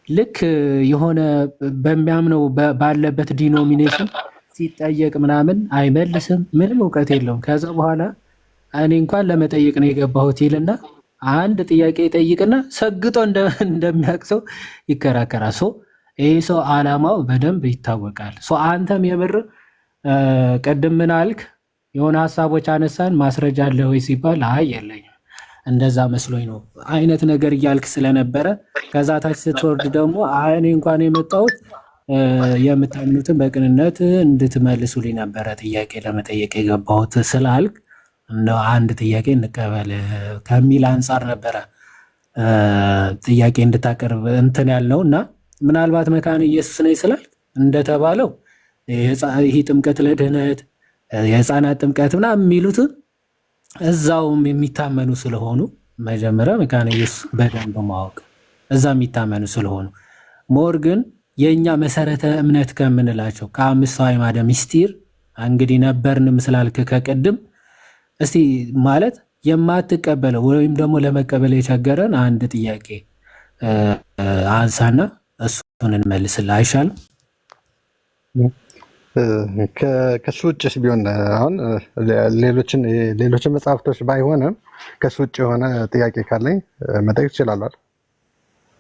ልክ የሆነ በሚያምነው ባለበት ዲኖሚኔሽን ሲጠየቅ ምናምን አይመልስም፣ ምንም እውቀት የለውም። ከዛ በኋላ እኔ እንኳን ለመጠየቅ ነው የገባሁት ይልና አንድ ጥያቄ ይጠይቅና ሰግጦ እንደሚያቅሰው ይከራከራል። ይህ ሰው ዓላማው በደንብ ይታወቃል። አንተም የምር ቅድም ምን አልክ? የሆነ ሀሳቦች አነሳን፣ ማስረጃ አለ ወይ ሲባል አይ የለኝም እንደዛ መስሎኝ ነው አይነት ነገር እያልክ ስለነበረ ከዛ ታች ስትወርድ ደግሞ እኔ እንኳን የመጣሁት የምታምኑትን በቅንነት እንድትመልሱልኝ ነበረ ጥያቄ ለመጠየቅ የገባሁት ስላልክ እንደው አንድ ጥያቄ እንቀበል ከሚል አንጻር ነበረ ጥያቄ እንድታቀርብ እንትን ያልነው እና ምናልባት መካነ ኢየሱስ ነኝ ስላልክ እንደተባለው ይህ ጥምቀት ለድህነት የህፃናት ጥምቀት ምናምን የሚሉትን እዛውም የሚታመኑ ስለሆኑ መጀመሪያ መካነ ኢየሱስ በደንብ ማወቅ እዛ የሚታመኑ ስለሆኑ ሞር ግን የእኛ መሰረተ እምነት ከምንላቸው ከአምስቱ አዕማደ ምስጢር እንግዲህ ነበርን ስላልክ ከቅድም እስቲ ማለት የማትቀበለው ወይም ደግሞ ለመቀበል የቸገረን አንድ ጥያቄ አንሳና እሱን እንመልስልህ አይሻልም? ከሱ ውጭስ ቢሆን አሁን ሌሎችን መጽሐፍቶች ባይሆንም ከሱ ውጭ የሆነ ጥያቄ ካለኝ መጠየቅ ትችላለህ።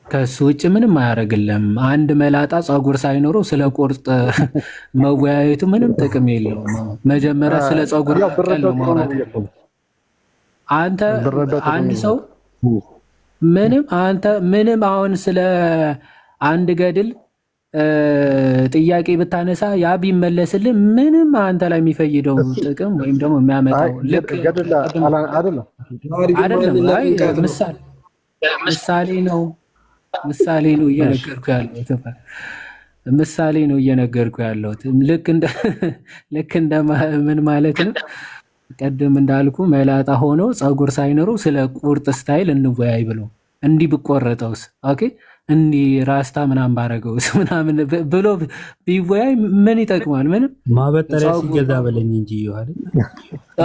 ከሱ ውጭ ምንም አያደርግልም። አንድ መላጣ ፀጉር ሳይኖረው ስለ ቁርጥ መወያየቱ ምንም ጥቅም የለውም። መጀመሪያ ስለ ፀጉር ነው ማውራት። አንድ ሰው ምንም አሁን ስለ አንድ ገድል ጥያቄ ብታነሳ ያ ቢመለስልህ ምንም አንተ ላይ የሚፈይደው ጥቅም ወይም ደግሞ የሚያመጣው ልክ አይደለም። ምሳሌ ነው እየነገርኩ ያለሁት። ልክ እንደ ምን ማለት ነው? ቀደም እንዳልኩ መላጣ ሆኖ ፀጉር ሳይኖረው ስለ ቁርጥ ስታይል እንወያይ ብሎ እንዲህ ብቆረጠውስ ኦኬ እንዲህ ራስታ ምናምን ባረገውስ ምናምን ብሎ ቢወያይ ምን ይጠቅማል? ምንም። ማበጠሪያ ሲገዛ በለኝ እንጂ ይዋል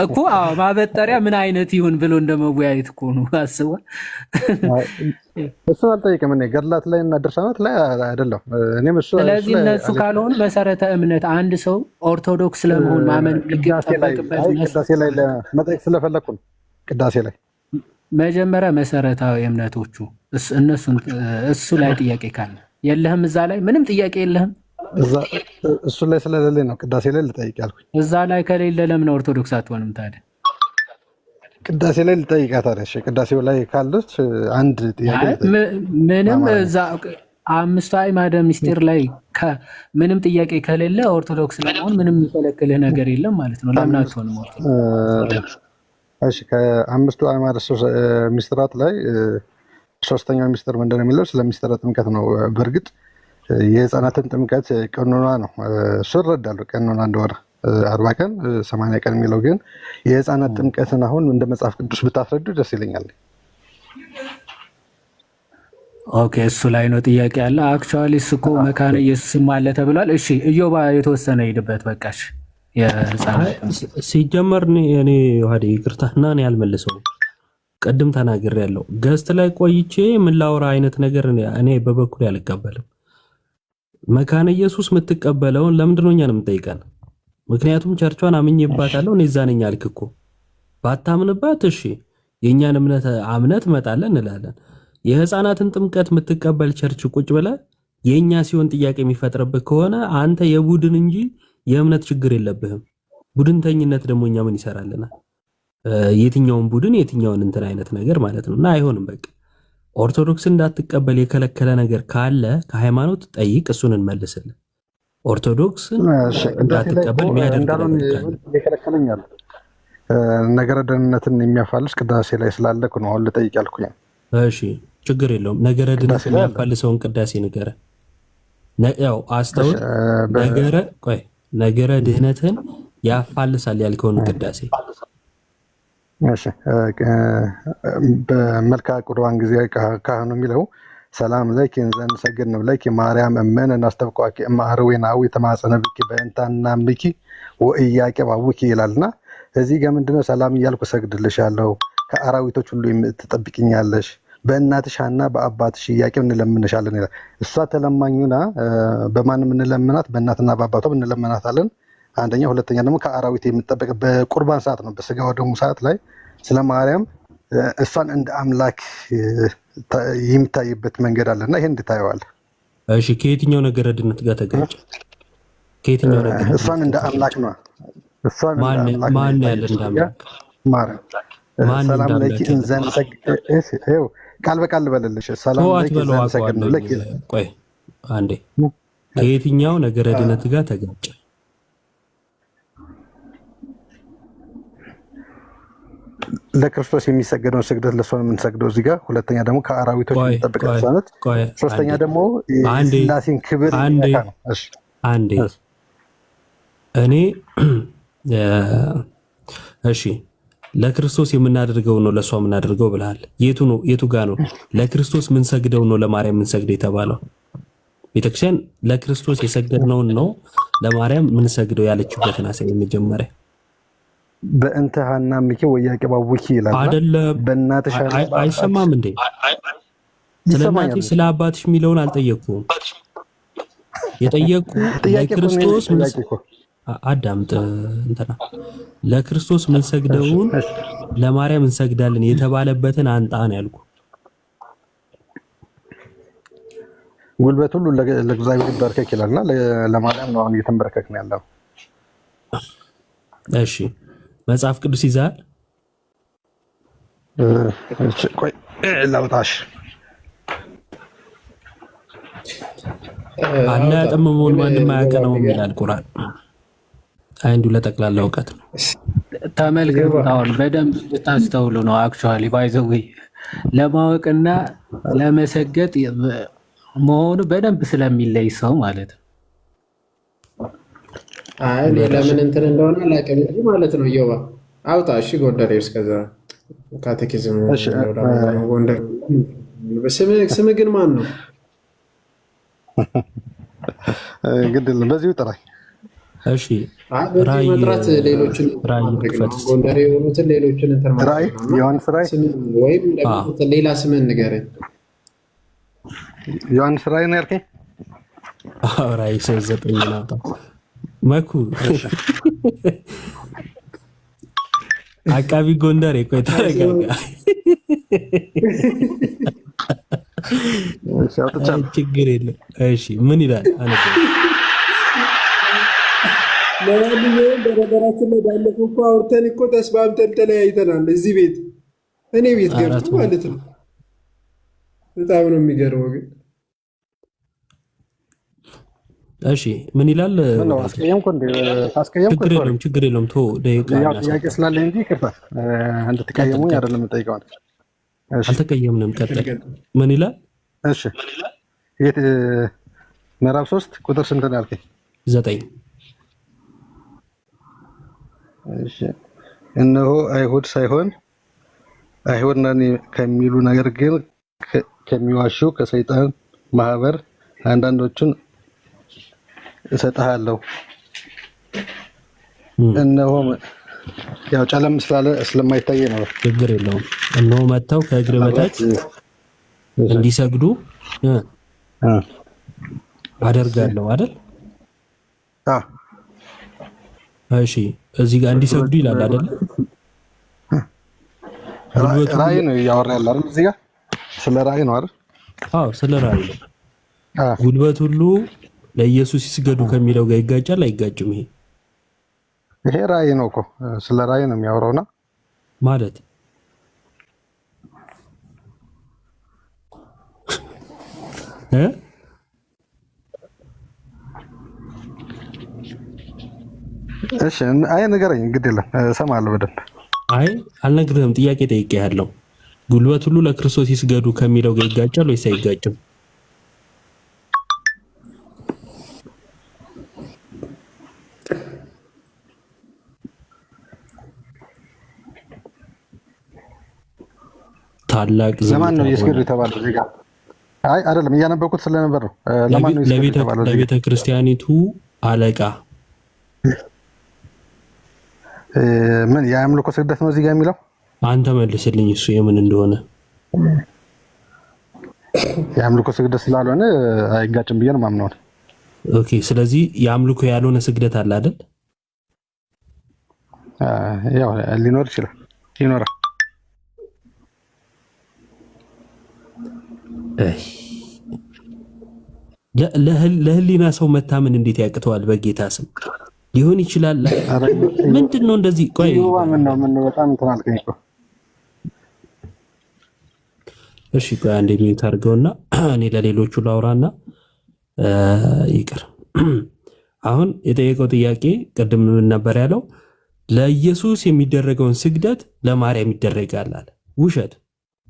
እኮ ማበጠሪያ ምን አይነት ይሁን ብሎ እንደመወያየት እኮ ነው። አስቧል። እሱ አልጠይቅም እኔ ገድላት ላይ እና ድርሳናት ላይ አይደለም እኔም እሱ። ስለዚህ እነሱ ካልሆኑ መሰረተ እምነት አንድ ሰው ኦርቶዶክስ ለመሆን ማመን ቅዳሴ ላይ ለመጠየቅ ስለፈለኩ ነው። ቅዳሴ ላይ መጀመሪያ መሰረታዊ እምነቶቹ እሱ ላይ ጥያቄ ካለ የለህም፣ እዛ ላይ ምንም ጥያቄ የለህም። እሱ ላይ ስለሌለኝ ነው ቅዳሴ ላይ ልጠይቅ ያልኩኝ። እዛ ላይ ከሌለ ለምን ኦርቶዶክስ አትሆንም ታዲያ? ቅዳሴ ላይ ልጠይቃት ታዲያ። እሺ ቅዳሴው ላይ ካለች አንድ ጥያቄ ምንም እዛ አምስቱ አዕማደ ምስጢር ላይ ምንም ጥያቄ ከሌለ ኦርቶዶክስ ለመሆን ምንም የሚከለክልህ ነገር የለም ማለት ነው። ለምን አትሆንም ኦርቶዶክስ? እሺ ከአምስቱ አዕማደ ምስጢራት ላይ ሶስተኛው ምስጢር ምንድን ነው የሚለው? ስለ ምስጢረ ጥምቀት ነው። በእርግጥ የህፃናትን ጥምቀት ቀኖና ነው፣ እሱ እረዳለሁ። ቀኖና እንደሆነ 40 ቀን 80 ቀን የሚለው ግን የህፃናት ጥምቀትን አሁን እንደ መጽሐፍ ቅዱስ ብታስረዱ ደስ ይለኛል። ኦኬ እሱ ላይ ነው ጥያቄ ያለ። አክቹዋሊ እኮ መካነ ኢየሱስም አለ ተብሏል። እሺ እዮባ የተወሰነ ሂድበት በቃሽ። ሲጀመር እኔ ዮሐዴ ይቅርታና እኔ አልመልሰውም። ቅድም ተናግሬያለሁ። ገስት ላይ ቆይቼ ምን ላውራ አይነት ነገር እኔ በበኩል አልቀበልም። መካነ ኢየሱስ የምትቀበለውን ለምንድን ነው እኛን የምጠይቀን? ምክንያቱም ቸርቿን አምኜባታለሁ እኔ እዛ ነኝ አልክ እኮ። ባታምንባት እሺ የእኛን እምነት አምነት መጣለን እንላለን። የህፃናትን ጥምቀት የምትቀበል ቸርች ቁጭ ብለህ የእኛ ሲሆን ጥያቄ የሚፈጥርብህ ከሆነ አንተ የቡድን እንጂ የእምነት ችግር የለብህም። ቡድንተኝነት ደግሞ እኛ ምን ይሰራልናል? የትኛውን ቡድን የትኛውን እንትን አይነት ነገር ማለት ነው። እና አይሆንም። በቃ ኦርቶዶክስ እንዳትቀበል የከለከለ ነገር ካለ ከሃይማኖት ጠይቅ፣ እሱን እንመልስልን። ኦርቶዶክስ እንዳትቀበል የሚያደርግ ይከለከለኛል። ነገረ ደህንነትን የሚያፋልስ ቅዳሴ ላይ ስላለኩ ነው አሁን ልጠይቅ ያልኩኝ። እሺ ችግር የለውም። ነገረ ድህነትን የሚያፋልሰውን ቅዳሴ ንገረን። ያው አስተውል። ነገረ ድህነትን ያፋልሳል ያልከውን ቅዳሴ እሺ። በመልካ ቁርባን ጊዜ ካህኑ የሚለው ሰላም ለኪ እንዘን ሰግድን ብለኪ ማርያም እመን እናስተብቋኪ እማህርዌናዊ ተማጸነብኪ በእንታና ምኪ ወእያቄ ባውኪ ይላልና እዚህ ጋር ምንድነው ሰላም እያልኩ ሰግድልሻለሁ፣ ከአራዊቶች ሁሉ ትጠብቅኛለሽ፣ በእናትሽ ሐና በአባትሽ ኢያቄም እንለምንሻለን ይላል። እሷ ተለማኙና በማንም እንለምናት? በእናትና በአባቷ እንለምናታለን። አንደኛ። ሁለተኛ ደግሞ ከአራዊት የምትጠበቅ በቁርባን ሰዓት ነው፣ በስጋ ወደሙ ሰዓት ላይ ስለ ማርያም እሷን እንደ አምላክ የሚታይበት መንገድ አለና ይሄን እንድታየዋል። እሺ ከየትኛው ነገረ ድነት ጋር ተጋጨ? ከየትኛው ነገር? እሷን እንደ አምላክ ነው። እሷን ማን ያለ እንደ አምላክ? ማርያም ሰላም ለኪ እንዘን ሰግድ ቃል በቃል ልበልልሽ። ሰላም ለኪ እንዘን ሰግድ ለኪ። ቆይ አንዴ፣ ከየትኛው ነገረ ድነት ጋር ተጋጨ? ለክርስቶስ የሚሰገደውን ስግደት ለእሷ ነው የምንሰግደው እዚህ ጋር። ሁለተኛ ደግሞ ከአራዊቶች የሚጠብቅ ሰነት። ሶስተኛ ደግሞ ስላሴን ክብር ነው። አንዴ እኔ እሺ ለክርስቶስ የምናደርገው ነው ለእሷ የምናደርገው ብለሃል። የቱ ጋር ነው ለክርስቶስ የምንሰግደው ነው ለማርያም የምንሰግደው የተባለው? ቤተክርስቲያን ለክርስቶስ የሰገድነውን ነው ለማርያም የምንሰግደው ያለችበትን አሳይ። መጀመሪያ በእንተ ሐና ምኪ ወኢያቄ ባውኪ ይላል አይደለም? በእናትሽ አይሰማም እንዴ? ስለ እናትሽ ስለ አባትሽ የሚለውን አልጠየቅኩም። የጠየቅኩ ለክርስቶስ አዳምጥ እንትና ለክርስቶስ የምንሰግደውን ለማርያም እንሰግዳለን የተባለበትን አንጣ ነው ያልኩ። ጉልበት ሁሉ ለእግዚአብሔር ይባርከክ ይላልና ለማርያም ነው አሁን እየተንበረከክን ያለው። እሺ መጽሐፍ ቅዱስ ይዛል? ቆይ ላውጣሽ። አለ ያጠመመውን ማንም አያቀነውም ይላል ቁርአን። አንዱ ለጠቅላላ እውቀት ነው። ተመልከቱት። አሁን በደንብ ልታስተውሉ ነው። አክቹዋሊ ባይዘው ለማወቅና ለመሰገድ መሆኑ በደንብ ስለሚለይ ሰው ማለት ነው። አይ ለምን እንትን እንደሆነ አላውቅም እንጂ ማለት ነው። እዮባ አውጣ። እሺ ጎንደሬ እስከዛ ካቴኪዝም ጎንደር። ስምህ ግን ማን ነው? ግድል በዚሁ ጥራኝ። እሺ ራይ መጥራት ሌሎችን ጎንደሬ የሆኑትን ሌሎችን እንትን ማለት ራይ ዮሐንስ ራይ ወይም ሌላ ስምን ንገረኝ። ዮሐንስ ራይ ነው ያልከኝ? ራይ 9 ነው መኩ አቃቢ ጎንደሬ። ቆይ ተረጋጋ። ችግር የለም። እሺ ምን ይላል? ለማንኛውም በነገራችን ላይ ባለፈው እኮ አውርተን እኮ ተስማምተን ተለያይተናል። እዚህ ቤት እኔ ቤት ገብቶ ማለት ነው። በጣም ነው የሚገርመው ግን እሺ ምን ይላል? ችግር የለውም ቶ ጥያቄ ስላለኝ እንጂ ይቅርታ እንድትቀየሙኝ አይደለም የምጠይቀው። አልተቀየምንም። ቀጥል። ምን ይላል? እሺ ምዕራፍ 3 ቁጥር ስንት ነው ያልከኝ? 9 እሺ እነሆ አይሁድ ሳይሆን አይሁድ ነን ከሚሉ ነገር ግን ከሚዋሹ ከሰይጣን ማህበር አንዳንዶቹን እሰጥሃለሁ። እነሆ ያው ጨለም ስላለ ስለማይታይ ነው። ችግር የለውም። እነሆ መጥተው ከእግር በታች እንዲሰግዱ አደርጋለሁ አይደል? እሺ እዚህ ጋር እንዲሰግዱ ይላል አይደል? ራእይ ነው ያወራ ያለው አይደል? እዚህ ጋር ስለ ራእይ ነው አይደል? አዎ ስለ ራእይ ነው። ጉልበት ሁሉ ለኢየሱስ ይስገዱ ከሚለው ጋር ይጋጫል አይጋጭም? ይሄ ራእይ ነው እኮ ስለ ራእይ ነው የሚያወራውና ማለት እሺ አይ ንገረኝ፣ ግድ የለም እሰማለሁ በደንብ። አይ አልነግርህም፣ ጥያቄ ጠይቄሃለሁ። ጉልበት ሁሉ ለክርስቶስ ይስገዱ ከሚለው ጋር ይጋጫል ወይስ አይጋጭም? ታላቅ ለማን ነው ይስገዱ የተባለው እዚህ ጋር? አይ አይደለም እያነበብኩት ስለነበር ነው። ለማን ነው ይስገዱ የተባለው? ለቤተ ክርስቲያኒቱ አለቃ። ምን የአምልኮ ስግደት ነው እዚህ ጋር የሚለው? አንተ መልስልኝ እሱ የምን እንደሆነ። የአምልኮ ስግደት ስላልሆነ አይጋጭም ብዬ ነው የማምነው። ኦኬ ስለዚህ የአምልኮ ያልሆነ ስግደት አለ አይደል? ያው ሊኖር ይችላል፣ ይኖራል። ለህሊና ሰው መታመን እንዴት ያቅተዋል? በጌታ ስም ሊሆን ይችላል። ምንድነው እንደዚህ? ቆይ ምን በጣም እንትን አልከኝ እኮ። እሺ ቆይ አንዴ ሚዩት አድርገውና እኔ ለሌሎቹ ላውራና ይቅር። አሁን የጠየቀው ጥያቄ ቅድም ምን ነበር ያለው? ለኢየሱስ የሚደረገውን ስግደት ለማርያም ይደረጋል አለ። ውሸት።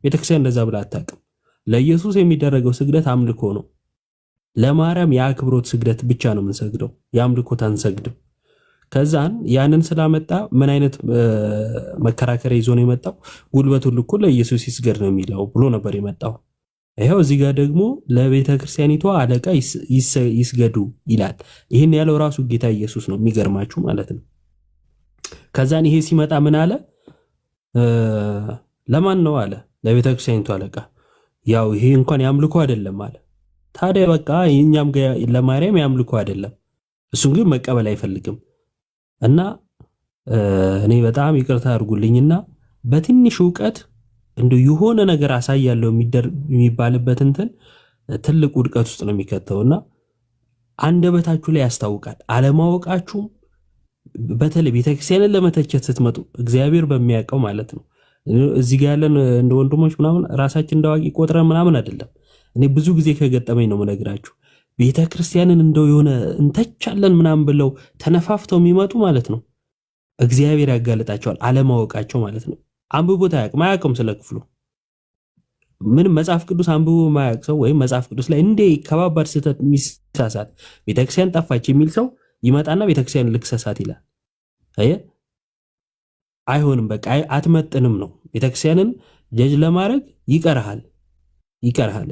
ቤተክርስቲያን እንደዛ ብላ አታውቅም። ለኢየሱስ የሚደረገው ስግደት አምልኮ ነው። ለማርያም የአክብሮት ስግደት ብቻ ነው የምንሰግደው፣ የአምልኮት አንሰግድም። ከዛን ያንን ስላመጣ ምን አይነት መከራከሪያ ይዞ ነው የመጣው? ጉልበት ሁሉ እኮ ለኢየሱስ ይስገድ ነው የሚለው ብሎ ነበር የመጣው። ይሄው እዚህ ጋር ደግሞ ለቤተ ክርስቲያኒቷ አለቃ ይስገዱ ይላል። ይህን ያለው ራሱ ጌታ ኢየሱስ ነው። የሚገርማችሁ ማለት ነው። ከዛን ይሄ ሲመጣ ምን አለ? ለማን ነው አለ? ለቤተ ክርስቲያኒቷ አለቃ። ያው ይሄ እንኳን ያምልኮ አይደለም አለ። ታዲያ በቃ እኛም ለማርያም ያምልኮ አይደለም፣ እሱን ግን መቀበል አይፈልግም። እና እኔ በጣም ይቅርታ አድርጉልኝና በትንሽ ዕውቀት እንደ የሆነ ነገር አሳያለሁ የሚባልበት እንትን ትልቅ ውድቀት ውስጥ ነው የሚከተውና አንደበታችሁ ላይ ያስታውቃል። አለማወቃችሁ በተለይ ቤተክርስቲያንን ለመተቸት ስትመጡ እግዚአብሔር በሚያውቀው ማለት ነው። እዚህ ጋር ያለን እንደ ወንድሞች ምናምን ራሳችን እንዳዋቂ ቆጥረን ምናምን አይደለም። እኔ ብዙ ጊዜ ከገጠመኝ ነው የምነግራችሁ። ቤተክርስቲያንን እንደው የሆነ እንተቻለን ምናምን ብለው ተነፋፍተው የሚመጡ ማለት ነው እግዚአብሔር ያጋልጣቸዋል። አለማወቃቸው ማለት ነው። አንብቦት አያውቅም ስለ ክፍሉ ምንም መጽሐፍ ቅዱስ አንብቦ ማያውቅ ሰው ወይም መጽሐፍ ቅዱስ ላይ እንደ ከባባድ ስህተት የሚሳሳት ቤተክርስቲያን ጠፋች የሚል ሰው ይመጣና ቤተክርስቲያን ልክሰሳት ይላል። አይሆንም፣ በቃ አትመጥንም ነው። ቤተክርስቲያንን ጀጅ ለማድረግ ይቀርሃል።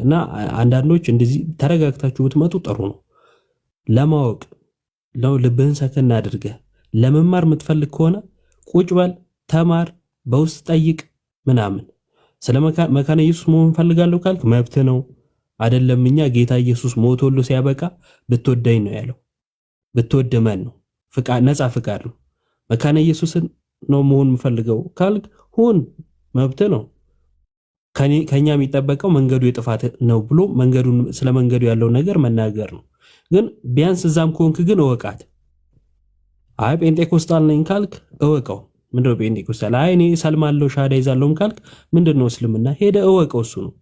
እና አንዳንዶች እንደዚህ ተረጋግታችሁ ብትመጡ ጥሩ ነው። ለማወቅ ነው ልብህን ሰከን አድርገህ ለመማር የምትፈልግ ከሆነ ቁጭ በል ተማር፣ በውስጥ ጠይቅ ምናምን። ስለ መካነ ኢየሱስ መሆን ፈልጋለሁ ካልክ መብት ነው አይደለም። እኛ ጌታ ኢየሱስ ሞቶሎ ሲያበቃ ብትወደኝ ነው ያለው። ብትወደመን ነው ነፃ ፍቃድ ነው። መካነ ኢየሱስን ነው መሆን የምፈልገው ካልክ ሁን፣ መብት ነው። ከኛ የሚጠበቀው መንገዱ የጥፋት ነው ብሎ ስለ መንገዱ ያለው ነገር መናገር ነው። ግን ቢያንስ እዛም ከሆንክ ግን እወቃት። አይ ጴንጤኮስታል ነኝ ካልክ እወቀው። ምንድነው ጴንጤኮስታል? አይ እኔ ሰልማለሁ ሻዳ ይዛለሁም ካልክ ምንድነው እስልምና? ሄደ እወቀው። እሱ ነው።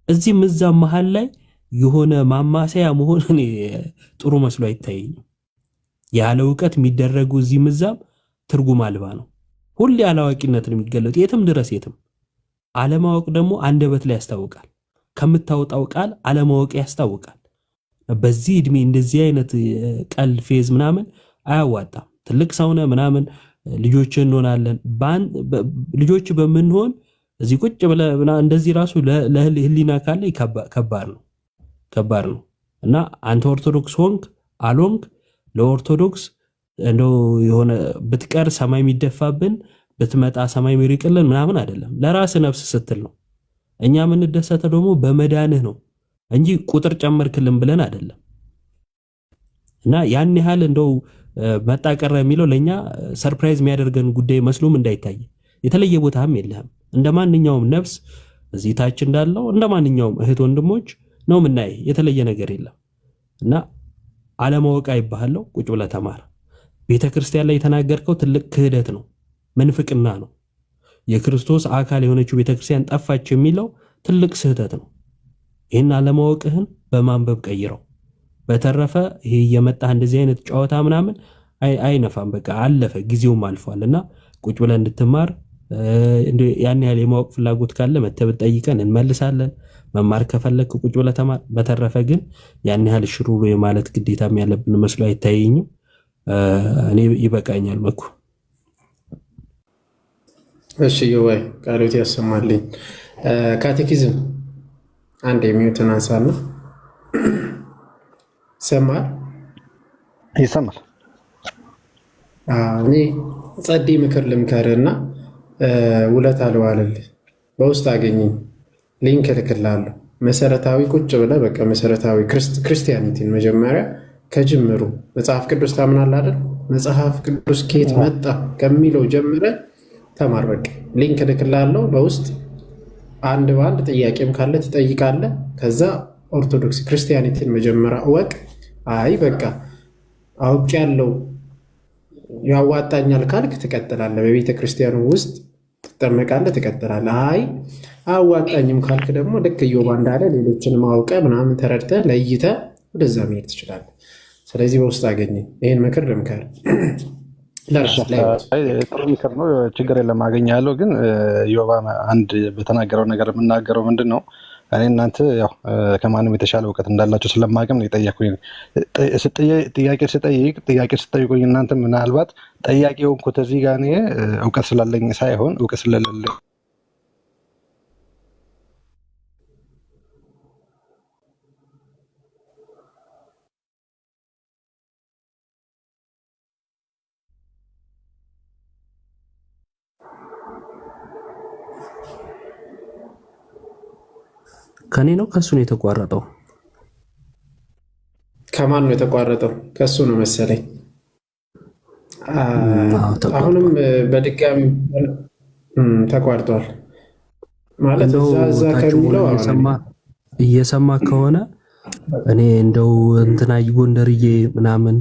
እዚህም እዛም መሃል ላይ የሆነ ማማሰያ መሆን እኔ ጥሩ መስሎ አይታየኝም። ያለ እውቀት የሚደረጉ እዚህም እዛም ትርጉም አልባ ነው። ሁሌ አላዋቂነት ነው የሚገለጥ የትም ድረስ የትም። አለማወቅ ደግሞ አንደበት ላይ ያስታውቃል። ከምታወጣው ቃል አለማወቅ ያስታውቃል። በዚህ እድሜ እንደዚህ አይነት ቀል ፌዝ ምናምን አያዋጣም። ትልቅ ሰውነ ምናምን ልጆች እንሆናለን። ልጆች በምንሆን እዚህ ቁጭ ብለህ እንደዚህ ራሱ ለህሊና ካለ ከባድ ነው እና አንተ ኦርቶዶክስ ሆንክ አልሆንክ ለኦርቶዶክስ እንደው የሆነ ብትቀር ሰማይ የሚደፋብን ብትመጣ ሰማይ የሚርቅልን ምናምን አይደለም። ለራስ ነፍስ ስትል ነው። እኛ የምንደሰተው ደግሞ በመዳንህ ነው እንጂ ቁጥር ጨመርክልን ብለን አይደለም። እና ያን ያህል እንደው መጣቀረ የሚለው ለኛ ሰርፕራይዝ የሚያደርገን ጉዳይ መስሎም እንዳይታይ የተለየ ቦታም የለህም። እንደማንኛውም ነፍስ እዚህ ታች እንዳለው እንደማንኛውም እህት ወንድሞች ነው ምናይ፣ የተለየ ነገር የለም። እና አለማወቅ አይባለው ቁጭ ብለህ ተማር። ቤተክርስቲያን ላይ የተናገርከው ትልቅ ክህደት ነው፣ መንፍቅና ነው። የክርስቶስ አካል የሆነችው ቤተክርስቲያን ጠፋች የሚለው ትልቅ ስህተት ነው። ይህን አለማወቅህን በማንበብ ቀይረው። በተረፈ ይሄ የመጣህ እንደዚህ አይነት ጨዋታ ምናምን አይነፋም። በቃ አለፈ፣ ጊዜውም አልፏል። እና ቁጭ ብለህ እንድትማር ያን ያህል የማወቅ ፍላጎት ካለ መተህ ብትጠይቀን እንመልሳለን። መማር ከፈለክ ቁጭ ብለህ ተማር። በተረፈ ግን ያን ያህል ሽሩሩ የማለት ግዴታም ያለብን መስሎ አይታየኝም። እኔ ይበቃኛል። መኩ እሺ፣ ይወይ ቃሎት ያሰማልኝ። ካቴኪዝም አንድ የሚዩትን አንሳና ይሰማል። እኔ ጸዴ ምክር ልምከርና ውለታ ልዋልልህ። በውስጥ አገኘኝ፣ ሊንክ እልክልሃለሁ። መሰረታዊ ቁጭ ብለህ በቃ መሰረታዊ ክርስቲያኒቲን መጀመሪያ ከጅምሩ መጽሐፍ ቅዱስ ታምናለህ አይደል? መጽሐፍ ቅዱስ ከየት መጣ ከሚለው ጀምረህ ተማር። በቃ ሊንክ እልክልሃለሁ በውስጥ አንድ በአንድ ጥያቄም ካለ ትጠይቃለህ። ከዛ ኦርቶዶክስ ክርስቲያኒቲን መጀመሪያ እወቅ። አይ በቃ አውቅ ያለው ያዋጣኛል ካልክ ትቀጥላለህ። በቤተ ክርስቲያኑ ውስጥ ትጠመቃለህ፣ ትቀጥላለህ። አይ አዋጣኝም ካልክ ደግሞ ልክ ኢዮብ እንዳለ ሌሎችንም አውቀህ ምናምን ተረድተህ ለይተህ ወደዛ መሄድ ትችላለህ። ስለዚህ በውስጥ አገኘኝ፣ ይህን ምክር ልምከር። ጥሩ ምክር ነው፣ ችግር የለም አገኛለሁ። ግን ኢዮብ አንድ በተናገረው ነገር የምናገረው ምንድን ነው? እኔ እናንተ ያው ከማንም የተሻለ እውቀት እንዳላችሁ ስለማቅም ነው የጠየኩኝ። ጥያቄ ስጠይቁኝ እናንተ ምናልባት ጠያቂ ሆንኩት እዚህ ጋር እኔ እውቀት ስላለኝ ሳይሆን እውቀት ስለሌለኝ ከኔ ነው ከሱ ነው የተቋረጠው? ከማን ነው የተቋረጠው? ከሱ ነው መሰለኝ። አሁንም በድጋሚ ተቋርጧል ማለት እዛ ከሚለው እየሰማ ከሆነ እኔ እንደው እንትና ጎንደርዬ ምናምን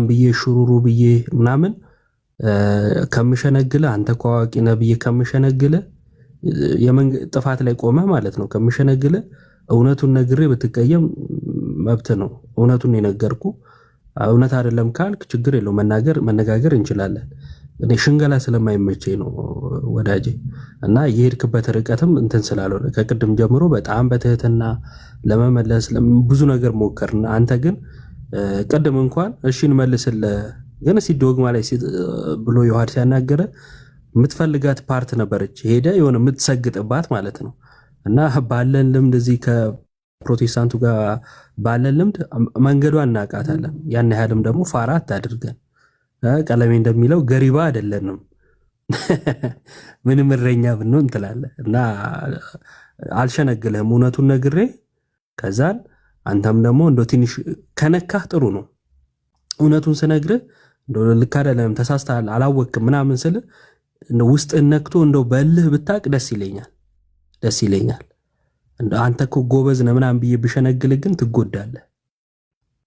ብዬ ሽሩሩ ብዬ ምናምን ከምሸነግለ አንተ እኮ አዋቂ ነህ ብዬ ከምሸነግለ ጥፋት ላይ ቆመህ ማለት ነው ከምሸነግለ እውነቱን ነግሬ ብትቀየም መብት ነው። እውነቱን የነገርኩ እውነት አይደለም ካልክ ችግር የለው መነጋገር እንችላለን። እኔ ሽንገላ ስለማይመቸኝ ነው ወዳጄ። እና የሄድክበት ርቀትም እንትን ስላልሆነ ከቅድም ጀምሮ በጣም በትህትና ለመመለስ ብዙ ነገር ሞከርና አንተ ግን ቅድም እንኳን እሺ እንመልስልህ ግን ዶግማ ላይ ብሎ ዮሐድ ሲያናገረ የምትፈልጋት ፓርት ነበረች ሄደ የሆነ የምትሰግጥባት ማለት ነው። እና ባለን ልምድ እዚህ ከፕሮቴስታንቱ ጋር ባለን ልምድ መንገዷን እናውቃታለን። ያን ያህልም ደግሞ ፋራ አታድርገን። ቀለሜ እንደሚለው ገሪባ አይደለንም ምንም እረኛ ብንሆን ትላለህ። እና አልሸነግልህም፣ እውነቱን ነግሬ ከዛን አንተም ደግሞ እንደው ትንሽ ከነካህ ጥሩ ነው። እውነቱን ስነግርህ እንደው ልክ አይደለም ተሳስተሃል አላወቅም ምናምን ስል እንደው ውስጥ ነክቶ እንደው በልህ ብታቅ ደስ ይለኛል። አንተ እኮ ጎበዝ ነህ ምናምን ብዬ ብሸነግልህ ግን ትጎዳለህ።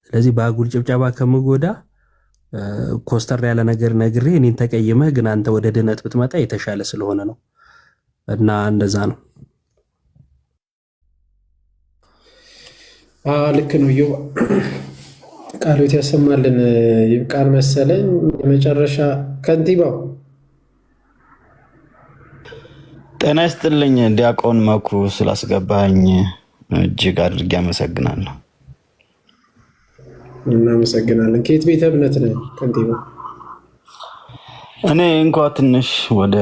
ስለዚህ በአጉል ጭብጨባ ከምጎዳ ኮስተር ያለ ነገር ነግሬ እኔን ተቀይመህ ግን አንተ ወደ ድነት ብትመጣ የተሻለ ስለሆነ ነው። እና እንደዛ ነው። ልክ ነው። ቃሎት ያሰማልን። ይብቃን መሰለኝ። የመጨረሻ ከንቲባው ጤና ይስጥልኝ ዲያቆን መኩ ስላስገባኝ እጅግ አድርጌ አመሰግናለሁ። እናመሰግናለን። ከየት ቤተ እምነት ነህ ከንቲባው? እኔ እንኳ ትንሽ ወደ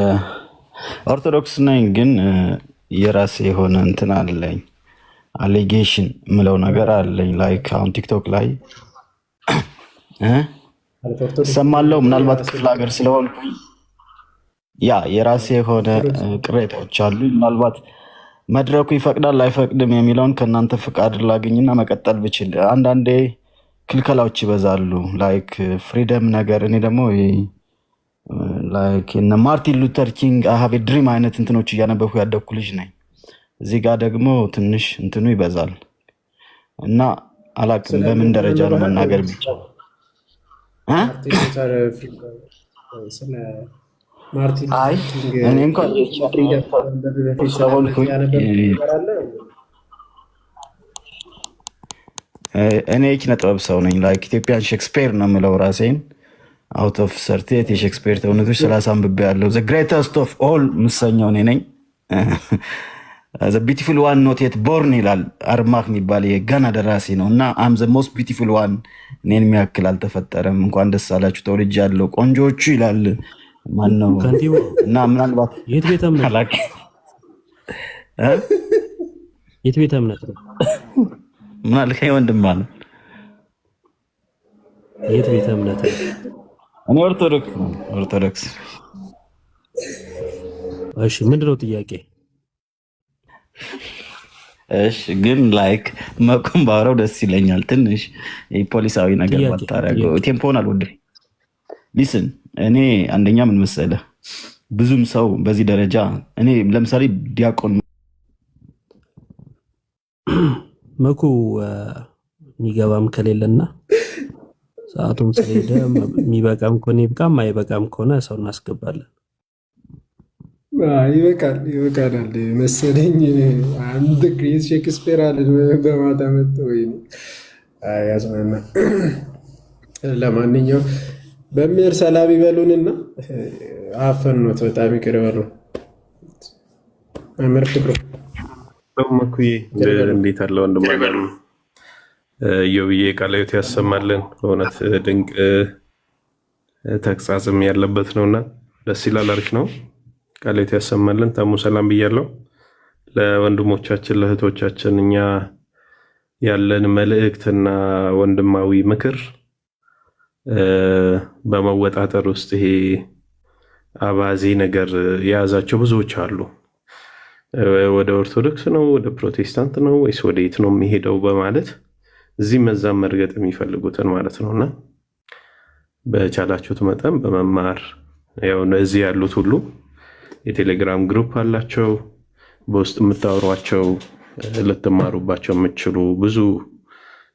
ኦርቶዶክስ ነኝ ግን የራሴ የሆነ እንትን አለኝ አሊጌሽን ምለው ነገር አለኝ። ላይክ አሁን ቲክቶክ ላይ ሰማለው ምናልባት ክፍለ ሀገር ስለሆንኩኝ ያ የራሴ የሆነ ቅሬታዎች አሉ። ምናልባት መድረኩ ይፈቅዳል አይፈቅድም የሚለውን ከእናንተ ፍቃድ ላግኝና መቀጠል ብችል። አንዳንዴ ክልከላዎች ይበዛሉ፣ ላይክ ፍሪደም ነገር። እኔ ደግሞ ላይክ እነ ማርቲን ሉተር ኪንግ አይ ሃቭ ኤ ድሪም አይነት እንትኖች እያነበብኩ ያደግኩ ልጅ ነኝ። እዚህ ጋር ደግሞ ትንሽ እንትኑ ይበዛል እና አላቅም በምን ደረጃ ነው መናገር የሚቻለው? አይ እኔ እንኳን እኔ ኪነ ጥበብ ሰው ነኝ። ላይክ ኢትዮጵያን ሼክስፒር ነው የምለው ራሴን። አውት ኦፍ ሰርቴት የሼክስፒር ተውነቶች 30 አንብቤ ያለው ዘ ግሬተስት ኦፍ ኦል ምሰኛው እኔ ነኝ። ዘ ቢዩቲፉል ዋን ኖት የት ቦርን ይላል አርማክ የሚባል የጋና ደራሲ ነው። እና አም ዘ ሞስት ቢዩቲፉል ዋን እኔን የሚያክል አልተፈጠረም። እንኳን ደስ አላችሁ ተወልጃለሁ ቆንጆቹ ይላል ማነው? እና ምናልባት የት ቤተ እምነት የት ቤተ እምነት ነው? ምን አልከኝ ወንድም? ማለት የት ቤተ እምነት ነው? እኔ ኦርቶዶክስ። እሺ ምንድነው ጥያቄ? እሺ ግን ላይክ መቆም ባወራው ደስ ይለኛል። ትንሽ ፖሊሳዊ ነገር ባታረገው ቴምፖን አልወድም። ሊስን እኔ አንደኛ ምን መሰለህ ብዙም ሰው በዚህ ደረጃ እኔ ለምሳሌ ዲያቆን መኩ የሚገባም ከሌለና ሰዓቱም ስለሄደ የሚበቃም ከሆነ ይብቃም፣ አይበቃም ከሆነ ሰው እናስገባለን። ይበቃናል መሰለኝ። አንድ ግሬስ ሼክስፒር አለ በማታ መጥቶ ወይ ያዝናና። ለማንኛውም በሚር ሰላም ይበሉንና አፈንኖት በጣም ይቅር በሉ። መምህር ፍቅሩ መኩዬ እንዴት አለ ወንድማለን? ዮብዬ ቃለ ሕይወት ያሰማልን። በእውነት ድንቅ ተግሳጽም ያለበት ነውና ደስ ይላል። አሪፍ ነው። ቃለ ሕይወት ያሰማልን። ታሙ ሰላም ብያለሁ። ለወንድሞቻችን ለእህቶቻችን እኛ ያለን መልእክትና ወንድማዊ ምክር በመወጣጠር ውስጥ ይሄ አባዜ ነገር የያዛቸው ብዙዎች አሉ። ወደ ኦርቶዶክስ ነው ወደ ፕሮቴስታንት ነው ወይስ ወደ የት ነው የሚሄደው በማለት እዚህ መዛም መርገጥ የሚፈልጉትን ማለት ነውና በቻላችሁት መጠን በመማር ያው እዚህ ያሉት ሁሉ የቴሌግራም ግሩፕ አላቸው። በውስጥ የምታወሯቸው ልትማሩባቸው የምትችሉ ብዙ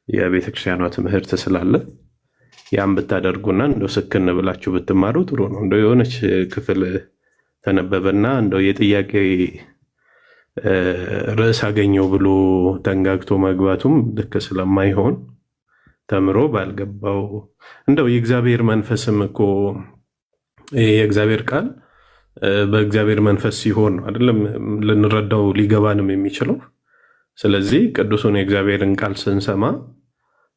የቤተክርስቲያኗ ትምህርት ስላለ ያን ብታደርጉና እንደው ስክን ብላችሁ ብትማሩ ጥሩ ነው። እንደው የሆነች ክፍል ተነበበና እንደው የጥያቄ ርዕስ አገኘው ብሎ ተንጋግቶ መግባቱም ልክ ስለማይሆን ተምሮ ባልገባው እንደው የእግዚአብሔር መንፈስም እኮ የእግዚአብሔር ቃል በእግዚአብሔር መንፈስ ሲሆን አይደለም ልንረዳው ሊገባንም የሚችለው። ስለዚህ ቅዱሱን የእግዚአብሔርን ቃል ስንሰማ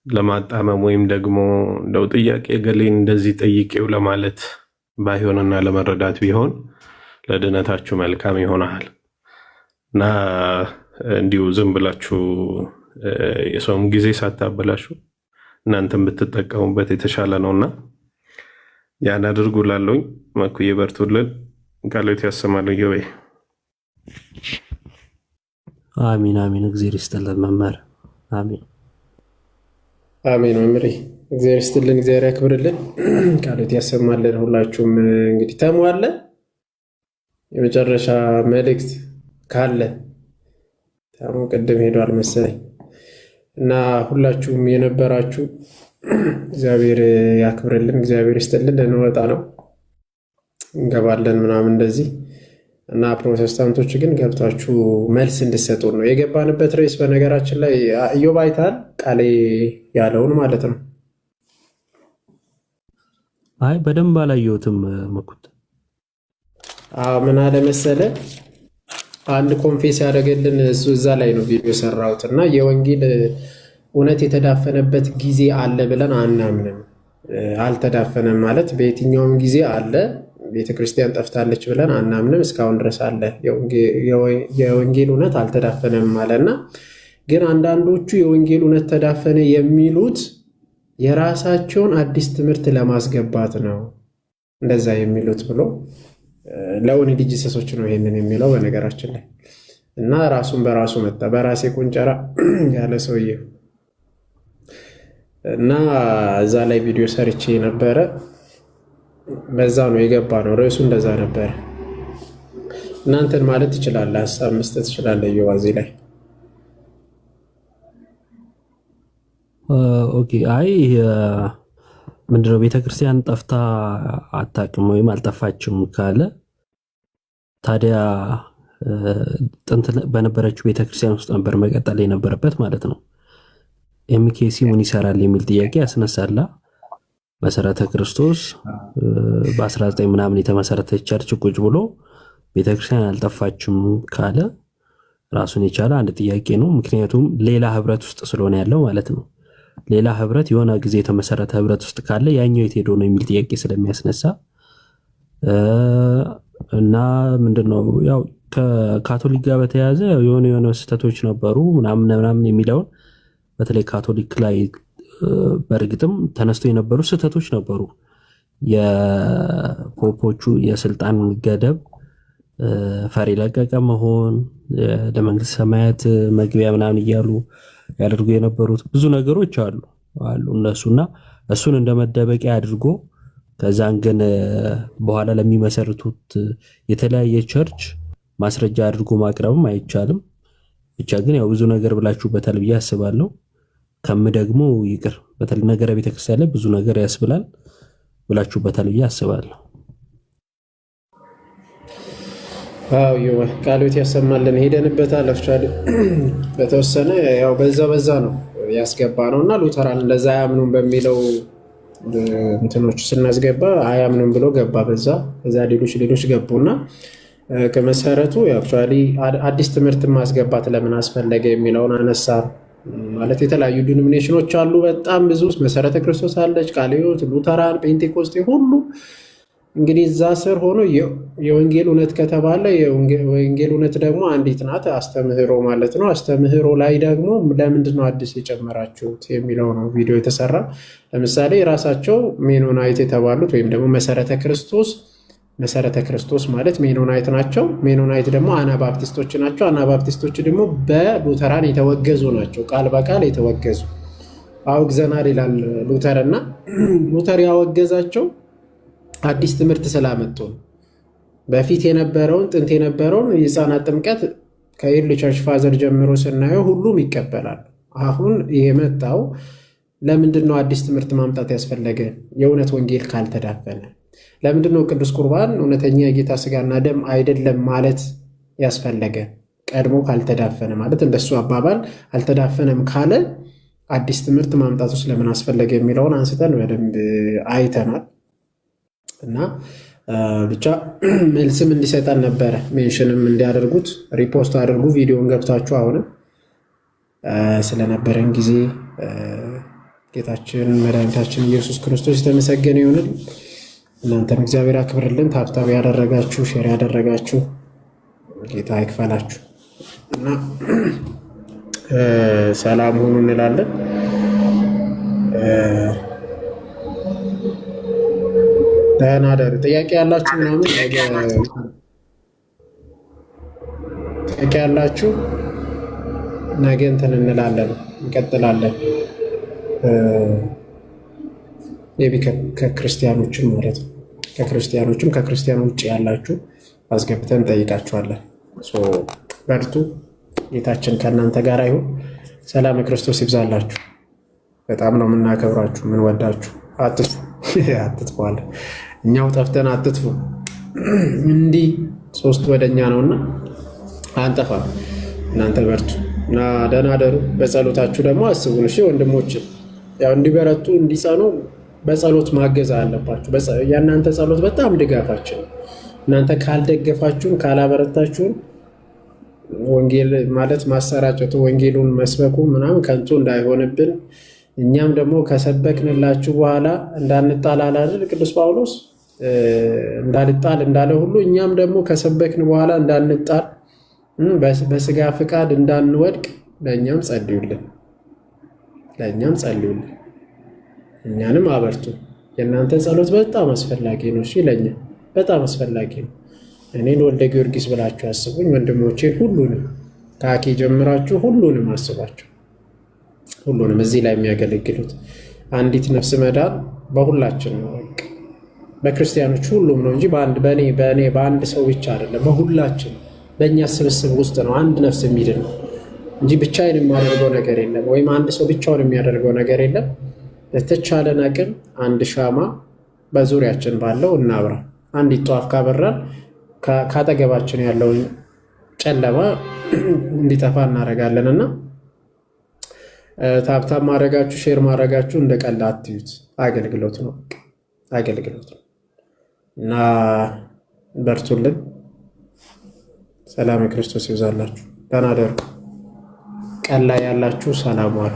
ለማጣመም ወይም ደግሞ እንደው ጥያቄ ገሌን እንደዚህ ጠይቄው ለማለት ባይሆንና ለመረዳት ቢሆን ለድነታችሁ መልካም ይሆናል እና እንዲሁ ዝም ብላችሁ የሰውም ጊዜ ሳታበላሹ እናንተም ብትጠቀሙበት የተሻለ ነውና ያን አድርጉ። ላለውኝ መኩዬ በርቱልን። ቃለ ሕይወት ያሰማልን። ይወይ አሚን አሚን። እግዚአብሔር ይስጥልን መምህር። አሚን አሚን። መምህር እግዚአብሔር ይስጥልን፣ እግዚአብሔር ያክብርልን፣ ቃለ ሕይወት ያሰማልን። ሁላችሁም እንግዲህ ተሟለ የመጨረሻ መልእክት ካለ ታሙ ቅድም ሄዷል መሰለኝ እና ሁላችሁም የነበራችሁ እግዚአብሔር ያክብርልን፣ እግዚአብሔር ይስጥልን። ልንወጣ ነው እንገባለን ምናምን እንደዚህ እና ፕሮቴስታንቶች ግን ገብታችሁ መልስ እንድሰጡ ነው የገባንበት ርዕስ። በነገራችን ላይ ኢዮብ አይተሃል ቃሌ ያለውን ማለት ነው። አይ በደንብ አላየሁትም መኩት። ምን አለ መሰለ አንድ ኮንፌስ ያደረገልን እሱ እዛ ላይ ነው ቪዲዮ የሰራሁት እና የወንጌል እውነት የተዳፈነበት ጊዜ አለ ብለን አናምንም። አልተዳፈነም ማለት በየትኛውም ጊዜ አለ። ቤተክርስቲያን ጠፍታለች ብለን አናምንም፣ እስካሁን ድረስ አለ፣ የወንጌል እውነት አልተዳፈነም አለና፣ ግን አንዳንዶቹ የወንጌል እውነት ተዳፈነ የሚሉት የራሳቸውን አዲስ ትምህርት ለማስገባት ነው እንደዛ የሚሉት ብሎ ለኦንሊ ጂሰሶች ነው ይሄንን የሚለው በነገራችን ላይ። እና ራሱን በራሱ መጣ በራሴ ቁንጨራ ያለ ሰውዬ እና እዛ ላይ ቪዲዮ ሰርቼ ነበረ። በዛ ነው የገባ ነው ርዕሱ እንደዛ ነበረ። እናንተን ማለት ትችላለህ፣ ሀሳብ መስጠት ትችላለህ እየዋዚ ላይ። ኦኬ አይ ምንድነው ቤተክርስቲያን ጠፍታ አታውቅም ወይም አልጠፋችም ካለ ታዲያ ጥንት በነበረችው ቤተክርስቲያን ውስጥ ነበር መቀጠል የነበረበት ማለት ነው። ኤምኬሲ ምን ይሰራል የሚል ጥያቄ ያስነሳላ። መሰረተ ክርስቶስ በ19 ምናምን የተመሰረተች ቸርች ቁጭ ብሎ ቤተክርስቲያን አልጠፋችም ካለ ራሱን የቻለ አንድ ጥያቄ ነው። ምክንያቱም ሌላ ህብረት ውስጥ ስለሆነ ያለው ማለት ነው። ሌላ ህብረት የሆነ ጊዜ የተመሰረተ ህብረት ውስጥ ካለ ያኛው የት ሄዶ ነው የሚል ጥያቄ ስለሚያስነሳ እና ምንድነው ያው ከካቶሊክ ጋር በተያያዘ የሆነ ስህተቶች ነበሩ ምናምን የሚለውን በተለይ ካቶሊክ ላይ በእርግጥም ተነስቶ የነበሩ ስህተቶች ነበሩ። የፖፖቹ የስልጣን ገደብ ፈሪ ለቀቀ መሆን፣ ለመንግስት ሰማያት መግቢያ ምናምን እያሉ ያደርጉ የነበሩት ብዙ ነገሮች አሉ እነሱና እሱን እንደ መደበቂያ አድርጎ ከዛን ግን በኋላ ለሚመሰርቱት የተለያየ ቸርች ማስረጃ አድርጎ ማቅረብም አይቻልም። ብቻ ግን ያው ብዙ ነገር ብላችሁበታል ብዬ አስባለሁ። ደግሞ ይቅር በተለይ ነገረ ቤተክርስቲያን ላይ ብዙ ነገር ያስብላል ብላችሁበታል ብዬ አስባለሁ። አዎ ቃሎት ያሰማልን ሄደንበታል። አክቹአሊ በተወሰነ ያው በዛ ነው ያስገባ ነውና ሉተራን እንደዛ አያምኑም በሚለው እንትኖች ስናስገባ አያምኑም ብሎ ገባ። በዛ ሌሎች ገቡና ከመሰረቱ አክቹአሊ አዲስ ትምህርት ማስገባት ለምን አስፈለገ የሚለውን አነሳ። ማለት የተለያዩ ዲኖሚኔሽኖች አሉ፣ በጣም ብዙ መሰረተ ክርስቶስ አለች፣ ቃልዮት፣ ሉተራን፣ ጴንጤቆስጤ ሁሉ እንግዲህ እዛ ስር ሆኖ የወንጌል እውነት ከተባለ የወንጌል እውነት ደግሞ አንዲት ናት፣ አስተምህሮ ማለት ነው። አስተምህሮ ላይ ደግሞ ለምንድን ነው አዲስ የጨመራችሁት የሚለው ነው ቪዲዮ የተሰራ። ለምሳሌ ራሳቸው ሜኖናይት የተባሉት ወይም ደግሞ መሰረተ ክርስቶስ ማለት ሜኖናይት ናቸው። ሜኖናይት ደግሞ አናባፕቲስቶች ናቸው። አናባፕቲስቶች ደግሞ በሉተራን የተወገዙ ናቸው፣ ቃል በቃል የተወገዙ አውግዘናል ይላል ሉተር። እና ሉተር ያወገዛቸው አዲስ ትምህርት ስላመጡ ነው። በፊት የነበረውን ጥንት የነበረውን የህፃናት ጥምቀት ከኤርሊ ቸርች ፋዘር ጀምሮ ስናየው ሁሉም ይቀበላል። አሁን የመጣው ለምንድን ነው አዲስ ትምህርት ማምጣት ያስፈለገ? የእውነት ወንጌል ካልተዳፈነ ለምንድን ነው ቅዱስ ቁርባን እውነተኛ የጌታ ስጋና ደም አይደለም ማለት ያስፈለገ? ቀድሞ ካልተዳፈነ ማለት እንደሱ አባባል አልተዳፈነም ካለ አዲስ ትምህርት ማምጣቱ ስለምን አስፈለገ የሚለውን አንስተን በደንብ አይተናል። እና ብቻ መልስም እንዲሰጠን ነበረ። ሜንሽንም እንዲያደርጉት ሪፖስት አድርጉ ቪዲዮን ገብታችሁ። አሁንም ስለነበረን ጊዜ ጌታችን መድኃኒታችን ኢየሱስ ክርስቶስ የተመሰገነ ይሁንል። እናንተም እግዚአብሔር አክብርልን። ታብታብ ያደረጋችሁ ሼር ያደረጋችሁ ጌታ ይክፈላችሁ እና ሰላም ሁኑ እንላለን። ደህና ደሩ። ጥያቄ ያላችሁ ምናምን ጥያቄ ያላችሁ ነገ እንትን እንላለን እንቀጥላለን። ከክርስቲያኖችም ማለት ነው ከክርስቲያን ውጭ ያላችሁ አስገብተን እንጠይቃችኋለን። በርቱ። ጌታችን ከእናንተ ጋር ይሁን። ሰላም ክርስቶስ ይብዛላችሁ። በጣም ነው የምናከብራችሁ የምንወዳችሁ። አትጥፉ አለ። እኛው ጠፍተን አትጥፉ። እንዲህ ሶስት ወደኛ ነውና አንጠፋም። እናንተ በርቱ እና ደህና ደሩ። በጸሎታችሁ ደግሞ አስቡን። እሺ ወንድሞች፣ ያው እንዲበረቱ እንዲጸኑ በጸሎት ማገዝ አለባችሁ። የእናንተ ጸሎት በጣም ድጋፋችን። እናንተ ካልደገፋችሁን ካላበረታችሁን ወንጌል ማለት ማሰራጨቱ ወንጌሉን መስበኩ ምናምን ከንቱ እንዳይሆንብን እኛም ደግሞ ከሰበክንላችሁ በኋላ እንዳንጣላል አይደል ቅዱስ ጳውሎስ። እንዳልጣል እንዳለ ሁሉ እኛም ደግሞ ከሰበክን በኋላ እንዳንጣል በስጋ ፍቃድ እንዳንወድቅ ለእኛም ጸልዩልን፣ እኛንም አበርቱ። የእናንተ ጸሎት በጣም አስፈላጊ ነው። እሺ ለእኛ በጣም አስፈላጊ ነው። እኔን ወልደ ጊዮርጊስ ብላችሁ አስቡኝ፣ ወንድሞቼን ሁሉንም ከአኬ ጀምራችሁ ሁሉንም አስባቸው። ሁሉንም እዚህ ላይ የሚያገለግሉት አንዲት ነፍስ መዳን በሁላችን ነው። በክርስቲያኖች ሁሉም ነው እንጂ በአንድ ሰው ብቻ አይደለም። በሁላችን በእኛ ስብስብ ውስጥ ነው አንድ ነፍስ የሚድን ነው እንጂ ብቻዬን የማደርገው ነገር የለም፣ ወይም አንድ ሰው ብቻውን የሚያደርገው ነገር የለም። የተቻለን አቅም አንድ ሻማ በዙሪያችን ባለው እናብራ። አንዲት ጧፍ ካበራን ካጠገባችን ያለውን ጨለማ እንዲጠፋ እናደርጋለን። እና ታብታብ ማድረጋችሁ ሼር ማድረጋችሁ እንደ ቀልድ አትዩት። አገልግሎት ነው እና በርቱልን። ሰላም ክርስቶስ ይብዛላችሁ። ደህና ደሩ። ቀን ላይ ያላችሁ ሰላም ዋሉ።